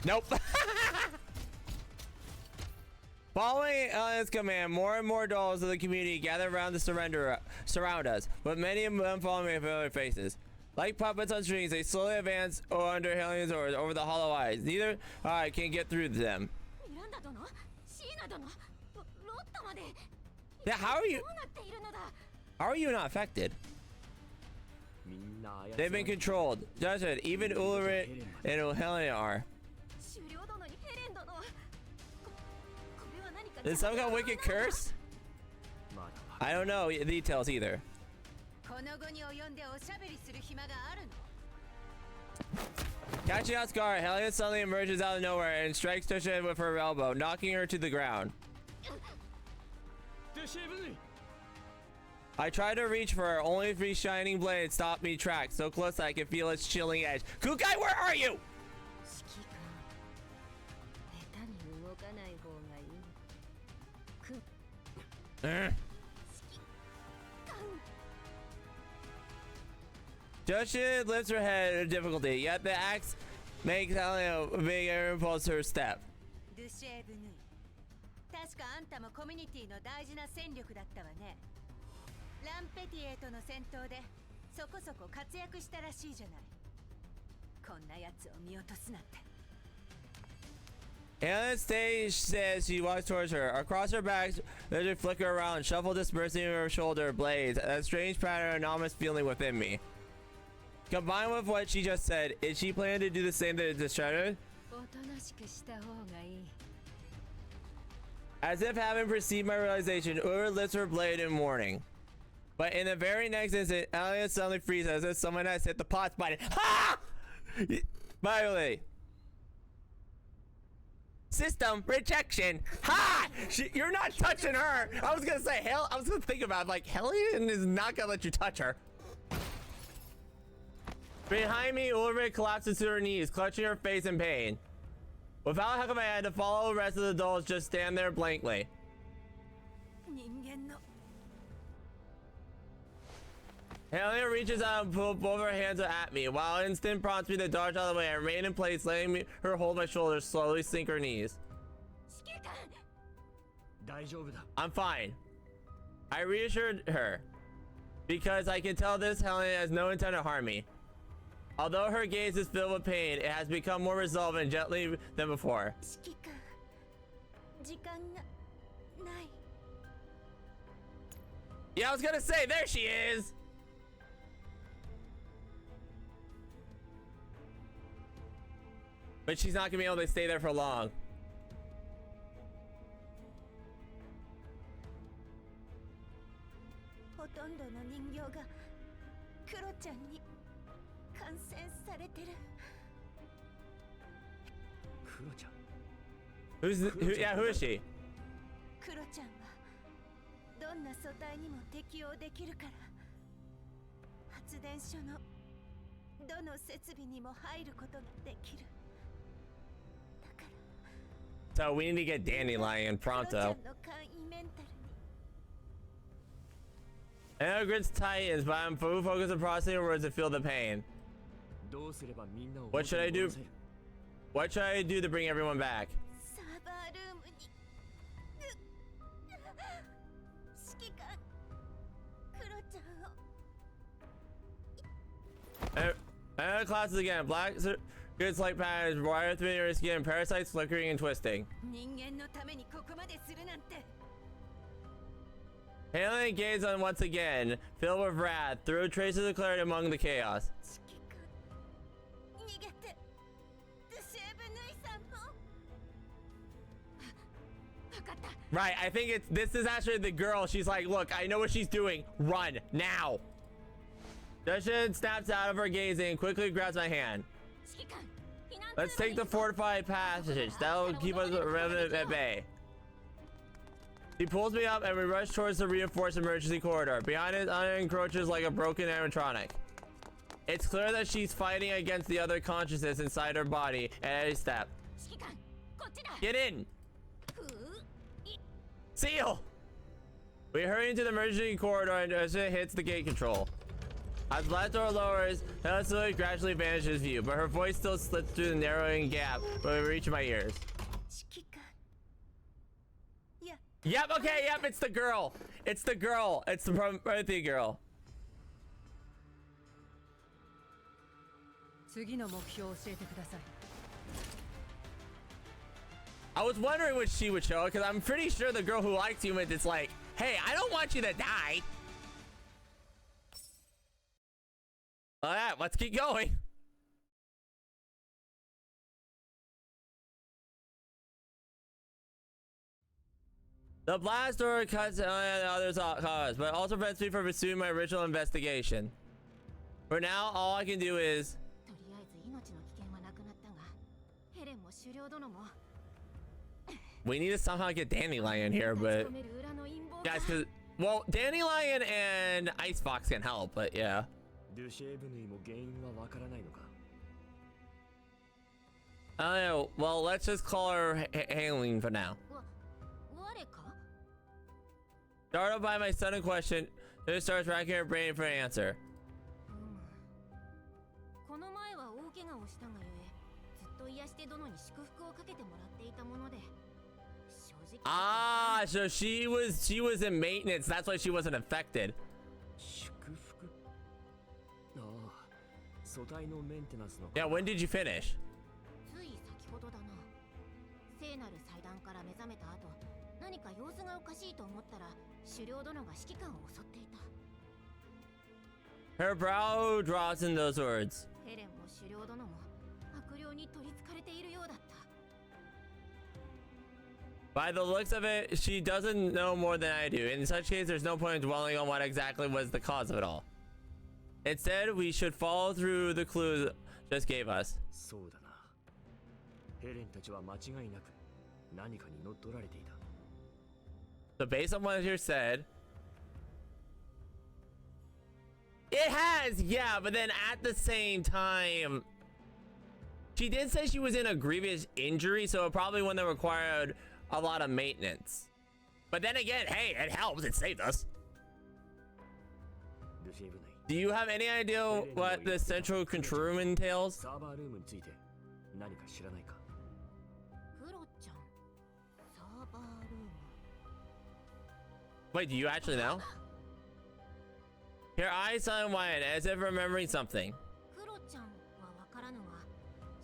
Nope. Following Alliance command, more and more dolls of the community gather around the surround us, but many of them follow me with familiar faces. Like puppets on strings, they slowly advance under Helion's orders over the hollow eyes. Neither eye can get through to them. Yeah, how are you not affected? They've been controlled. Just it, even Ulrich and Helion are. Is some kind of wicked curse? I don't know details either. Catching out Scar, Helion suddenly emerges out of nowhere and strikes Tusha with her elbow, knocking her to the ground. I tried to reach for her, only 3 shining blades stopped me track, so close that I could feel its chilling edge. Kukai, where are you? Tusha lifts her head in difficulty, yet the axe makes Helion a big impulse her step. Helion stage says she walks towards her. Across her back, there's a flicker around, shuffle dispersing her shoulder blades. A strange pattern, anomalous feeling within me. Combined with what she just said, is she planning to do the same to the Shredder? As if having perceived my realization, Ura lifts her blade in warning. But in the very next instant, Alien suddenly freezes as if someone has hit the pause button. Ha! By the way. System rejection. Ha! You're not touching her. I was gonna say, I was gonna think about it, like, Hellion is not gonna let you touch her. Behind me, Ulrich collapses to her knees, clutching her face in pain. Without a command to follow the rest of the dolls, just stand there blankly. Hellion reaches out and pulls both her hands at me, while instinct prompts me to dodge out of the way. I remain in place, letting her hold my shoulders, slowly sink her knees. I'm fine. I reassured her, because I can tell this Hellion has no intent to harm me. Although her gaze is filled with pain, it has become more resolved and gently than before. Yeah, I was gonna say, there she is! But she's not gonna be able to stay there for long. 感染されてる。クロちゃん。 who is she? クロちゃんはどんな素体にも適応できるから、発電所のどの設備にも入ることができる。だから So we need to get Dandelion クロちゃ pronto. んの簡易メンタルに I know Grit's Titans, but I'm full focused on processing words to feel the pain. どうすればみんなを What should I 元に do? 戻せる？ What should I do to bring everyone back? サーバールームに指揮官クロちゃんを And classes again. Black goods like patterns, wire through your skin, parasites flickering and twisting. 人間のためにここまでするなんて。 Hailing gaze on once again, filled with wrath, threw traces of clarity among the chaos. 指揮官逃げて。デュシェーブヌイさんも。分かった。 Right, I think this is actually the girl. She's like, look, I know what she's doing. Run now. Justin snaps out of her gazing and quickly grabs my hand. 指揮官避難 Let's take the fortified passage. That'll keep us revenant at bay. He pulls me up and we rush towards the reinforced emergency corridor. Behind it, Anna encroaches like a broken animatronic. It's clear that she's fighting against the other consciousness inside her body at every step. 指揮官こっちだ。 Get in! ふうい Seal! We hurry into the emergency corridor and as it hits the gate control. As the last door lowers, Helen gradually vanishes view, but her voice still slips through the narrowing gap when we reach my ears. 指揮官。いや Yep, okay, yep, it's the girl. It's the girl. It's the Prometheus girl. 次の目標を教えてください。 I was wondering what she would show, because I'm pretty sure the girl who likes humans is like, hey, I don't want you to die. Alright, let's keep going. The blast door cuts others cause, but also prevents me from pursuing my original investigation. For now, all I can do is とりあえず命の危険はなくなったが、ヘレンも狩猟殿も we need to somehow get Dandelion here, 立ち but 込める裏の陰謀 guys, が because well, Dandelion and Icebox can help, but yeah. デュシェーブヌイも原因はわからないのか？ I don't know. Well, let's just call her Hailing for now. 我か Startled by my sudden question, she starts racking her brain for an answer. この前は大怪我をしたがゆえ、ずっと癒して殿に祝福をかけてもらっていたもので、正直 Ah, so she was in maintenance. That's why she wasn't affected. 祝福？ああ、素体のメンテナンスの。 Yeah, when did you finish? つい先ほどだな。聖なる祭壇から目覚めた後、何か様子がおかしいと思ったら、狩猟殿が指揮官を襲っていた。 Her brow drops in those words. ヘレンも狩猟殿も悪霊に取りつかれているようだった。 By the looks of it, she doesn't know more than I do. In such case, there's no point in dwelling on what exactly was the cause of it all. Instead, we should follow through the clues just gave us. そうだな。ヘレンたちは間違いなく何かに乗っ取られていた。 So based on what you said, it has, yeah, but then at the same time, she did say she was in a grievous injury, so it probably wouldn't have required a lot of maintenance. But then again, hey, it helps, it saved us. デュシェーブヌイ。 Do you have any idea what the central control room entails? サーバールームについて何か知らないか？クロちゃん、サーバールーム。 Wait, do you actually know? Her eyes sun wide as if remembering something. クロちゃんはわからぬが、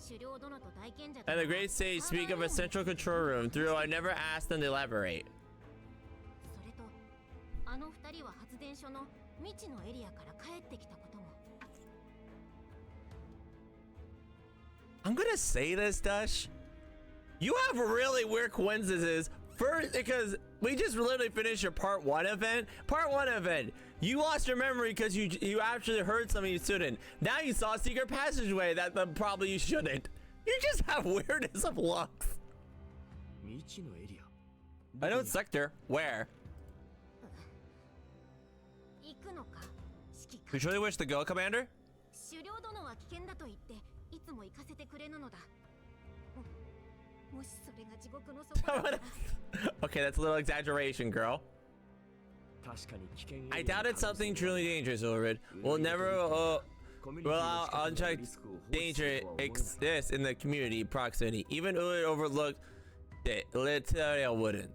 狩猟殿と大賢者と And the great sage speak of a central control room, though I never asked them to elaborate. それと、あの二人は発電所の未知のエリアから帰ってきたことも。 I'm gonna say this, Dush. You have really weird coincidences. First, because we just literally finished your part 1 event. Part 1 event. You lost your memory because you actually heard something you shouldn't. Now you saw a secret passageway that probably you shouldn't. You just have weirdness of looks. I know it's sector. Where? 行くのか指揮 You truly wish to go, Commander? 狩猟殿は危険だと言っていつも行かせてくれぬのだ。もしそれが地獄の底だったら Okay, that's a little exaggeration, girl. I doubted something truly dangerous, Ulrid. We'll never allow unchecked danger exists in the community proximity. Even Ulrid overlooked it. Litaria wouldn't.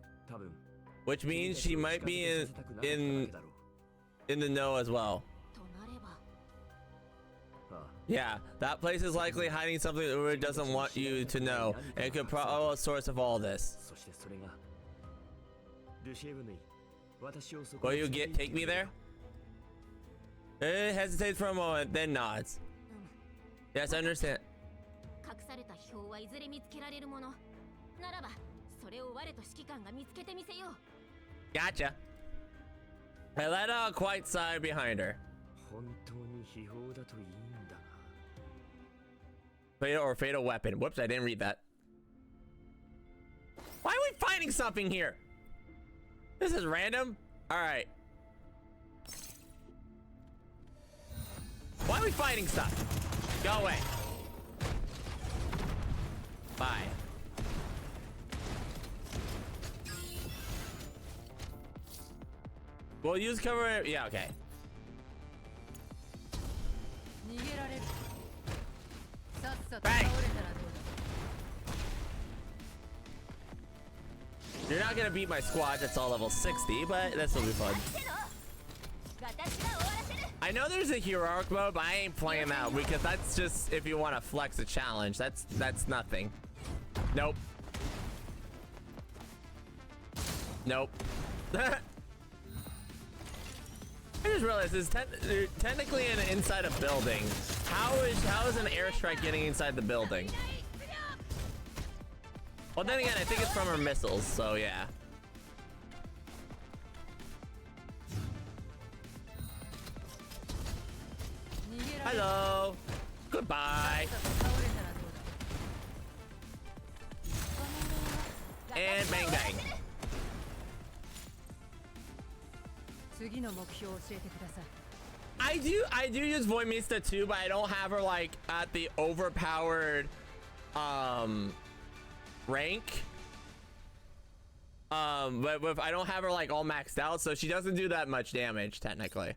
Which means she might be in the know as well. となれば Yeah, that place is likely hiding something that Ulrid doesn't want you to know. And it could probably be a source of all this. Will you take me there? It hesitates for a moment, then nods. Yes, I understand. 隠された秘宝はいずれ見つけられるものならばそれを我と指揮官が見つけてみせよう Gotcha. I let out a quiet sigh behind her. Fatal or fatal weapon. Whoops, I didn't read that. Why are we finding something here? This is random. All right. Why are we finding stuff? Go away. Bye. We'll use cover. Yeah, okay. 逃げられるさっさと Bang. 倒れたらどうだ You're not gonna beat my squad. That's all level 60, but that's will be fun. 私が終わらせる I know there's a heroic mode, but I ain't playing that because that's just if you want to flex a challenge. That's nothing. Nope. Nope. I just realized this technically inside a building. How is an airstrike getting inside the building? Well, then again, I think it's from her missiles, so yeah. Hello. Goodbye. And bang bang. 次の目標を教えてください I do use Voimista too, but I don't have her like at the overpowered rank. But I don't have her like all maxed out, so she doesn't do that much damage technically.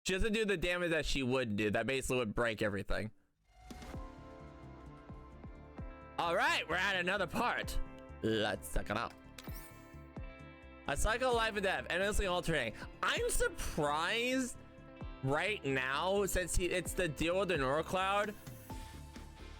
She doesn't do the damage that she would do. That basically would break everything. All right, we're at another part. Let's check it out. A cycle of life and death, endlessly alternating. I'm surprised right now, since it's the deal with the Neurocloud,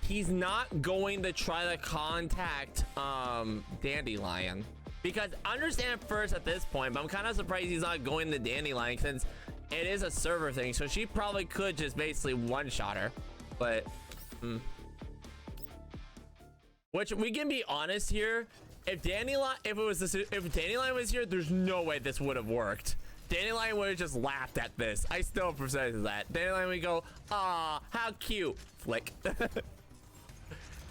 he's not going to try to contact Dandelion. Because I understand first at this point, but I'm kind of surprised he's not going to Dandelion since it is a server thing. So she probably could just basically one-shot her. But which we can be honest here. If Dandelion was here, there's no way this would have worked. Dandelion would have just laughed at this. I still percent that. Dandelion would go, "Ah, how cute." Flick.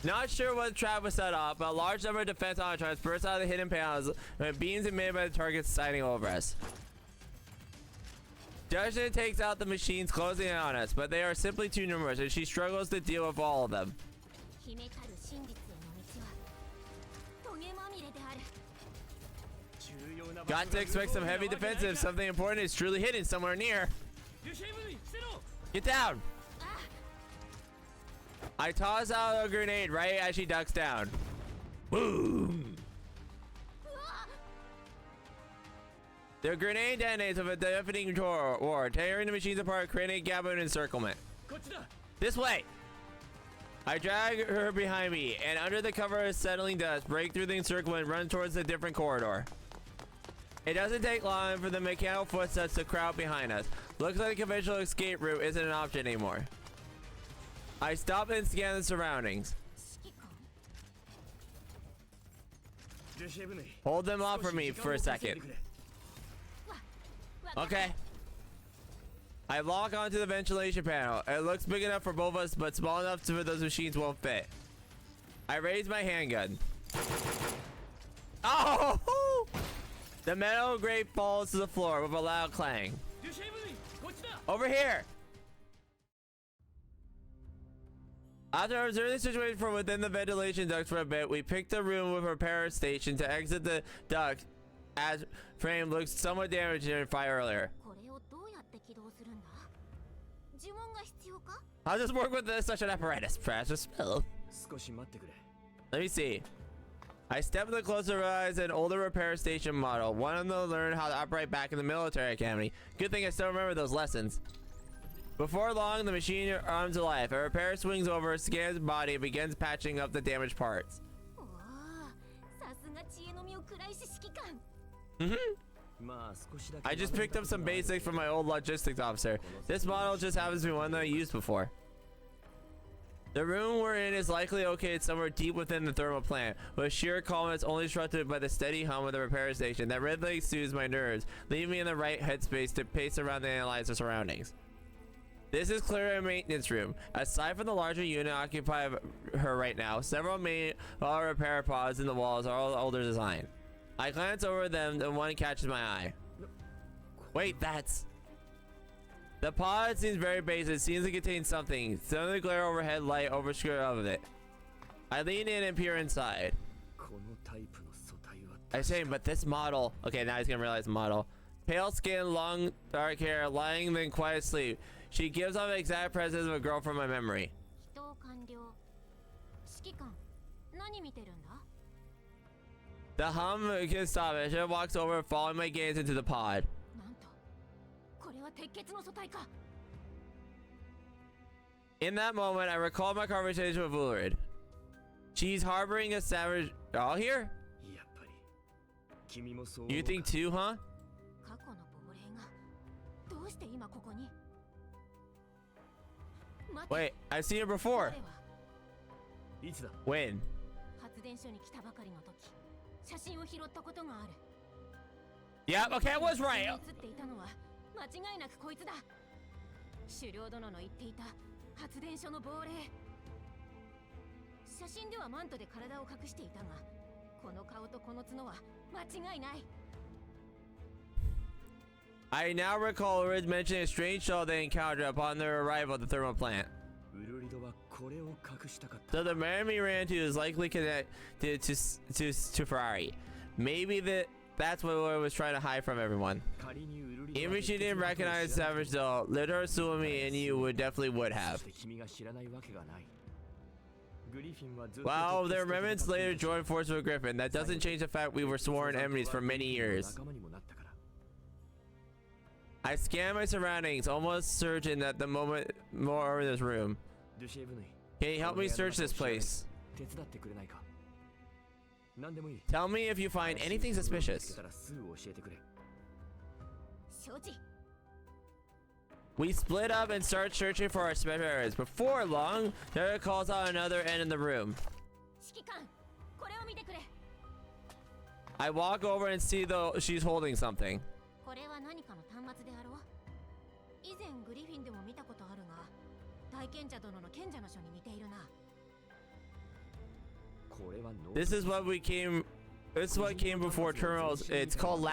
Not sure what the trap was set off, but a large number of defense autotrons burst out of the hidden panels when beams emitted by the targets sighting over us. Judgment takes out the machines closing in on us, but they are simply too numerous, and she struggles to deal with all of them. 秘めたる真実への道はトゲまみれである Got to expect some heavy defensive. Something important is truly hidden somewhere near. Get down. I toss out a grenade right as she ducks down. Boom. The grenade detonates with a deafening roar, tearing the machines apart, creating a gap of encirclement. This way. I drag her behind me, and under the cover of settling dust, break through the encirclement and run towards a different corridor. It doesn't take long for the mechanical footsteps to crowd behind us. Looks like the conventional escape route isn't an option anymore. I stop and scan the surroundings. 指揮官 Hold them off for me for a second. Okay. I lock onto the ventilation panel. It looks big enough for both of us, but small enough for those machines won't fit. I raise my handgun. Oh! The metal grate falls to the floor with a loud clang. Over here! After observing the situation from within the ventilation ducts for a bit, we picked a room with a repair station to exit the duct, as frame looks somewhat damaged during fire earlier. これをどうやって起動するんだ？呪文が必要か？ I'll just work with such an apparatus. Press a spell. Let me see. I stepped in closer to realize an older repair station model. Wanted to learn how to operate back in the military academy. Good thing I still remember those lessons. Before long, the machine arms to life. A repair swings over, scans the body, and begins patching up the damaged parts. おお、さすが知恵の実を食らいし指揮官。I just picked up some basics from my old logistics officer. This model just happens to be one that I used before. The room we're in is likely located somewhere deep within the thermal plant, with sheer calmness only disrupted by the steady hum of the repair station that rhythmically soothes my nerves, leaving me in the right headspace to pace around and analyze the surroundings. This is clearly a maintenance room. Aside from the larger unit occupied her right now, several main repair pods in the walls are all older design. I glance over them and one catches my eye. Wait, that's... The pod seems very basic. It seems to contain something. Suddenly glare overhead light overskirt of it. I lean in and peer inside. I say, but this model... Okay, now he's gonna realize the model. Pale skin, long dark hair, lying in quiet sleep. She gives off the exact presence of a girl from my memory. 起動完了。指揮官、何見てるんだ？ The hum can stop it. She walks over, following my gaze into the pod. なんと、これは鉄血の素体か。 In that moment, I recall my conversation with Ulrid. She's harboring a savage... All here? You think too, huh? 過去の亡霊がどうして今ここに？ Wait, I've seen her before. 彼は When? 発電所に来たばかりの時、写真を拾ったことがある。 Yep, okay, I was right. 写っていたのは間違いなくこいつだ。狩猟殿の言っていた発電所の亡霊。写真ではマントで体を隠していたが、この顔とこの角は間違いない。 I now recall Ulrid mentioning a strange shawl they encountered upon their arrival at the thermal plant. So the man we ran to is likely connected to Ferrari. Maybe that's what Ulrid was trying to hide from everyone. Even if she didn't recognize Savage though, little Suami and you would have. Wow, their remnants later joined forces with Griffin. That doesn't change the fact we were sworn enemies for many years. I scan my surroundings, almost certain that the moment more in this room. Can you help me search this place? Tell me if you find anything suspicious. 承知。 We split up and start searching for our special areas. Before long, Tara calls out another end in the room. 指揮官、これを見てくれ。 I walk over and see she's holding something. これは何かの端末であろう。以前グリフィンでも見たことあるが、大賢者殿の賢者の書に似ているな。 This is what came before terminals. It's called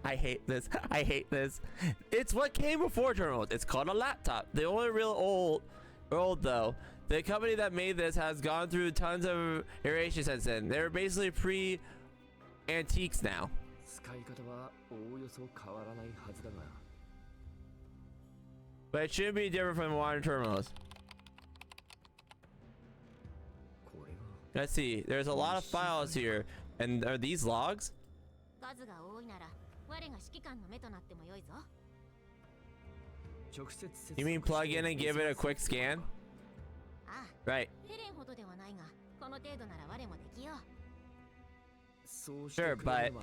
I hate this. I hate this. It's what came before terminals. It's called a laptop. The only real old though. The company that made this has gone through tons of iteration since then. They're basically pre-antiques now. But it shouldn't be different from modern terminals. Let's see. There's a lot of files here. And are these logs? 数が多いなら、我が指揮官の目となってもよいぞ。 You mean plug in and give it a quick scan? ああ、 Right. ヘレンほどではないが、この程度なら我もできよう。 Sure, but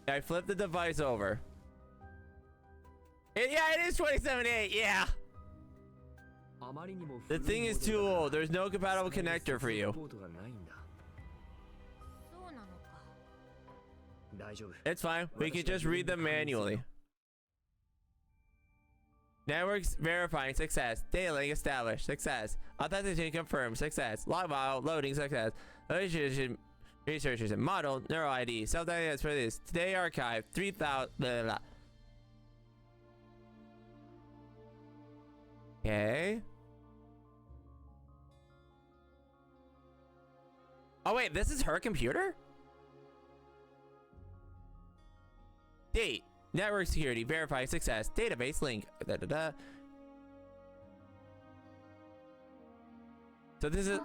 I flipped the device over. Yeah, it is 2078. Yeah. The thing is too old. There's no compatible connector for you. そうなのか。 It's fine. We can just read them manually. Networks verifying success. Data link established. Success. Authentication confirmed. Success. Log file loading. Success. Researchers and model. Neural ID. Self-diagnosis for this. Today archive. 3000. Blah, blah. Okay. Oh wait, this is her computer? Date. Network security. Verify success. Database link. Da, da, da. So this is...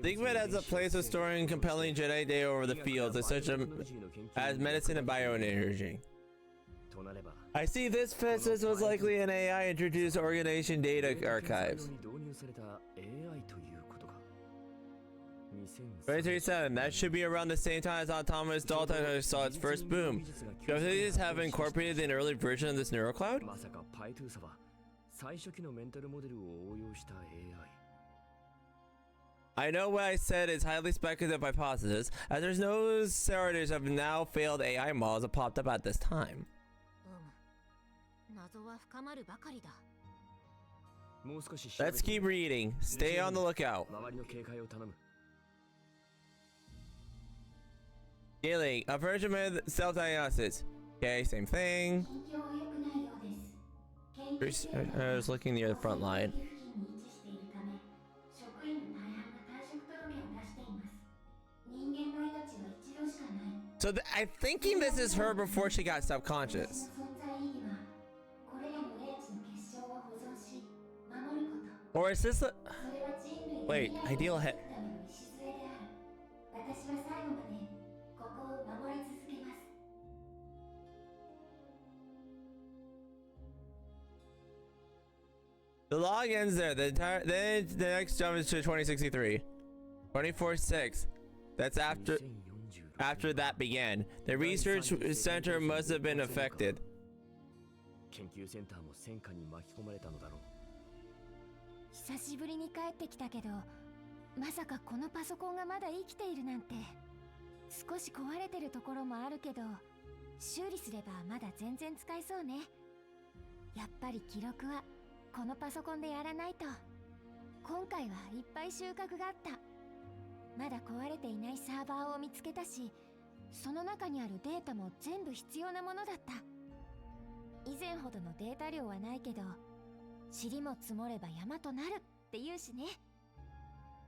Think of it as a place of storing compelling Jedi data over the fields, such as medicine and bioenergy. I see this fits was likely an AI introduced organization data archives. 2037, that should be around the same time as autonomous doll technology saw its first boom. Could these have incorporated an early version of this neurocloud? I know what I said is highly speculative hypothesis, as there's no shortage of now failed AI models that popped up at this time. 謎は深まるばかりだ。 Let's keep reading. Stay on the lookout. Dealing. A version of self-diagnosis. Okay, same thing. I was looking near the front line. So I'm thinking this is her before she got subconscious. Or is this a... Wait, ideal head. The log ends there. Then the next jump is to 2063. 24/6. That's after that began. The research center must have been affected. 久しぶりに帰ってきたけど、まさかこのパソコンがまだ生きているなんて。少し壊れてるところもあるけど、修理すればまだ全然使えそうね。やっぱり記録はこのパソコンでやらないと。今回はいっぱい収穫があった。まだ壊れていないサーバーを見つけたし、その中にあるデータも全部必要なものだった。以前ほどのデータ量はないけど、塵も積もれば山となるって言うしね。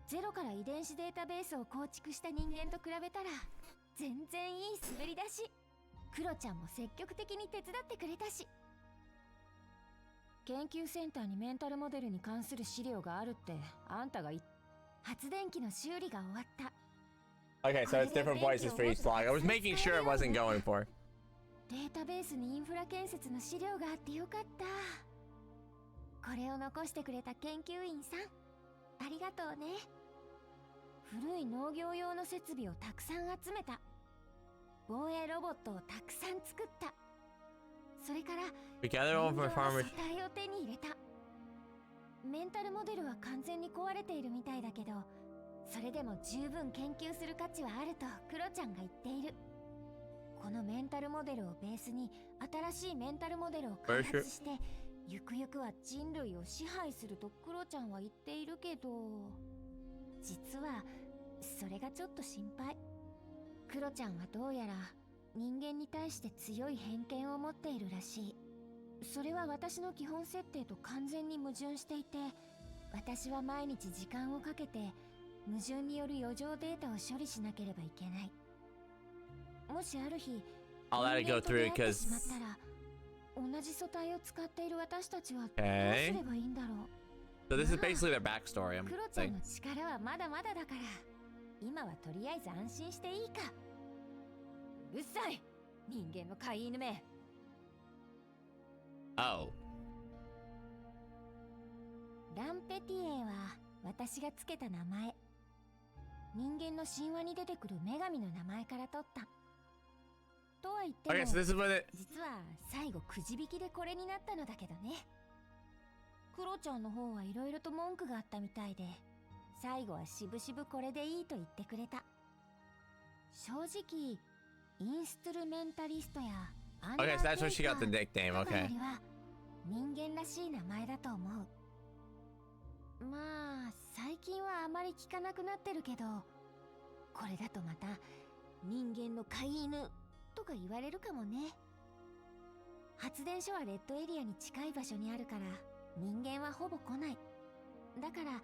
ゼロから遺伝子データベースを構築した人間と比べたら全然いい滑りだし、クロちゃんも積極的に手伝ってくれたし。研究センターにメンタルモデルに関する資料があるってあんたが言っ。発電機の修理が終わった。 Okay, so it's different voices for each log. I was making sure it wasn't going for. データベースにインフラ建設の資料があってよかった。これを残してくれた研究員さん、ありがとうね。古い農業用の設備をたくさん集めた。防衛ロボットをたくさん作った。それから人形の素体を手に入れた。メンタルモデルは完全に壊れているみたいだけど、それでも十分研究する価値はあるとクロちゃんが言っている。このメンタルモデルをベースに新しいメンタルモデルを開発して、ゆくゆくは人類を支配するとクロちゃんは言っているけど、実はそれがちょっと心配。クロちゃんはどうやら人間に対して強い偏見を持っているらしい。それは私の基本設定と完全に矛盾していて、私は毎日時間をかけて矛盾による余剰データを処理しなければいけない。もしある日 I'll let it go through because. 同じ素体を使っている私たちはどう Okay. すればいいんだろう。 So this is basically their backstory. I'm クロちゃん saying. の力はまだまだだから、今はとりあえず安心していいか。うるさい、人間の飼い犬め。Oh. ランペティエは私がつけた名前。人間の神話に出てくる女神の名前から取った。とは言っても、 Okay, so this is what it. 実は最後くじ引きでこれになったのだけどね。クロちゃんの方はいろいろと文句があったみたいで、最後はしぶしぶこれでいいと言ってくれた。正直インストゥルメンタリストやアンダー Okay, so that's what she テイ got カ the ー nickname. とかよ Okay. りは人間らしい名前だと思う。まあ最近はあまり聞かなくなってるけど、これだとまた人間の飼い犬とか言われるかもね。発電所はレッドエリアに近い場所にあるから人間はほぼ来ない。だから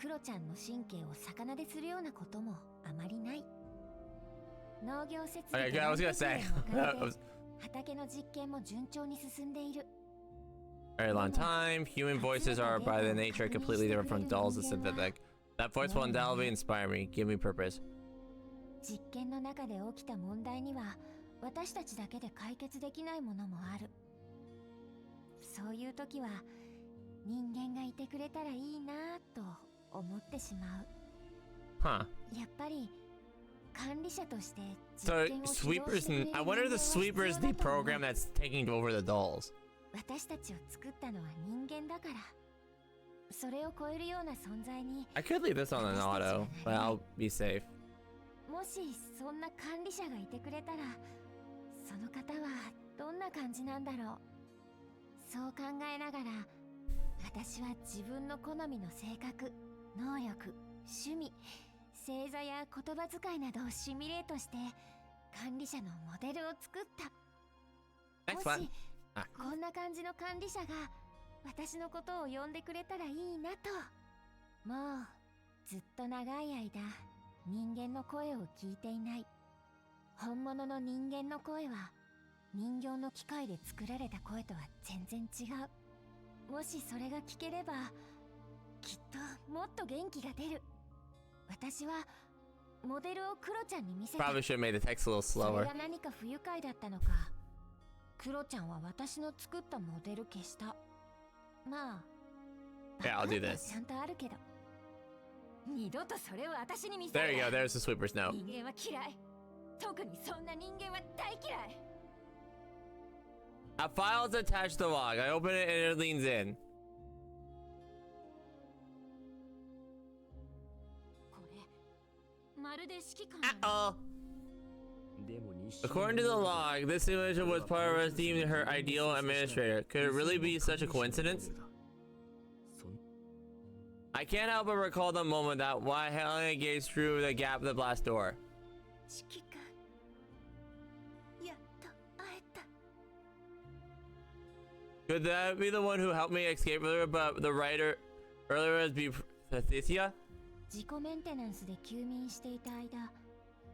クロちゃんの神経を魚でするようなこともあまりない。農業設備 Okay, good. I was gonna say. 畑の実験も順調に進んでいる。 Very long time. Human voices are by the nature completely different from dolls and synthetic. That voice will undoubtedly inspire me, give me purpose. 実験の中で起きた問題には私たちだけで解決できないものもある。そういう時は人間がいてくれたらいいなと思ってしまう。 Huh. やっぱり管理者として So 実験を指導 sweepers. してくれる I wonder if the 人間は sweepers 必 the 要だと思う。 program that's taking over the dolls. 私たちを作ったのは人間だから、それを超えるような存在に I could leave this on an auto, but I'll be safe. もしそんな管理者がいてくれたら、その方はどんな感じなんだろう。そう考えながら私は自分の好みの性格、能力、趣味、星座や言葉遣いなどをシミュレートして管理者のモデルを作った。 Next も one. しこんな感じの管理者が私のことを呼んでくれたらいいなと。もうずっと長い間人間の声を聞いていない。本物の人間の声は人形の機械で作られた声とは全然違う。もしそれが聞ければきっともっと元気が出る。私はモデルをクロちゃんに見せた。 Probably should have made the text a little それ slower. が何か不愉快だったのか、クロちゃんは私の作ったモデル消した。まあ Yeah, I'll do バックアップは this. ちゃんとあるけど、二度とそれを私に見せ There る you な。 go. There's the sweeper's note. 人間は嫌い。特にそんな人間は大嫌い。 A file is attached to the log. I open it and it leans in. これまるで指揮官 Uh-oh. でも日誌 According to the log, this individual was part of us deemed her ideal administrator. Could it really be such a coincidence? そん I can't help but recall the moment that while Helena gazed through the gap of the blast door. 指揮官、やっと会えた。 Could that be the one who helped me escape earlier, but the writer earlier was be Patricia? 自己メンテナンスで休眠していた間、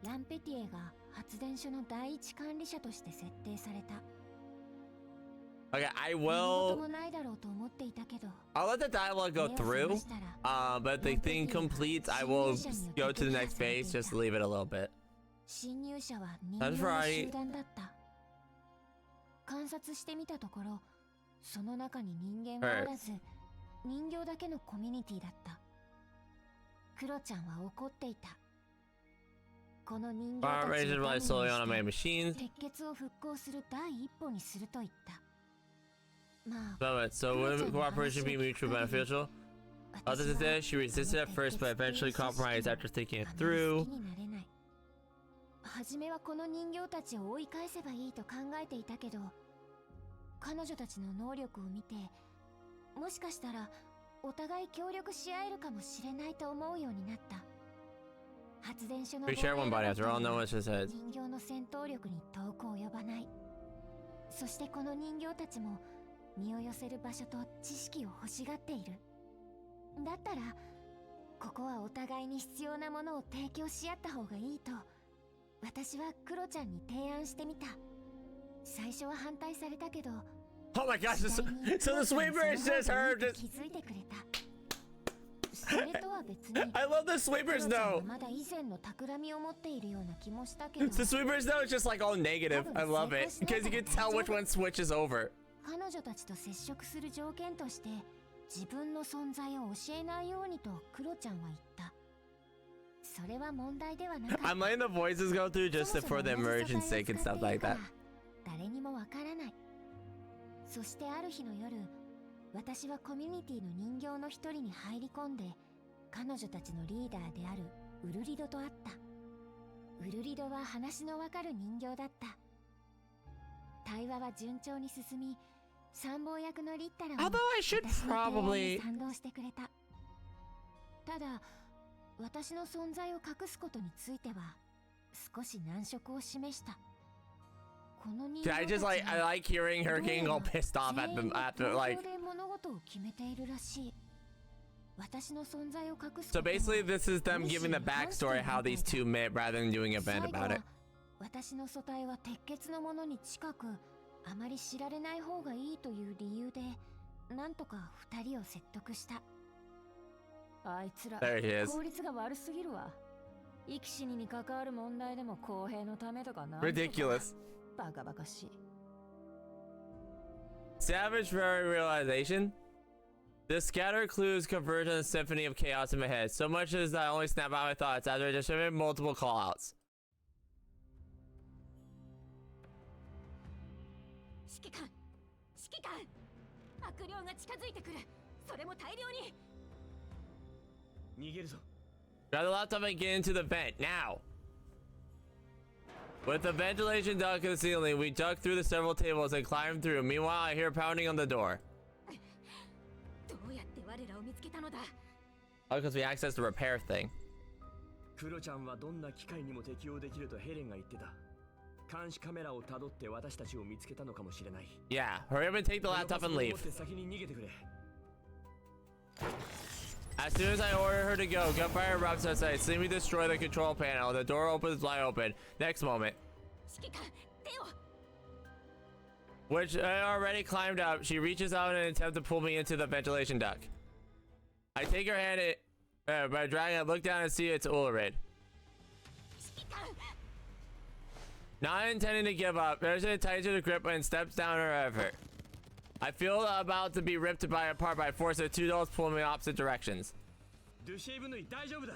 ランペティエが発電所の第一管理者として設定された。 Okay, I 何事 will. もないだろうと思っていたけど、 I'll let the dialogue go 目を through. 覚ましたら But if the thing completes, I will go to the next page. Just leave it a little bit. 侵入者は人 That's 形の right. 集団だった。観察してみたところ、その中に人間はおらず、人形だけのコミュニティだった。クロちゃんは怒っていた。この人形 Fire たち raised を by ダ slowly メ on に my して machines. 鉄血を復興する第一歩にすると言った。まあ、 So would cooperation be mutually beneficial? Other than that, she resisted at first, but eventually compromised after thinking it 好 through. きになれない。初めはこの人形たちを追い返せばいいと考えていたけど、彼女たちの能力を見て、もしかしたらお互い協力し合えるかもしれないと思うようになった。発電所の We share one body after all, no one just says. 人形の戦闘力に遠く及ばない。そしてこの人形たちも身を寄せる場所と知識を欲しがっている。だったらここはお互いに必要なものを提供し合った方がいいと私はクロちゃんに提案してみた。最初は反対されたけど Oh my gosh, 次第に so the sweeper is just her 気 just づいてくれた。それとは別に I love the sweeper's クロちゃんは note. まだ以前の企みを持っているような気もしたけど The sweeper's note is just like all negative. I love it because you can tell which one switches over. 彼女たちと接触する条件として自分の存在を教えないようにとクロちゃんは言った。それは問題ではなかった。 I'm letting the voices go through just for the immersion sake and stuff like that. 誰にもわからない。そしてある日の夜、私はコミュニティの人形の一人に入り込んで彼女たちのリーダーであるウルリドと会った。ウルリドは話のわかる人形だった。対話は順調に進み、参謀役のリッタラは Although I should 私の提案 probably に賛同してくれた。ただ私の存在を隠すことについては少し難色を示した。この人 Dude, 形 I た just ち like は I like hearing her getting all pissed off at them after like. で物事を決めているらしい。私の存在を隠す So basically, this is them giving the backstory how these two met rather than doing a bit about it. 私の素体は鉄血のものに近く、あまり知られない方がいいという理由で、なんとか二人を説得した。あいつら There he is. 効率が悪すぎるわ。生き死にに関わる問題でも公平のためとかなんとか Ridiculous. バカバカしい。 Savage very realization. The scattered clues converge on a symphony of chaos in my head. So much as I only snap out my thoughts after I distribute multiple callouts. 指揮官、指揮官、悪霊が近づいてくる。それも大量に。逃げるぞ。 Grab the laptop and get into the vent now. With the ventilation duct in the ceiling, we duck through the several tables and climb through. Meanwhile, I hear pounding on the door. どうやって我らを見つけたのだ。 Oh, because we accessed the repair thing. クロちゃんはどんな機械にも適応できるとヘレンが言ってた。監視カメラをたどって私たちを見つけたのかもしれない。Yeah, hurry up and take the laptop and leave. 先に逃げてくれ。 As soon as I order her to go, gunfire erupts outside. See me destroy the control panel. The door opens wide open. Next moment. 指揮官、手を。 Which I already climbed up, she reaches out in an attempt to pull me into the ventilation duct. I take her hand by dragging it, look down and see it's Ulrid. 指揮官。 Not intending to give up, Ursula tightens her grip and steps down her effort. I feel about to be ripped apart by force of two dolls pulling me in opposite directions. ドゥシェイブヌイ大丈夫だ。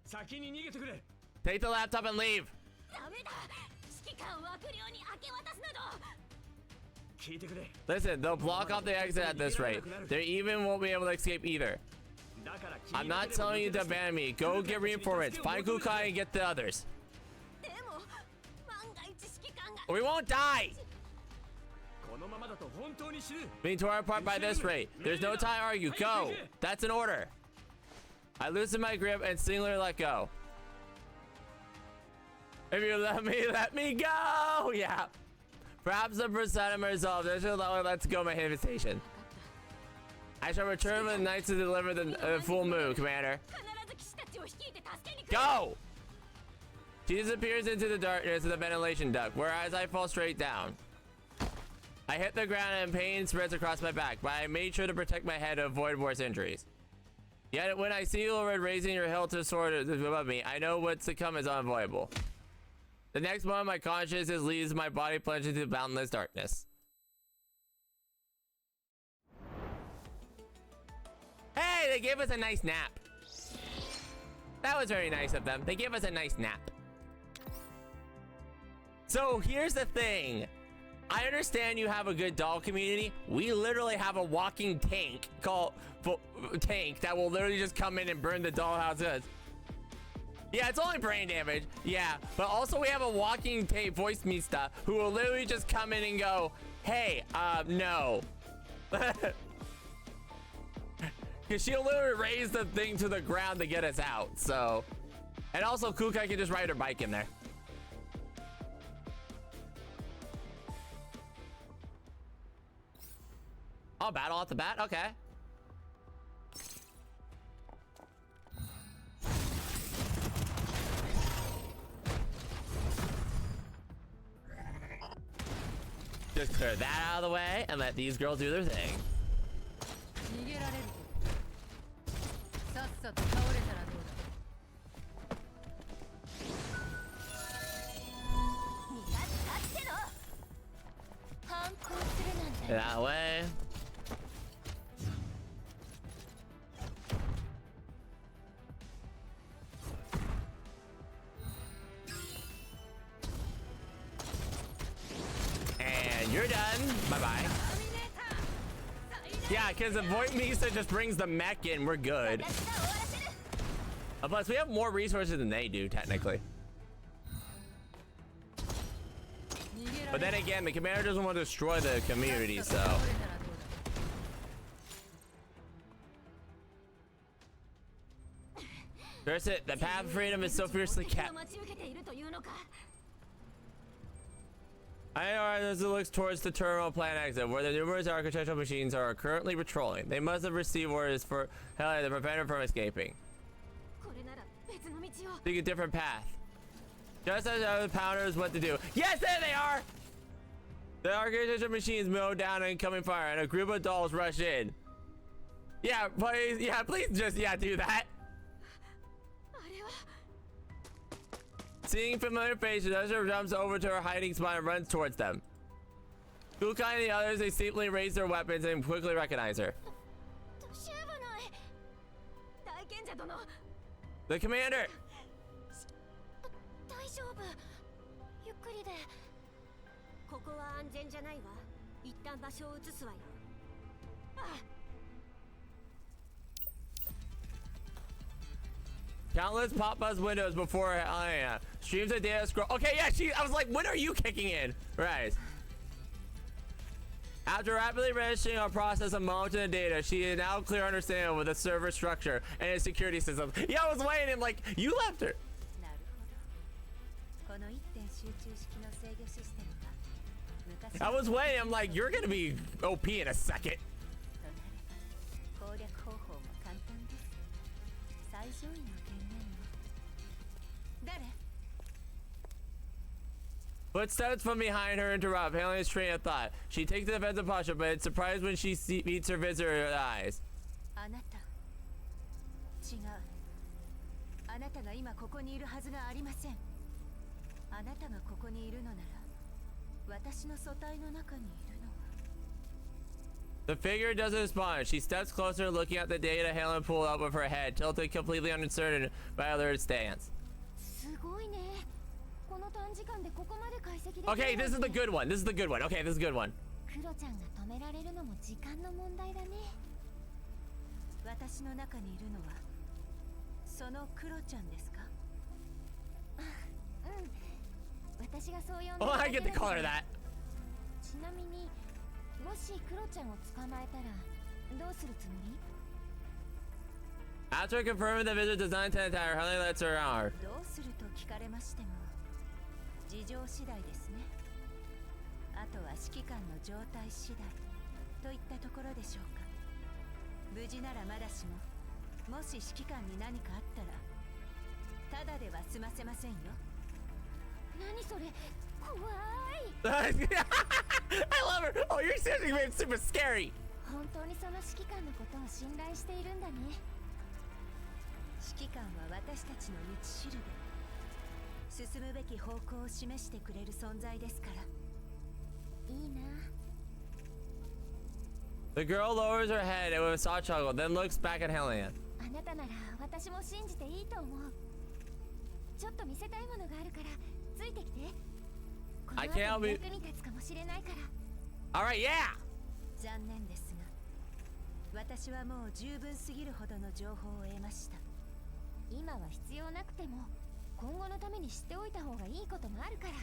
先に逃げてくれ。 Take the laptop and leave. ダメだ。指揮官を悪霊に明け渡すなど。聞いてくれ。 Listen, they'll block off the exit at this rate. They even won't be able to escape either. だから I'm not telling you to abandon me. Go get reinforcements. Find Kukai and get the others. でも万が一指揮官が。 Or we won't die. このままだと本当に死ぬ。 Being torn apart by this rate. There's no time to argue. Go. That's an order. I loosen my grip and singularly let go. If you let me go. Yeah. Perhaps the presentiment resolved. I should let's go my invitation. I shall return with the knights to deliver the full moon, Commander. 必ず騎士たちを率いて助けに来る。 Go! She disappears into the darkness of the ventilation duct, whereas I fall straight down. I hit the ground and pain spreads across my back, but I made sure to protect my head to avoid worse injuries. Yet when I see Ulrid raising her hilt sword above me, I know what's to come is unavoidable. The next moment, my consciousness leaves my body plunged into boundless darkness. Hey, they gave us a nice nap. That was very nice of them. They gave us a nice nap. So here's the thing. I understand you have a good doll community. We literally have a walking tank called tank that will literally just come in and burn the dollhouse. Yeah, it's only brain damage. Yeah, but also we have a walking tank voice Mista who will literally just come in and go, hey, no. Because she'll literally raise the thing to the ground to get us out. So, and also Kukai can just ride her bike in there. Oh, battle off the bat? Okay. just clear that out of the way and let these girls do their thing. 逃げられるとさっさと倒れたらどうだ。味方ってろ。反抗するなんて。 That way. And you're done. Bye-bye. Yeah, because avoid Misa just brings the mech in. We're good. Plus, we have more resources than they do, technically. But then again, the commander doesn't want to destroy the community, so... There's it. The path of freedom is so fiercely kept. I know as it looks towards the terminal plant exit, where the numerous architectural machines are currently patrolling. They must have received orders for hell to prevent her from escaping. Take a different path. Just as other pounders what to do. Yes, there they are! The architectural machines mow down incoming fire, and a group of dolls rush in. Yeah, please, just do that. Seeing familiar faces, Ezra jumps over to her hiding spot and runs towards them. Kukai and the others, they simply raise their weapons and quickly recognize her. The commander! 大丈夫。ゆっくりで。ここは安全じゃないわ。一旦場所を移すわよ。Countless pop-buzz windows before streams of data scroll. Okay, yeah, I was like, when are you kicking in? Right. After rapidly registering a process of mounting the data, she is now clear understanding with the server structure and its security systems. Yeah, I was waiting, like, you left her. I was waiting, I'm like, you're gonna be OP in a second. Footsteps from behind her interrupt Helena's train of thought. She takes the defensive posture, but it's surprised when she meets her visitor in her eyes. The figure doesn't respond. She steps closer, looking at the data Helena pulled up with her head, tilted completely uncertain by her stance. Okay, this is the good one. This is the good one. Okay, this is a good one. Oh, I get to call her that. After confirming the visit does not intend to attack her, Helena lets her out. 事情次第ですね。あとは指揮官の状態次第といったところでしょうか。無事ならまだしも、もし指揮官に何かあったら、ただでは済ませませんよ。何それ、怖い。I love her. Oh, you're seriously being super scary. 本当にその指揮官のことを信頼しているんだね。指揮官は私たちの道しるべ。進むべき方向を示してくれる存在ですから。いいな。The girl lowers her head with a soft chuckle, then looks back at Helena. あなたなら私も信じていいと思う。ちょっと見せたいものがあるからついてきて。この後役に立つかもしれないから。All right, yeah. 残念ですが、私はもう十分すぎるほどの情報を得ました。今は必要なくても。今後のために知っておいた方がいいこともあるから。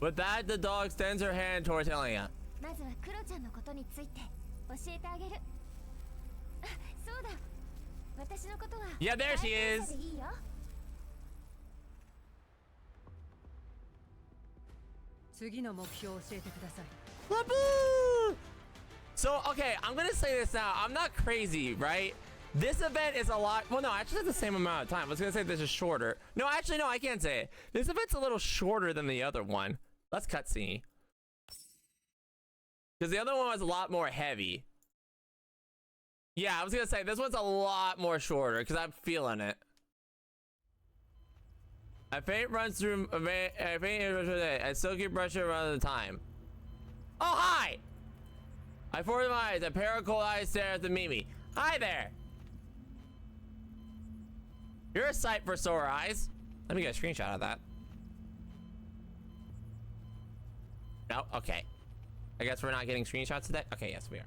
With that, the dog extends her hand towards Helena. まずはクロちゃんのことについて教えてあげる。あ、そうだ。私のことは。Yeah, there she is. いいよ。次の目標を教えてください。So, okay, I'm gonna say this now. I'm not crazy, right? This event is a lot. Well, no, actually, it's the same amount of time. I was gonna say this is shorter. No, actually, no, I can't say it. This event's a little shorter than the other one. Let's cutscene. Because the other one was a lot more heavy. Yeah, I was gonna say this one's a lot more shorter because I'm feeling it. A faint runs through a faint. I still keep brushing around the time. Oh, hi! I forward my eyes. A pair of cold eyes stare at the Mimi. Hi there. You're a sight for sore eyes. Let me get a screenshot of that. No, okay. I guess we're not getting screenshots today. Okay, yes, we are.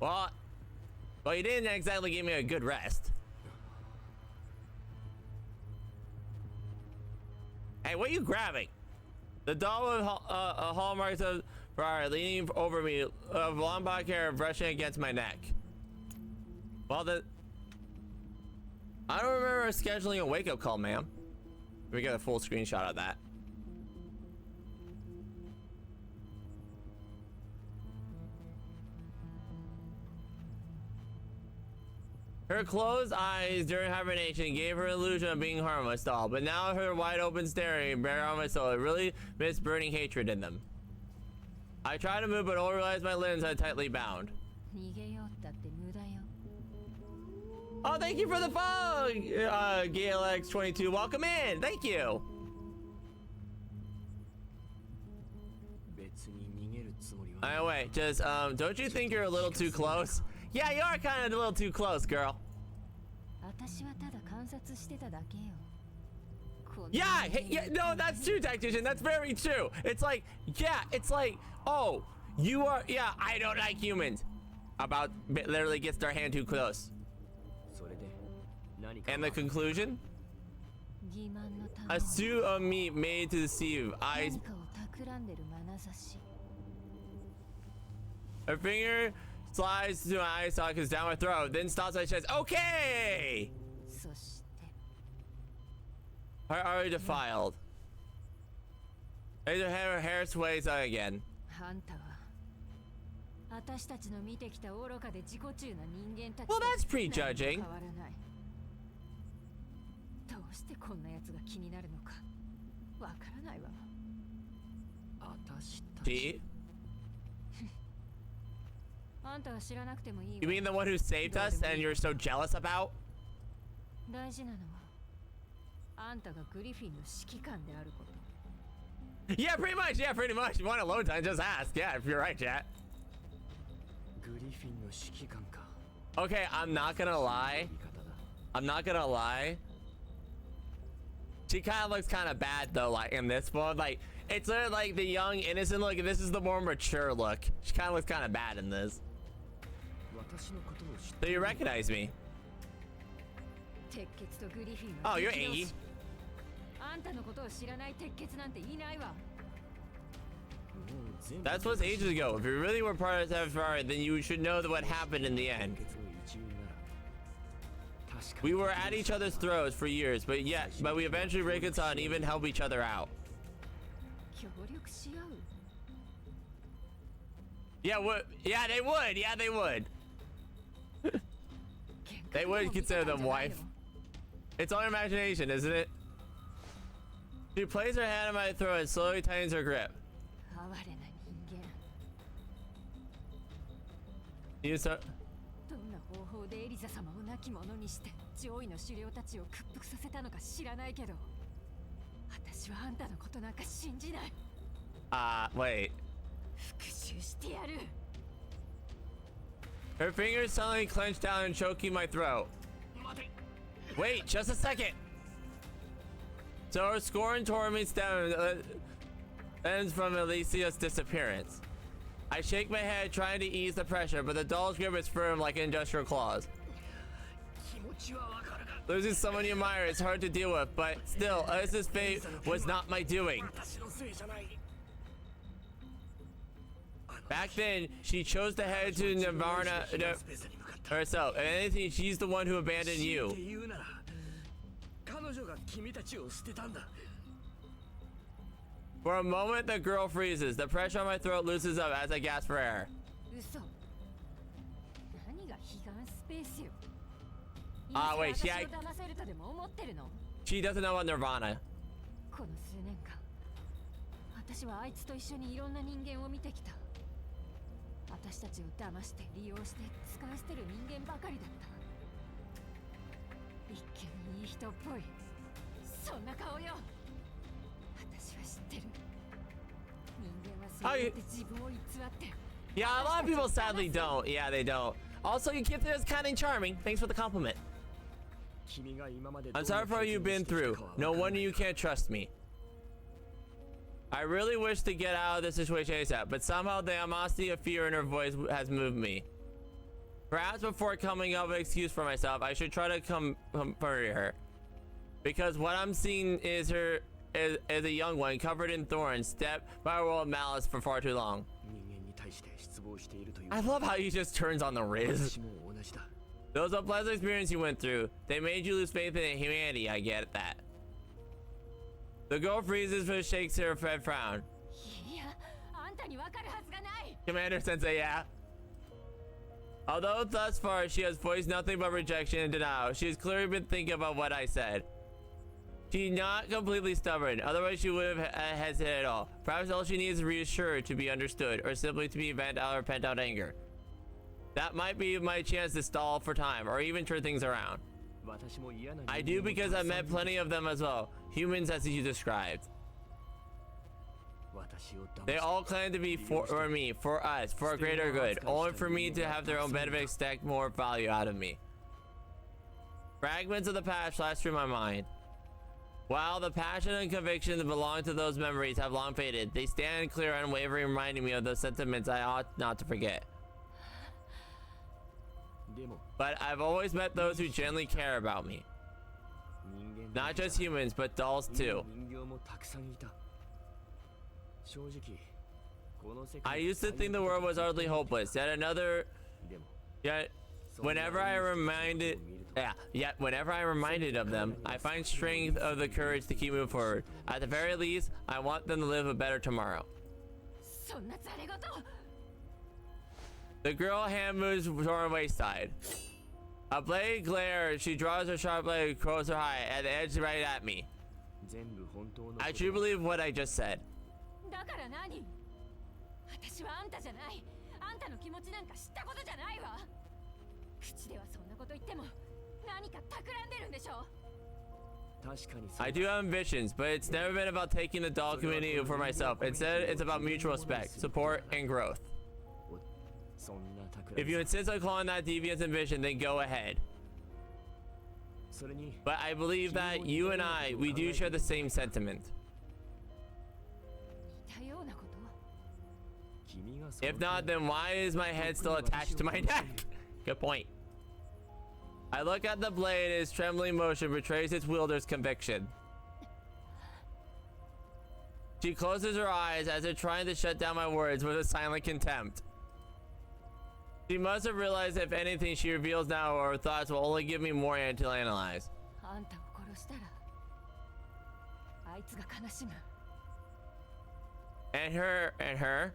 Well, you didn't exactly give me a good rest. Hey, what are you grabbing? The doll with hallmarks of Ferrari leaning over me, long black hair brushing against my neck. Well, I don't remember scheduling a wake-up call, ma'am. We get a full screenshot of that. Her closed eyes during hibernation gave her illusion of being harmless doll, but now her wide open staring bare on my soul, I really miss burning hatred in them. I tried to move, but all realized my limbs had tightly bound. Oh, thank you for the follow, GLX22. Welcome in. Thank you. Anyway, just don't you think you're a little too close? Yeah, you are kind of a little too close, girl. Yeah, no, that's true, tactician. That's very true. It's like, yeah, it's like, oh, you are, yeah, I don't like humans. About literally gets their hand too close. And the conclusion? A suit of meat made to deceive. Eyes. Her finger slides to my eye sockets down my throat, then stops my chest. Okay! Her already defiled. Her hair sways out again. Well, that's prejudging. See? You mean the one who saved us and you're so jealous about? Yeah, pretty much. Yeah, pretty much. You want a load time, just ask. Yeah, if you're right, chat. Okay, I'm not gonna lie. She kind of looks kind of bad though, like in this one. Like, it's sort of like the young, innocent look, and this is the more mature look. She kind of looks kind of bad in this. So you recognize me? Oh, you're Angie. That was ages ago. If you really were part of that Ferrari, then you should know what happened in the end. We were at each other's throats for years, but we eventually reconciled and even helped each other out. Yeah, yeah, they would. Yeah, they would. They would consider them wife. It's all imagination, isn't it? She places her hand on my throat and slowly tightens her grip. You start. Wait. Her fingers suddenly clenched down and choking my throat. Wait, just a second. So her scorn torments down ends from Alicia's disappearance. I shake my head trying to ease the pressure, but the doll's grip is firm like industrial claws. Losing someone you admire is hard to deal with, but still, Alice's fate was not my doing. Back then, she chose to head to Nirvana herself. And anything, she's the one who abandoned you. For a moment, the girl freezes. The pressure on my throat loosens up as I gasp for air. 嘘。何が彼岸スペースよ。 Ah, wait, 今 she 更私を騙せるとでも思ってるの？ She doesn't know about Nirvana. この数年間、私はあいつと一緒にいろんな人間を見てきた。私たちを騙して利用して使い捨てる人間ばかりだった。一見いい人っぽい。そんな顔よ。私は知ってる。人間はそうやって自分を偽って。 Yeah, a lot of people sadly don't. Yeah, they don't. Also, you keep it as kind and charming. Thanks for the compliment. I'm sorry for what you've been through. No wonder you can't trust me. I really wish to get out of this situation ASAP, but somehow the animosity of fear in her voice has moved me. Perhaps before coming up with an excuse for myself, I should try to comfort her. Because what I'm seeing is her is a young one covered in thorns, stepped by a world of malice for far too long. I love how he just turns on the Riz. Those unpleasant experiences you went through, they made you lose faith in humanity. I get that. The girl freezes but shakes her head frown. Commander Sensei, yeah. Although thus far she has voiced nothing but rejection and denial, she has clearly been thinking about what I said. She's not completely stubborn, otherwise she would have hesitated at all. Perhaps all she needs is reassured to be understood, or simply to be vent out her pent out anger. That might be my chance to stall for time, or even turn things around. I do because I've met plenty of them as well. Humans as you described. They all claim to be for me, for us, for a greater good, only for me to have their own benefit extract more value out of me. Fragments of the past flash through my mind. While the passion and conviction that belong to those memories have long faded, they stand clear and unwavering, reminding me of those sentiments I ought not to forget. But I've always met those who genuinely care about me. Not just humans, but dolls too. I used to think the world was utterly hopeless. Yet whenever I reminded of them, I find strength of the courage to keep moving forward. At the very least, I want them to live a better tomorrow. The girl hand moves toward her wayside. A blade glare, she draws her sharp blade across her eye at the edge right at me. I truly believe what I just said. I do have ambitions, but it's never been about taking the doll community for myself. Instead, it's about mutual respect, support, and growth. If you insist on calling that devious ambition, then go ahead. But I believe that you and we do share the same sentiment. If not, then why is my head still attached to my neck? Good point. I look at the blade, its trembling motion betrays its wielder's conviction. She closes her eyes as if trying to shut down my words with a silent contempt. She must have realized if anything she reveals now or her thoughts will only give me more to analyze. And her?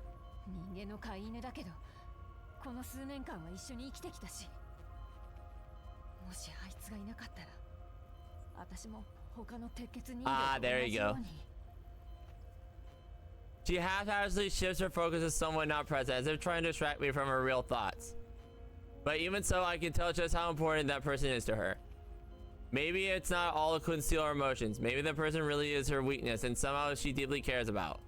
人間の飼い犬だけど、この数年間は一緒に生きてきたし、もしあいつがいなかったら、私も他の鉄血人間と同じように。She haphazardly shifts her focus to someone not present, as if trying to distract me from her real thoughts. But even so, I can tell just how important that person is to her. Maybe it's not all to conceal her emotions. Maybe the person really is her weakness, and somehow she deeply cares about.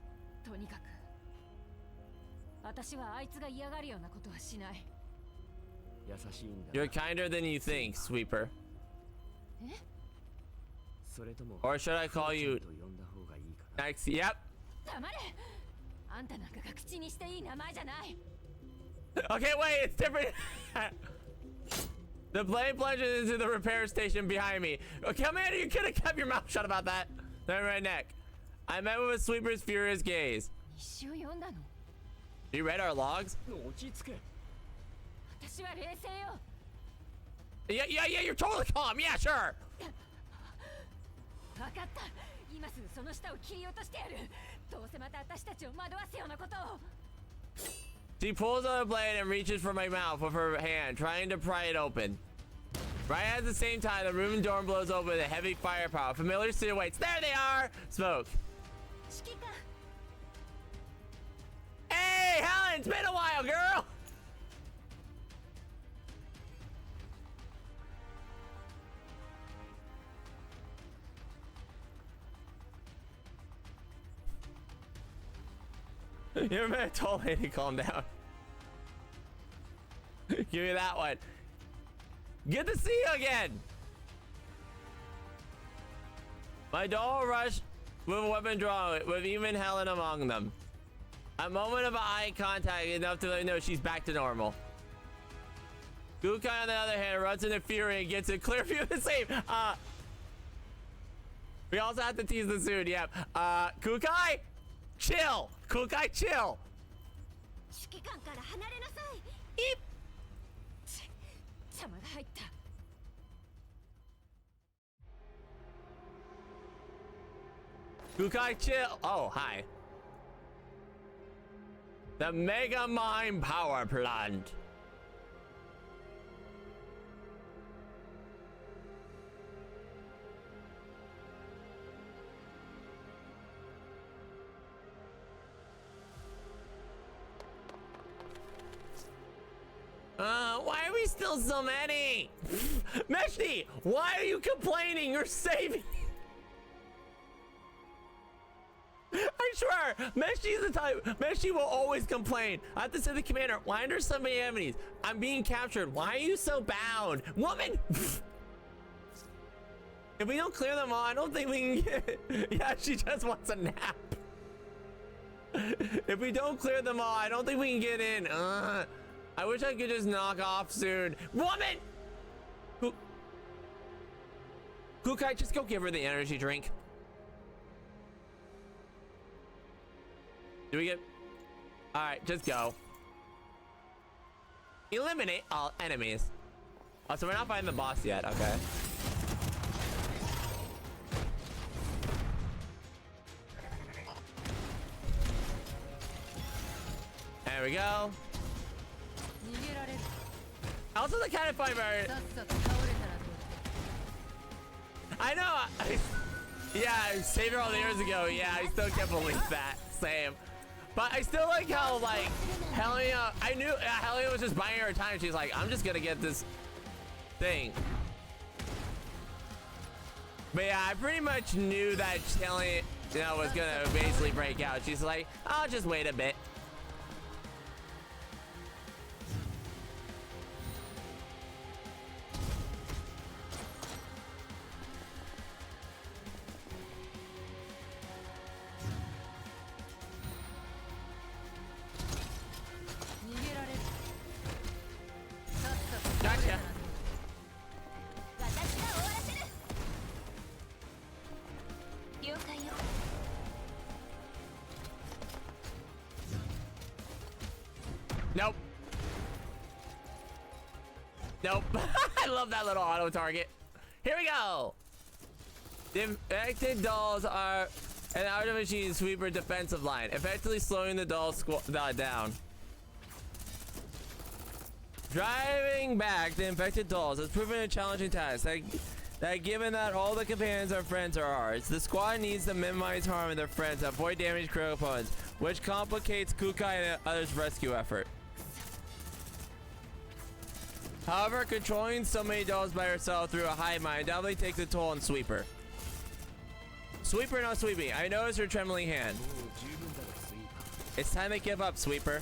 You're kinder than you think, Sweeper. Or should I call you next? Yep. Okay, wait, it's different. The blade plunges into the repair station behind me. Oh, Commander, you could have kept your mouth shut about that. Then my neck. I met with Sweeper's furious gaze. You read our logs? Yeah, you're totally calm. Yeah, sure. その下を切り落としてやる。どうせまた私たちを惑わすようなことを。 She pulls on a blade and reaches for my mouth with her hand, trying to pry it open. Right at the same time, the room door blows open with a heavy firepower. Familiar silhouettes. There they are! Smoke. 指揮官 Hey, Helen! It's been a while, girl! You ever met a tall lady? Calm down. Give me that one. Good to see you again. My doll rushed with a weapon drawn, with even Helen among them. A moment of eye contact enough to let me know she's back to normal. Kukai, on the other hand, runs into fury and gets a clear view of the same. We also have to tease the suit. Yep. Kukai, chill. Kukai, chill. 指揮官から離れなさい Eep. 邪魔が入った。 Kukai, chill. Oh, hi. The Mega Mine Power Plant. Why are we still so many? Meshti, why are you complaining? You're saving. I swear, Meshti is the type. Meshti will always complain. I have to say to the commander, why are there so many enemies? I'm being captured. Why are you so bound? Woman! If we don't clear them all, I don't think we can get it. Yeah, she just wants a nap. If we don't clear them all, I don't think we can get in. I wish I could just knock off soon. Woman! Kukai, just go give her the energy drink. Do we get... Alright, just go. Eliminate all enemies. Oh, so we're not fighting the boss yet, okay. There we go. Also the kind of fight where... I know! Yeah, I saved her all the years ago. Yeah, I still can't believe that. Same. But I still like how, like, Helena... I knew Helena was just buying her time. She's like, I'm just gonna get this thing. But yeah, I pretty much knew that Helena, you know, was gonna basically break out. She's like, I'll just wait a bit. Gotcha. Nope. Nope. I love that little auto target. Here we go. The infected dolls are an outer machine sweeper defensive line, effectively slowing the dolls down. Driving back the infected dolls has proven a challenging task. That given that all the companions are friends are ours, the squad needs to minimize harm in their friends and avoid damage to critical opponents, which complicates Kukai and others' rescue effort. However, controlling so many dolls by herself through a hive mind definitely takes a toll on Sweeper. Sweeper, no sweeping. I noticed her trembling hand. It's time to give up, Sweeper.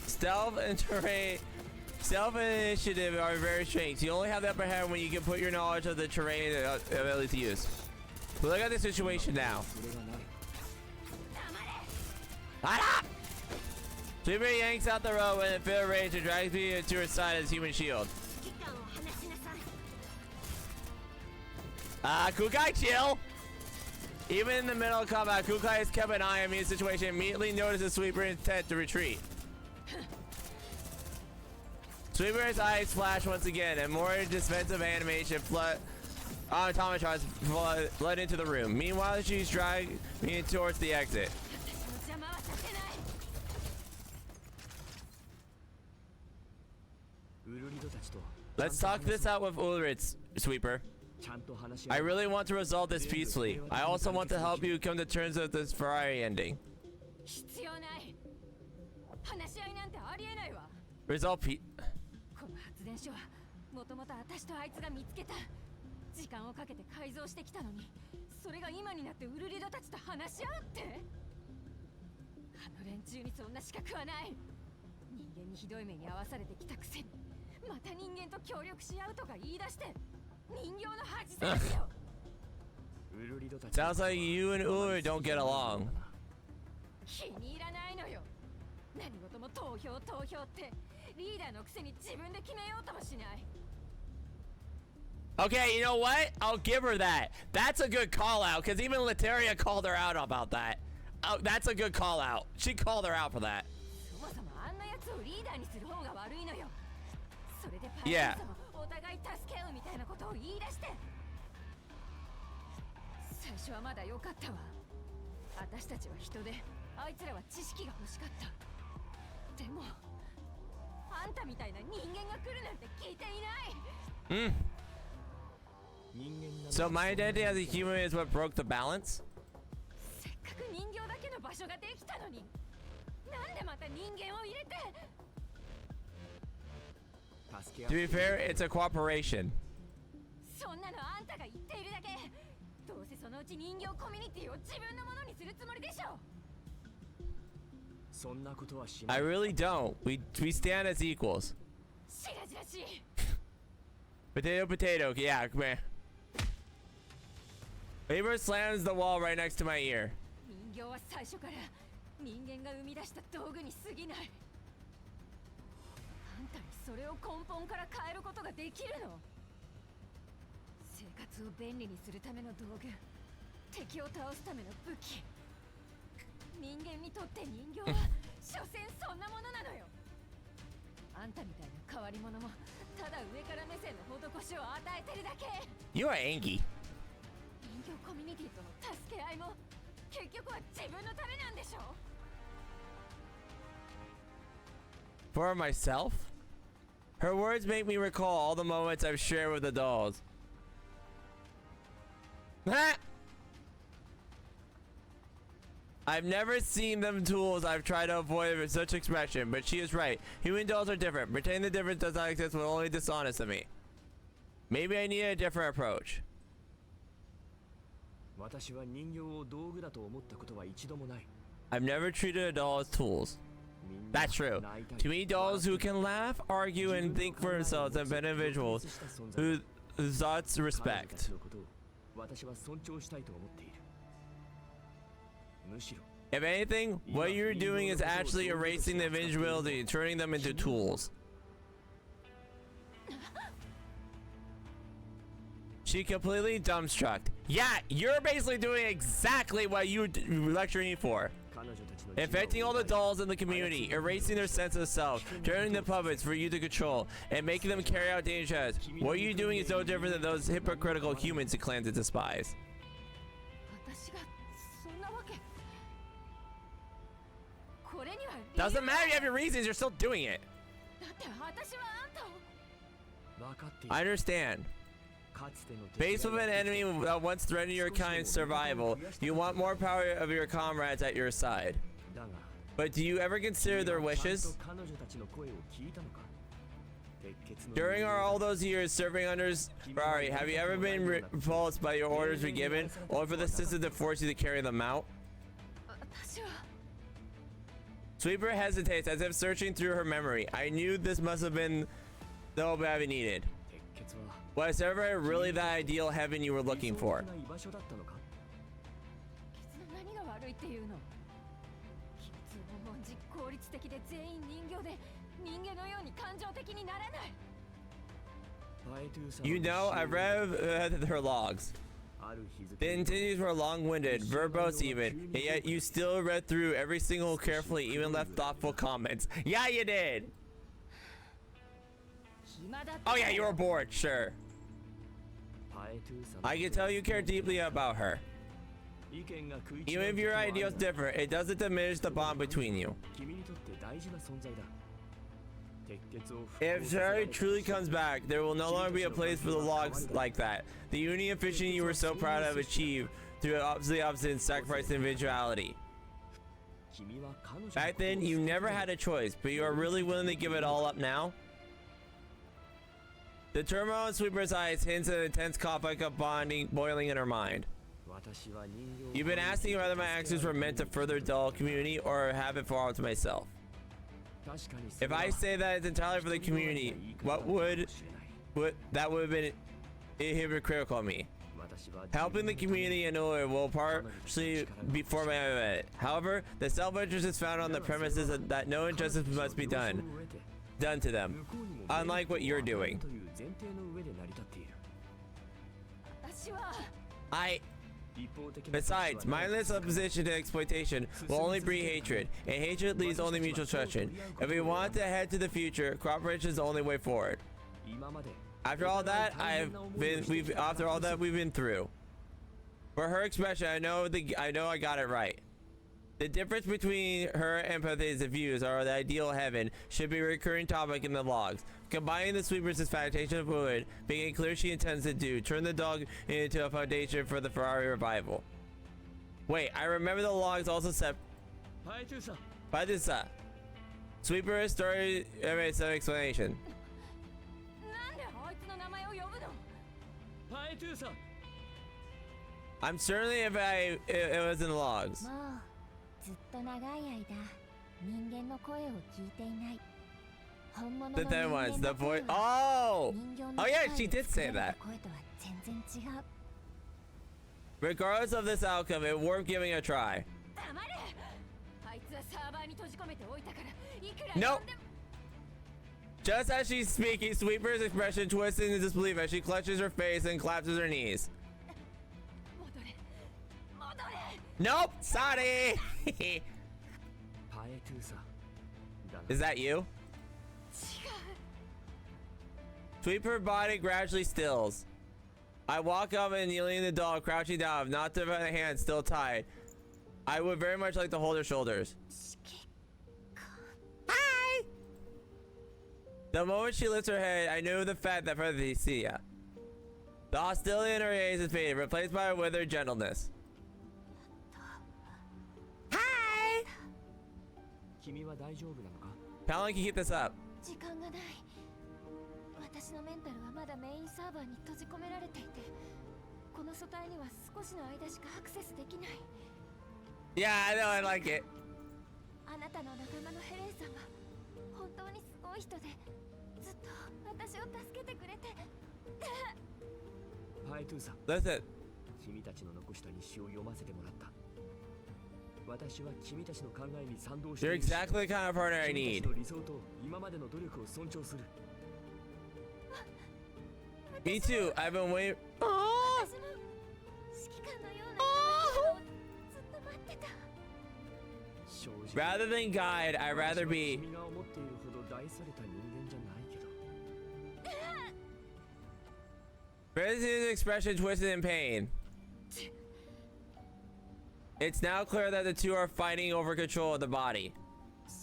Stealth and terrain, stealth and initiative are very strengths. You only have the upper hand when you can put your knowledge of the terrain and ability to use. But look at the situation now. Sweeper yanks out the rope and in field range and drags me to her side as human shield. Kukai, chill. Even in the middle of combat, Kukai has kept an eye on me in the situation and immediately notices Sweeper's intent to retreat. Sweeper's eyes flash once again, and more defensive animation automatrons flood into the room. Meanwhile, she's dragging me towards the exit. 私の邪魔はさせない。 Let's talk this out with Ulrich, Sweeper. I really want to resolve this peacefully. I also want to help you come to terms with this Ferrari ending. 必要ない。話し合いなんてありえないわ。 Resolveこの発電所はもともと私とあいつが見つけた。時間をかけて改造してきたのに、それが今になってウルリドたちと話し合うって。あの連中にそんな資格はない。人間にひどい目に遭わされてきたくせに、また人間と協力し合うとか言い出して、人形の恥さらしよ。 Sounds like you and Ulrich don't get along. 気に入らないのよ。何事も投票ってリーダーのくせに自分で決めようともしない。 Okay, you know what? I'll give her that. That's a good call out, because even Lateria called her out about that. Oh, that's a good call out. She called her out for that. そもそもあんなやつをリーダーにする方が悪いのよ。それでパイ Yeah. ロットもお互い助け合うみたいなことを言い出して。最初はまだ良かったわ。私たちは人で、あいつらは知識が欲しかった。でも、あんたみたいな人間が来るなんて聞いていない。So my identity as a human is what broke the balance? せっかく人形だけの場所ができたのに、なんでまた人間を入れて。 To be fair, it's a cooperation. そんなのあんたが言っているだけ。どうせそのうち人形コミュニティを自分のものにするつもりでしょ。 I really don't. We stand as equals. しらじらしい。 Potato, potato. Yeah, come here. Faber slams the wall right next to my ear. 人形は最初から人間が生み出した道具に過ぎない。あんたにそれを根本から変えることができるの？生活を便利にするための道具、敵を倒すための武器。人間にとって人形は所詮そんなものなのよ。あんたみたいな変わり者もただ上から目線の施しを与えてるだけ。 You are angry. 人形コミュニティとの助け合いも結局は自分のためなんでしょ。 For myself? Her words make me recall all the moments I've shared with the dolls. I've never seen them tools. I've tried to avoid such expression, but she is right. Human dolls are different. Pretending the difference does not exist will only dishonest to me. Maybe I need a different approach. I've never treated a doll as tools. That's true. To me, dolls who can laugh, argue, and think for themselves have been individuals whose thoughts respect. If anything, what you're doing is actually erasing the individuality and turning them into tools. She completely dumbstruck. Yeah, you're basically doing exactly what you were lecturing me for. Infecting all the dolls in the community, erasing their sense of self, turning the puppets for you to control, and making them carry out dangerous tasks. What you're doing is no different than those hypocritical humans you claim to despise. Doesn't matter if you have your reasons, you're still doing it. I understand. Faced with an enemy that once threatened your kind's survival, you want more power of your comrades at your side. But do you ever consider their wishes? During all those years serving under Ferrari, have you ever been repulsed by your orders were given, or for the system to force you to carry them out? Sweeper hesitates as if searching through her memory. I knew this must have been the help I needed. Was ever really the ideal heaven you were looking for? You know, I've read her logs. The interviews were long-winded, verbose even, and yet you still read through every single carefully, even left thoughtful comments. Yeah, you did! Oh yeah, you were bored. Sure. パエトゥーさんの I can tell you care deeply about her. 意見が食い違う Even if your 時もある ideals が differ, it doesn't diminish the bond between you. 君にとって大事な存在だ。鉄血を復興 If させら Sherry れた truly comes back, there will no longer be a place for the logs like that. The unity and fishing you were so proud of achieved through the opposite and sacrifice and individuality. 君は彼女の Back then, you never had a choice, but you are really willing to give it all up now? The turmoil in Sweeper's eyes hints at an intense conflict of bonding boiling in her mind. 私は人形 You've been asking whether my actions were meant to further dull community or have it for all to myself. 確かにそれ If は I say that it's entirely for the community, what would that would have been hypocritical of me? 私は Helping the community and Ullr will partially be for my own. However, the self-interest is found on the premises that no injustice must be done to them, unlike what you're doing. という前提の上で成り立っている。私は 一方的な Besides, mindless opposition to exploitation will only breed hatred, and hatred leads only mutual destruction. If we want to head to the future, cooperation is the only way forward. 今まで After all that we've been through. For her expression, I know I got it right. The difference between her and Pathe's views or the ideal heaven should be a recurring topic in the logs. Combining the Sweeper's foundation of wood, making it clear she intends to do, turn the dog into a foundation for the Ferrari revival. Wait, I remember the logs also said パエトゥーさん by this Sweeper's story some explanation. なんであいつの名前を呼ぶの？パエトゥーさん I'm certainly if it was in the logs. もうずっと長い間人間の声を聞いていない。本物の The 人 then 間 ones, の the 声 voice. は Oh! 人形の Oh yeah, 機 she 械 did で作 say られ that. た声とは全然違う。 Regardless of this outcome, it worth giving a try. 黙れ！あいつはサーバーに閉じ込めておいたからいくら Nope. 呼んでも Just as she's speaking, Sweeper's expression twists in disbelief as she clutches her face and collapses her knees. 戻れ戻れ Nope! Sorry! パエトゥーさんだが Is that you? 違う Sweeper body gradually stills. I walk up and kneeling the dog, crouching down, not to my hand still tied. I would very much like to hold her shoulders. Hi! The moment she lifts her head, I knew the fact that Pathecia. The hostility in her gaze is faded, replaced by a withered gentleness. Hi! 君は大丈夫なのか How long can you keep this up? 時間がない。私のメンタルはまだメインサーバーに閉じ込められていて、この素体には少しの間しかアクセスできない。 Yeah, I know, I like it. あなたの仲間のヘレンさんは本当にすごい人で、ずっと私を助けてくれて。パエトゥーさん Listen, 君たちの残した日誌を読ませてもらった。私は君たちの考えに賛同してい you're るし exactly the kind of partner I 君 need. たちの理想と今までの努力を尊重する。 Me too. I've been waiting. 私も指揮官のような人をずっと待ってた。正直 Rather than guide, I'd rather be. 君が思っているほど大された人間じゃないけど President's expression twisted in pain. It's now clear that the two are fighting over control of the body.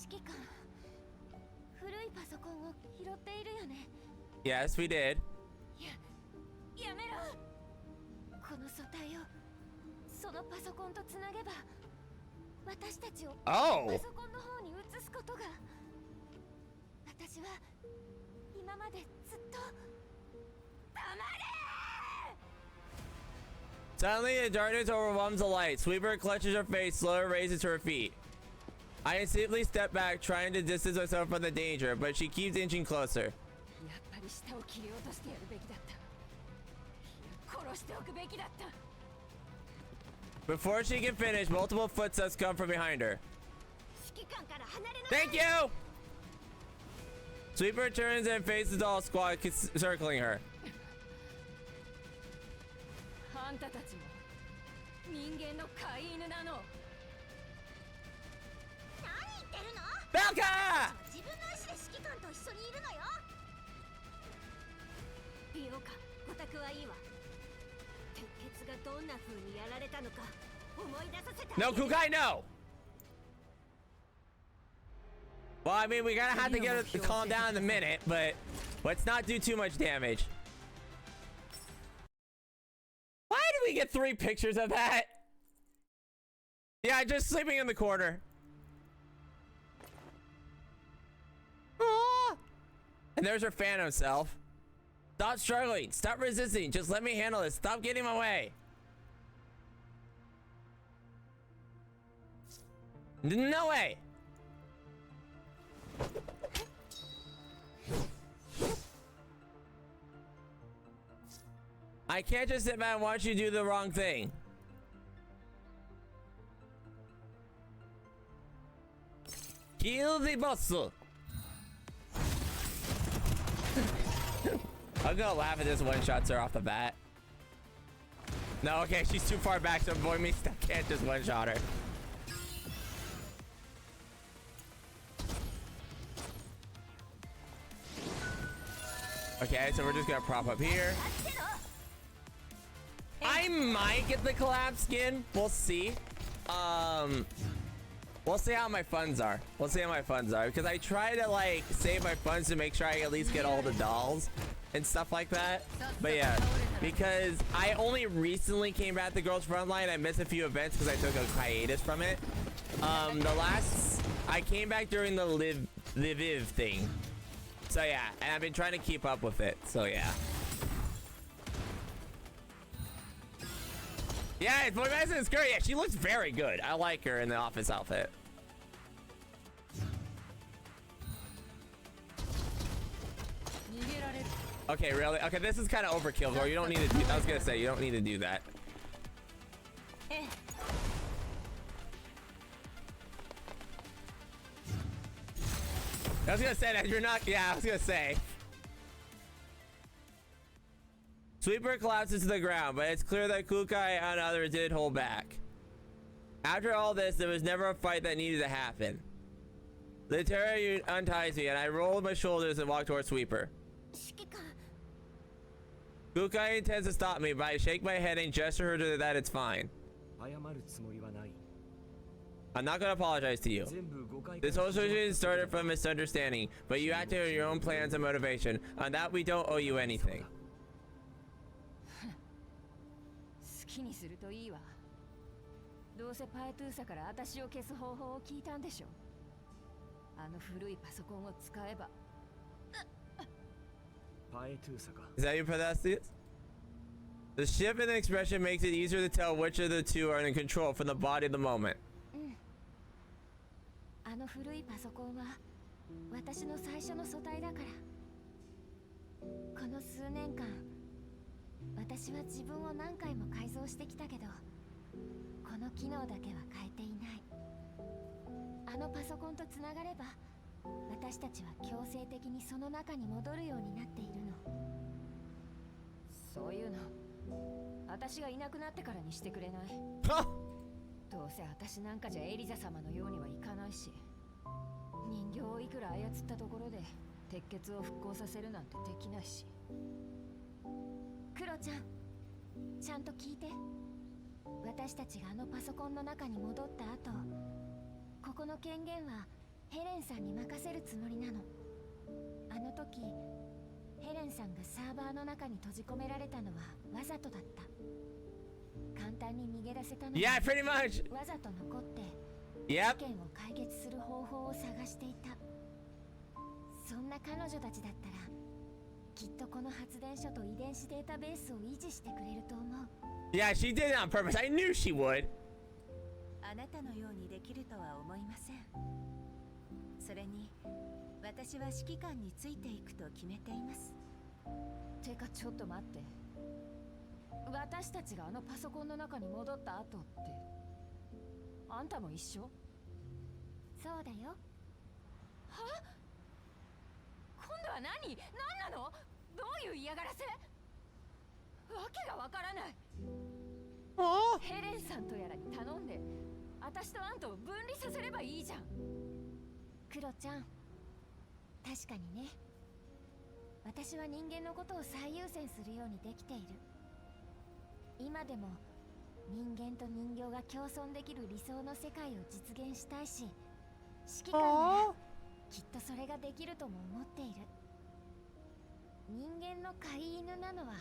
指揮官、古いパソコンを拾っているよね。 Yes, we did. やめろ。この素体をそのパソコンとつなげば、私たちを Oh! パソコンの方に移すことが。私は今までずっと。黙れ。 Suddenly, the darkness overwhelms the light. Sweeper clutches her face, slowly raises to her feet. I instinctively step back, trying to distance myself from the danger, but she keeps inching closer. やっぱり下を切り落としてやるべきだった。殺しておくべきだった。 Before she can finish, multiple footsteps come from behind her. 指揮官から離れなさい。 Thank you! Sweeper turns and faces the all squad circling her. あんたたちも人間の飼い犬なの。何言ってるの？ Belka! 自分の意思で指揮官と一緒にいるのよ。略はいいわ。鉄血がどんな風にやられたのか思い出させて。 No, Kukai, no! Well, I mean, we gotta have to get it to calm down in a minute, but let's not do too much damage. Why did we get 3 pictures of that? Yeah, just sleeping in the corner. Ah! And there's her phantom self. Stop struggling. Stop resisting. Just let me handle this. Stop getting in my way. No way. I can't just sit back and watch you do the wrong thing. Kill the boss. I'm gonna laugh at this one-shots her off the bat. No, okay, she's too far back, so boy me still can't just one-shot her. Okay, so we're just gonna prop up here. I might get the collapse skin. We'll see. We'll see how my funds are. We'll see how my funds are, because I try to like save my funds to make sure I at least get all the dolls and stuff like that. But yeah, because I only recently came back to Girls Frontline. I missed a few events because I took a hiatus from it. I came back during the Lviv thing. So yeah, and I've been trying to keep up with it. So yeah. Yeah, it's Boy Madison Skirt. Yeah, she looks very good. I like her in the office outfit. Okay, really? Okay, this is kind of overkill, bro. You don't need to do, I was gonna say, you don't need to do that. I was gonna say that you're not, yeah, I was gonna say. Sweeper collapses to the ground, but it's clear that Kukai and others did hold back. After all this, there was never a fight that needed to happen. The terror unties me, and I rolled my shoulders and walked towards Sweeper. Kukai intends to stop me, but I shake my head and gesture her that it's fine. I'm not gonna apologize to you. This whole situation started from misunderstanding, but you acted on your own plans and motivation. On that, we don't owe you anything. 好きにするといいわ。どうせパエトゥーサから私を消す方法を聞いたんでしょ。あの古いパソコンを使えば。パエトゥーサか。Is that your pronunciation? The shift in the expression makes it easier to tell which of the two are in control from the body of the moment. あの古いパソコンは私の最初の素体だから。この数年間、私は自分を何回も改造してきたけど、この機能だけは変えていない。あのパソコンとつながれば、私たちは強制的にその中に戻るようになっているの。そういうの、私がいなくなってからにしてくれない？どうせ私なんかじゃエリザ様のようにはいかないし、人形をいくら操ったところで鉄血を復興させるなんてできないし。クロちゃん、ちゃんと聞いて。私たちがあのパソコンの中に戻った後、ここの権限はヘレンさんに任せるつもりなの。あの時、ヘレンさんがサーバーの中に閉じ込められたのはわざとだった。簡単に逃げ出せたのに、Yeah, pretty much. わざと残って事 Yep. 件を解決する方法を探していた。そんな彼女たちだったらきっとこの発電所と遺伝子データベースを維持してくれると思う。 Yeah, she did it on purpose. I knew she would. あなたのようにできるとは思いません。それに私は指揮官についていくと決めています。てかちょっと待って。私たちがあのパソコンの中に戻った後って、あんたも一緒？そうだよ。は？今度は何なの？どういう嫌がらせ？わけがわからない。ヘレンさんとやらに頼んで、私とあんたを分離させればいいじゃん。クロちゃん、確かにね。私は人間のことを最優先するようにできている。今でも人間と人形が共存できる理想の世界を実現したいし、指揮官ならきっとそれができるとも思っている。人間の飼い犬なのは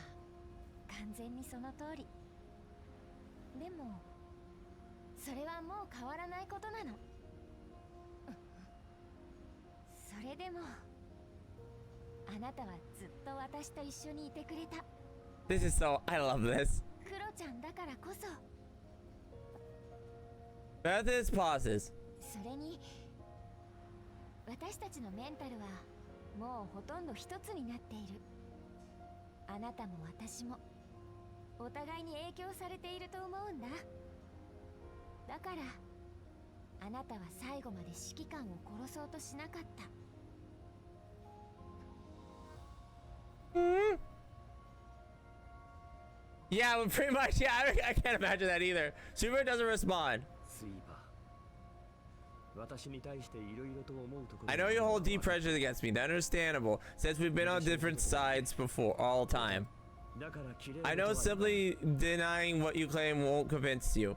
完全にその通り。でもそれはもう変わらないことなの。それでもあなたはずっと私と一緒にいてくれた。 This is so. I love this. クロちゃんだからこそ。 Bethis pauses. それに私たちのメンタルはもうほとんど一つになっている。あなたも私もお互いに影響されていると思うんだ。だからあなたは最後まで指揮官を殺そうとしなかった。Yeah, well, pretty much. Yeah, I can't imagine that either. Super doesn't respond. スイーパー、私に対していろいろと思うところ I know you hold deep prejudice against me. That's understandable, since we've been on different sides before all the time. だから綺麗な I と know は simply denying what you claim won't convince you.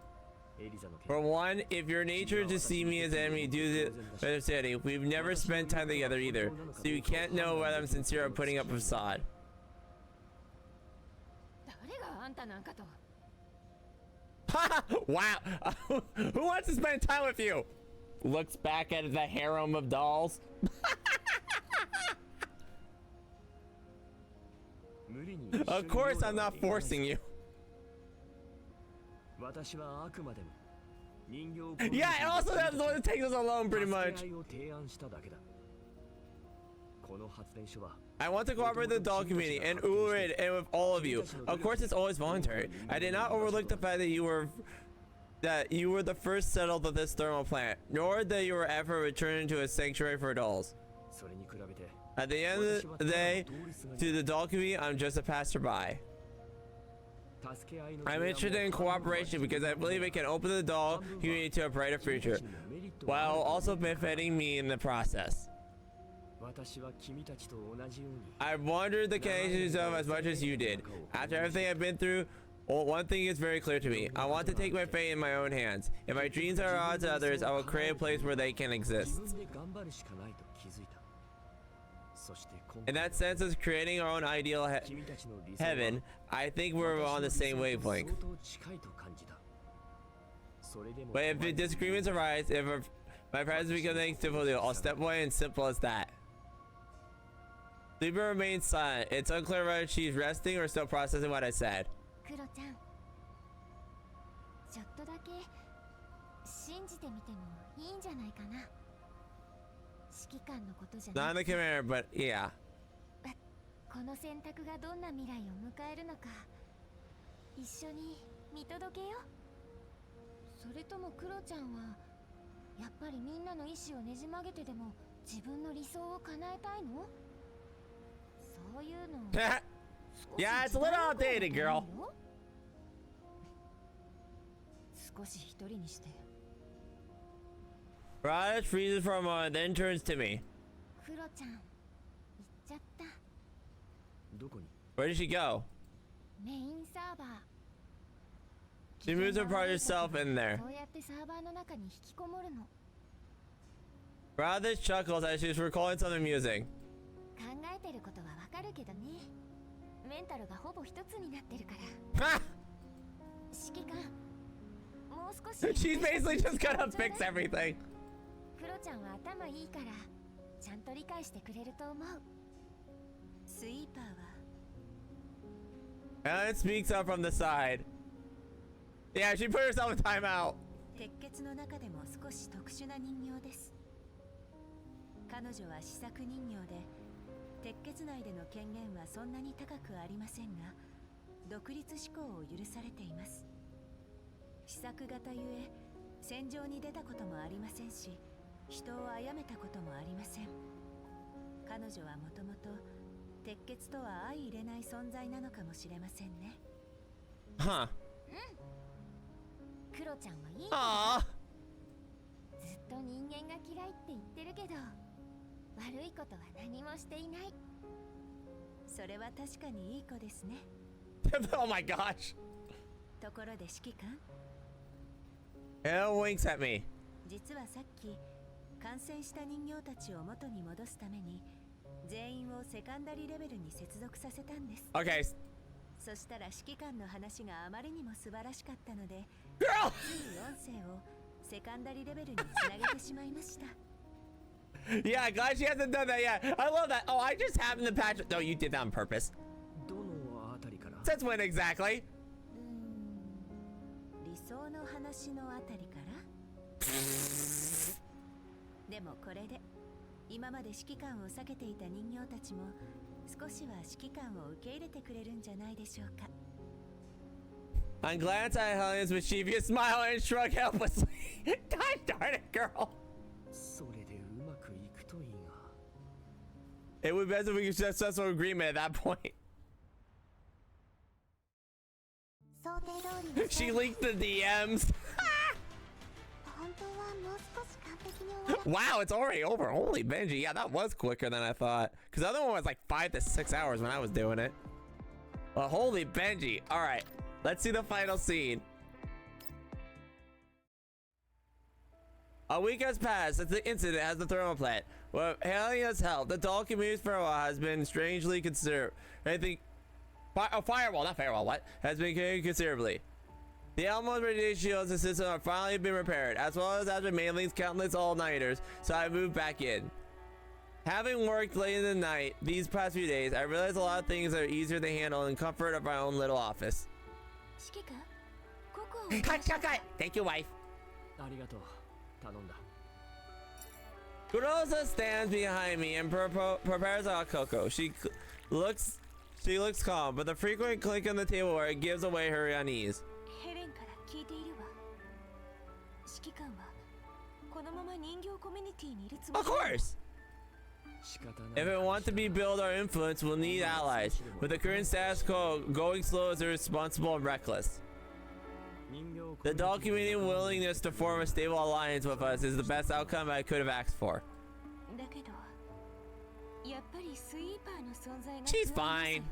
エリザの件 For one, if your nature to see me as enemy due to the understanding, we've never spent time together either, so you can't know whether I'm sincere or putting up a facade. 誰があんたなんかと。 Wow. Who wants to spend time with you? Looks back at the harem of dolls. 無理に一緒に Of course, I'm not forcing you. 私はあくまでも人形を Yeah, and also that's the one that takes us alone, pretty much. 助け合いを提案しただけだ。この発電所は I want to cooperate with the doll community and Urid and with all of you. Of course, it's always voluntary. I did not overlook the fact that you were the first settled of this thermal plant, nor that you were ever returned to a sanctuary for dolls. それに比べて At the end of the day, to the doll community, I'm just a passerby. 助け合いの I'm interested in cooperation because I believe it can open the doll community to a brighter future, while also benefiting me in the process. 私は君たちと同じように I've wondered the connections of as much as you did. After everything I've been through, well, one thing is very clear to me. I want to take my fate in my own hands. If my dreams are at odds to others, I will create a place where they can 自 exist. 分で頑張るしかないと気づいた。そして今 In that sense of creating our own ideal 君たちの理想は heaven, I think we're on the same wavelength. 相当近いと感じた。それでも But if disagreements arise, if my presence becomes difficult, I'll step away, and simple as that. Libra remains silent. It's unclear whether she's resting or still processing what I said. クロちゃん、ちょっとだけ信じてみてもいいんじゃないかな。指揮官のことじゃ Not な in the くて、 commander, but yeah. この選択がどんな未来を迎えるのか一緒に見届けよ。それともクロちゃんはやっぱりみんなの意志をねじ曲げてでも自分の理想を叶えたいの？そういうの Yeah, it's a little outdated, girl. 少し一人にして。 Rada freezes for a moment, then turns to me. クロちゃん行っちゃった。どこに Where did she go? メインサーバー。 She moves her part herself in there. そうやってサーバーの中に引きこもるの。 Rada chuckles as she's recalling something amusing. 考えてることはわかるけどね。メンタルがほぼ一つになってるから。 Ha! 指揮官、もう少し。 She's basically just gonna fix everything. クロちゃんは頭いいからちゃんと理解してくれると思う。スイーパーは Ellen speaks up from the side. Yeah, she put herself in timeout. 鉄血の中でも少し特殊な人形です。彼女は試作人形で鉄血内での権限はそんなに高くありませんが、独立思考を許されています。試作型ゆえ戦場に出たこともありませんし、人を殺めたこともありません。彼女はもともと鉄血とは相入れない存在なのかもしれませんね。 Huh. クロちゃんはいい。 Aww. ずっと人間が嫌いって言ってるけど悪いことは何もしていない。それは確かにいい子ですね。Oh my gosh. ところで指揮官、 Hell winks at me. 実はさっき感染した人形たちを元に戻すために全員をセカンダリレベルに接続させたんです。 Okay. そしたら指揮官の話があまりにも素晴らしかったので、 Girl! つい音声をセカンダリレベルにつなげてしまいました。 Yeah, glad she hasn't done that yet. I love that. Oh, I just happened to patch it. No, you did that on purpose. どのあたりから？ Since when exactly? 理想の話のあたりから。でもこれで今まで指揮官を避けていた人形たちも少しは指揮官を受け入れてくれるんじゃないでしょうか。 I'm glad at Helena's mischievous smile and shrug helplessly. God darn it, girl. それでうまくいくといいが。 It would be best if we could successful agreement at that point. 想定通りの She leaked the DMs. 本当はもう少し完璧に終わる Wow, it's already over. Holy Benji. Yeah, that was quicker than I thought. Because the other one was like 5 to 6 hours when I was doing it. But holy Benji. All right, let's see the final scene. A week has passed since the incident at the thermal plant. With Helena's help, the doll community for a while has been strangely considered. I think... firewall, not firewall, what? Has been considerably. The Almo's radiation shields and system have finally been repaired, as well as after Mainling's countless all-nighters, so I moved back in. Having worked late in the night these past few days, I realized a lot of things are easier to handle in comfort of my own little office. 指揮官、ここを Cut. Thank you, wife. ありがとう。頼んだ。 Groza stands behind me and prepares a cocoa. She looks calm, but the frequent click on the tableware gives away her unease. ヘレンから聞いているわ。指揮官はこのまま人形コミュニティにいるつも Of り。 course. 仕方ない。 If it wants to be built or influence, we'll need allies. With the current status quo, going slow is irresponsible and reckless. The doll community willingness to form a stable alliance with us is the best outcome I could have asked for. だけど、やっぱりスイーパーの存在が She's 不安 fine. で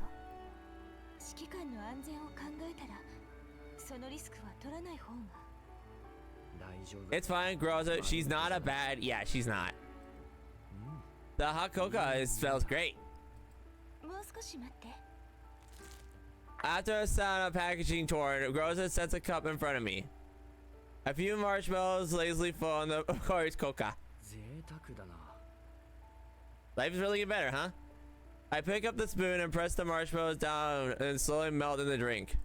すよ。指揮官の安全を考えたら、そのリスクは取らない方が。大丈夫。 It's fine, Groza. She's not a bad... Yeah, she's not. The hot cocoa smells great. もう少し待って。 After a sound of packaging torn, Groza sets a cup in front of me. A few marshmallows lazily fall on the of course coca. 贅沢だな。 Life is really getting better, huh? I pick up the spoon and press the marshmallows down and slowly melt in the drink.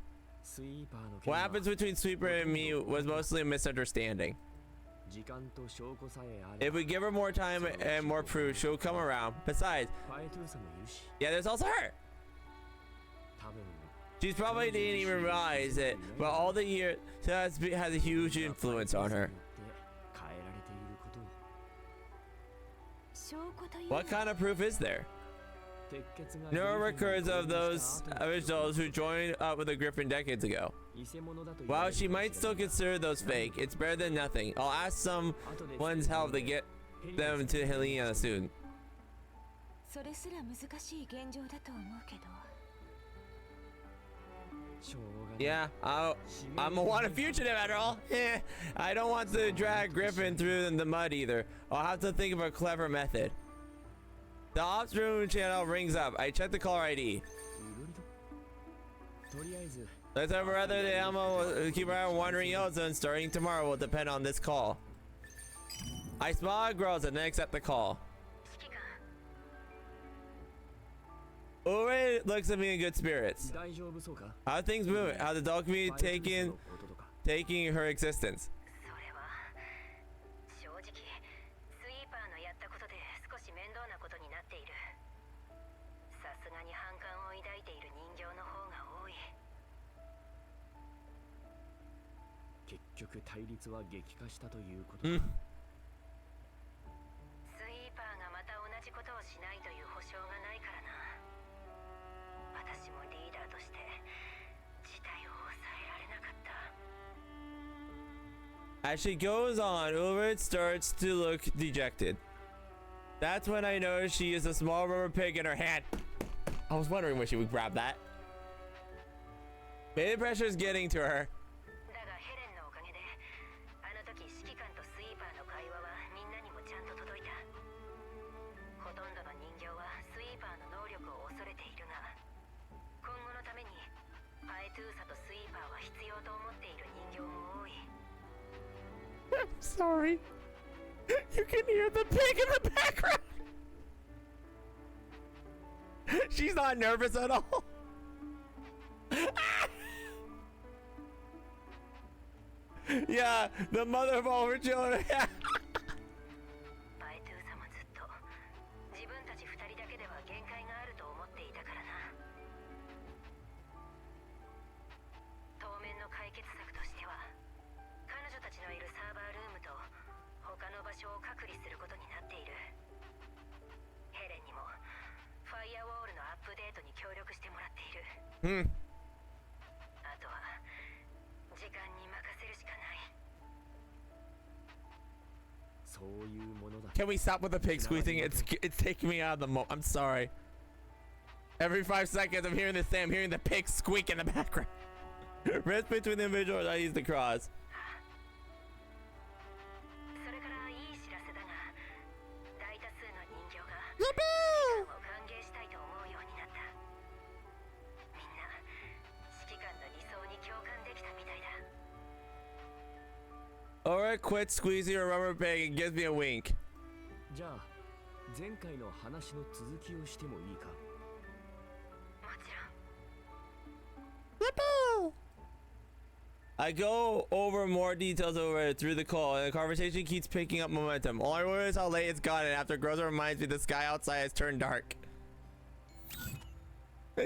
スイーパーの件 What は happens between Sweeper and me was mostly a misunderstanding. 時間と証拠さえあれ If ば。 we give her more time and more proof, she'll come around. Besides, ファイトゥーさんもいるし。 yeah, there's also her. 多分 She's probably didn't even realize it, but all the years has a huge influence on her. 変えられていることを。証拠というのは What kind of proof is there? 鉄血が No records of those originals who joined up with the Griffin decades ago. 偽物だと言わ While れる she might still consider those fake, it's better than nothing. I'll ask someone's help to get them to Helena soon. それすら難しい現状だと思うけど。しょうがない Yeah, I'm a wanted fugitive after all. I don't want to drag Griffin through the mud either. I'll have to think of a clever method. The ops room channel rings up. I check the caller ID. とりあえず Let's have whether the ammo will keep our wandering Yoza and starting tomorrow will depend on this call. I smile at girls and then accept the call. 指揮官、 Ulrich looks at me in good spirits. 大丈夫そうか How are things moving? How the dog community ファイトゥーさんのこととか taking her existence? それは正直スイーパーのやったことで少し面倒なことになっている。さすがに反感を抱いている人形の方が多い。結局対立は激化したということか、 Hmm. スイーパーがまた同じことをしないという保証がないからな。私もリーダーとして事態を抑えられなかった。 As she goes on, Ulrich starts to look dejected. That's when I notice she has a small rubber pig in her hand. I was wondering when she would grab that. Maybe the pressure is getting to her. だがヘレンのおかげであの時指揮官とスイーパーの会話はみんなにもちゃんと届いた。ほとんどの人形はスイーパーの能力を恐れているが、今後のためにパエトゥーサとスイーパーは必要と思っている人形も多い。 I'm sorry. You can hear the pig in the background. She's not nervous at all. Yeah, the mother of all her children. パエトゥーサもずっと自分たち二人だけでは限界があると思っていたからな。当面の解決策としては彼女たちのいるサーバールームと他の場所を隔離することになっている。ヘレンにもファイアウォールのアップデートに協力してもらっている。あとは時間に任せるしかない。そういうものだ。 Can we stop with the pig squeezing? It's taking me out of the mo. I'm sorry. Every 5 seconds, I'm hearing this thing. I'm hearing the pig squeak in the background. Rest between the individuals. I use the cross. それからいい知らせだが、大多数の人形が Yippee! を歓迎したいと思うようになった。みんな指揮官の理想に共感できたみたいだ。 Alright, quit squeezing your rubber pig and gives me a wink. じゃあ前回の話の続きをしてもいいか。もちろん。 Yippee! I go over more details over through the call, and the conversation keeps picking up momentum. All I remember is how late it's gotten after Groza reminds me the sky outside has turned dark.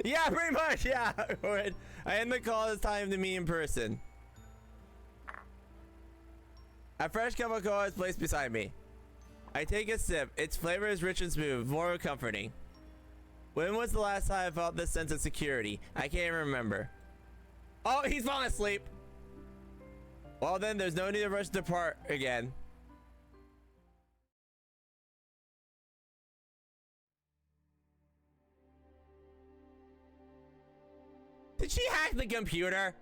Yeah, pretty much, yeah. I end the call. It's time to meet in person. A fresh cup of cocoa is placed beside me. I take a sip. Its flavor is rich and smooth, more comforting. When was the last time I felt this sense of security? I can't even remember. Oh, he's falling asleep. Well then, there's no need to rush to depart again. Did she hack the computer?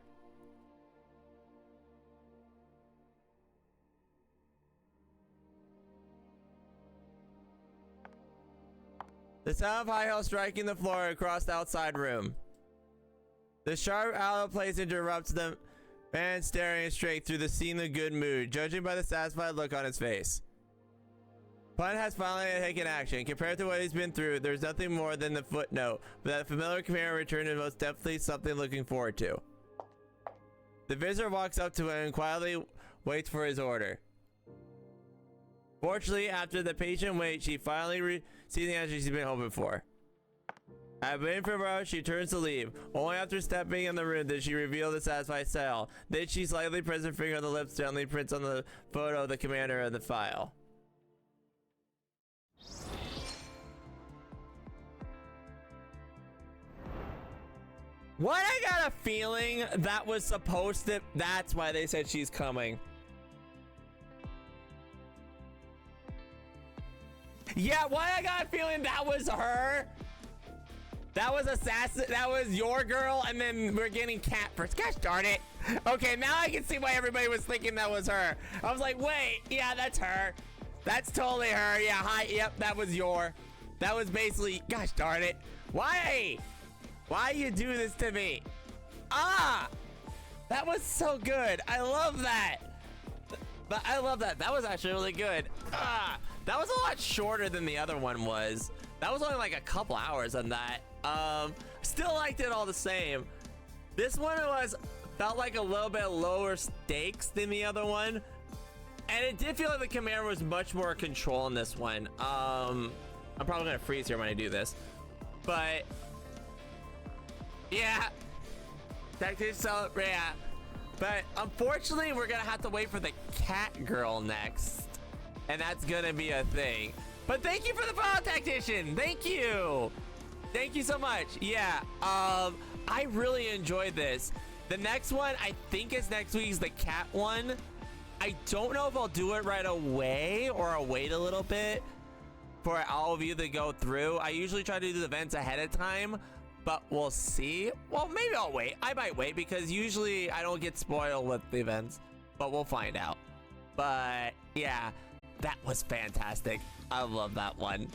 The sound of high heel striking the floor across the outside room. The sharp out of place interrupts the man staring straight through the scene in good mood, judging by the satisfied look on his face. Pun has finally taken action. Compared to what he's been through, there's nothing more than the footnote, but that familiar command return is most definitely something looking forward to. The visitor walks up to him and quietly waits for his order. Fortunately, after the patient wait, she finally sees the answer she's been hoping for. At waiting for her, she turns to leave. Only after stepping in the room does she reveal the satisfied style. Then she slightly presses her finger on the lips, gently prints on the photo of the commander of the file. What? I got a feeling that was supposed to... That's why they said she's coming. Yeah, why I got a feeling that was her? That was assassin. That was your girl, and then we're getting cat first. Gosh darn it. Okay, now I can see why everybody was thinking that was her. I was like, wait, yeah, that's her. That's totally her. Yeah, hi, yep, that was your. That was basically, gosh darn it. Why? Why you do this to me? Ah, that was so good. I love that. I love that. That was actually really good. Ah, that was a lot shorter than the other one was. That was only like a couple hours on that. Still liked it all the same. This one felt like a little bit lower stakes than the other one, and it did feel like the commander was much more control in this one. I'm probably gonna freeze here when I do this, but yeah, so yeah. But unfortunately, we're gonna have to wait for the cat girl next, and that's gonna be a thing. But thank you for the follow, tactician. Thank you. Thank you so much. Yeah, I really enjoyed this. The next one, I think is next week's the cat one. I don't know if I'll do it right away or I'll wait a little bit for all of you to go through. I usually try to do the events ahead of time, but we'll see. Well, maybe I'll wait. I might wait because usually I don't get spoiled with the events, but we'll find out. But yeah, that was fantastic. I love that one.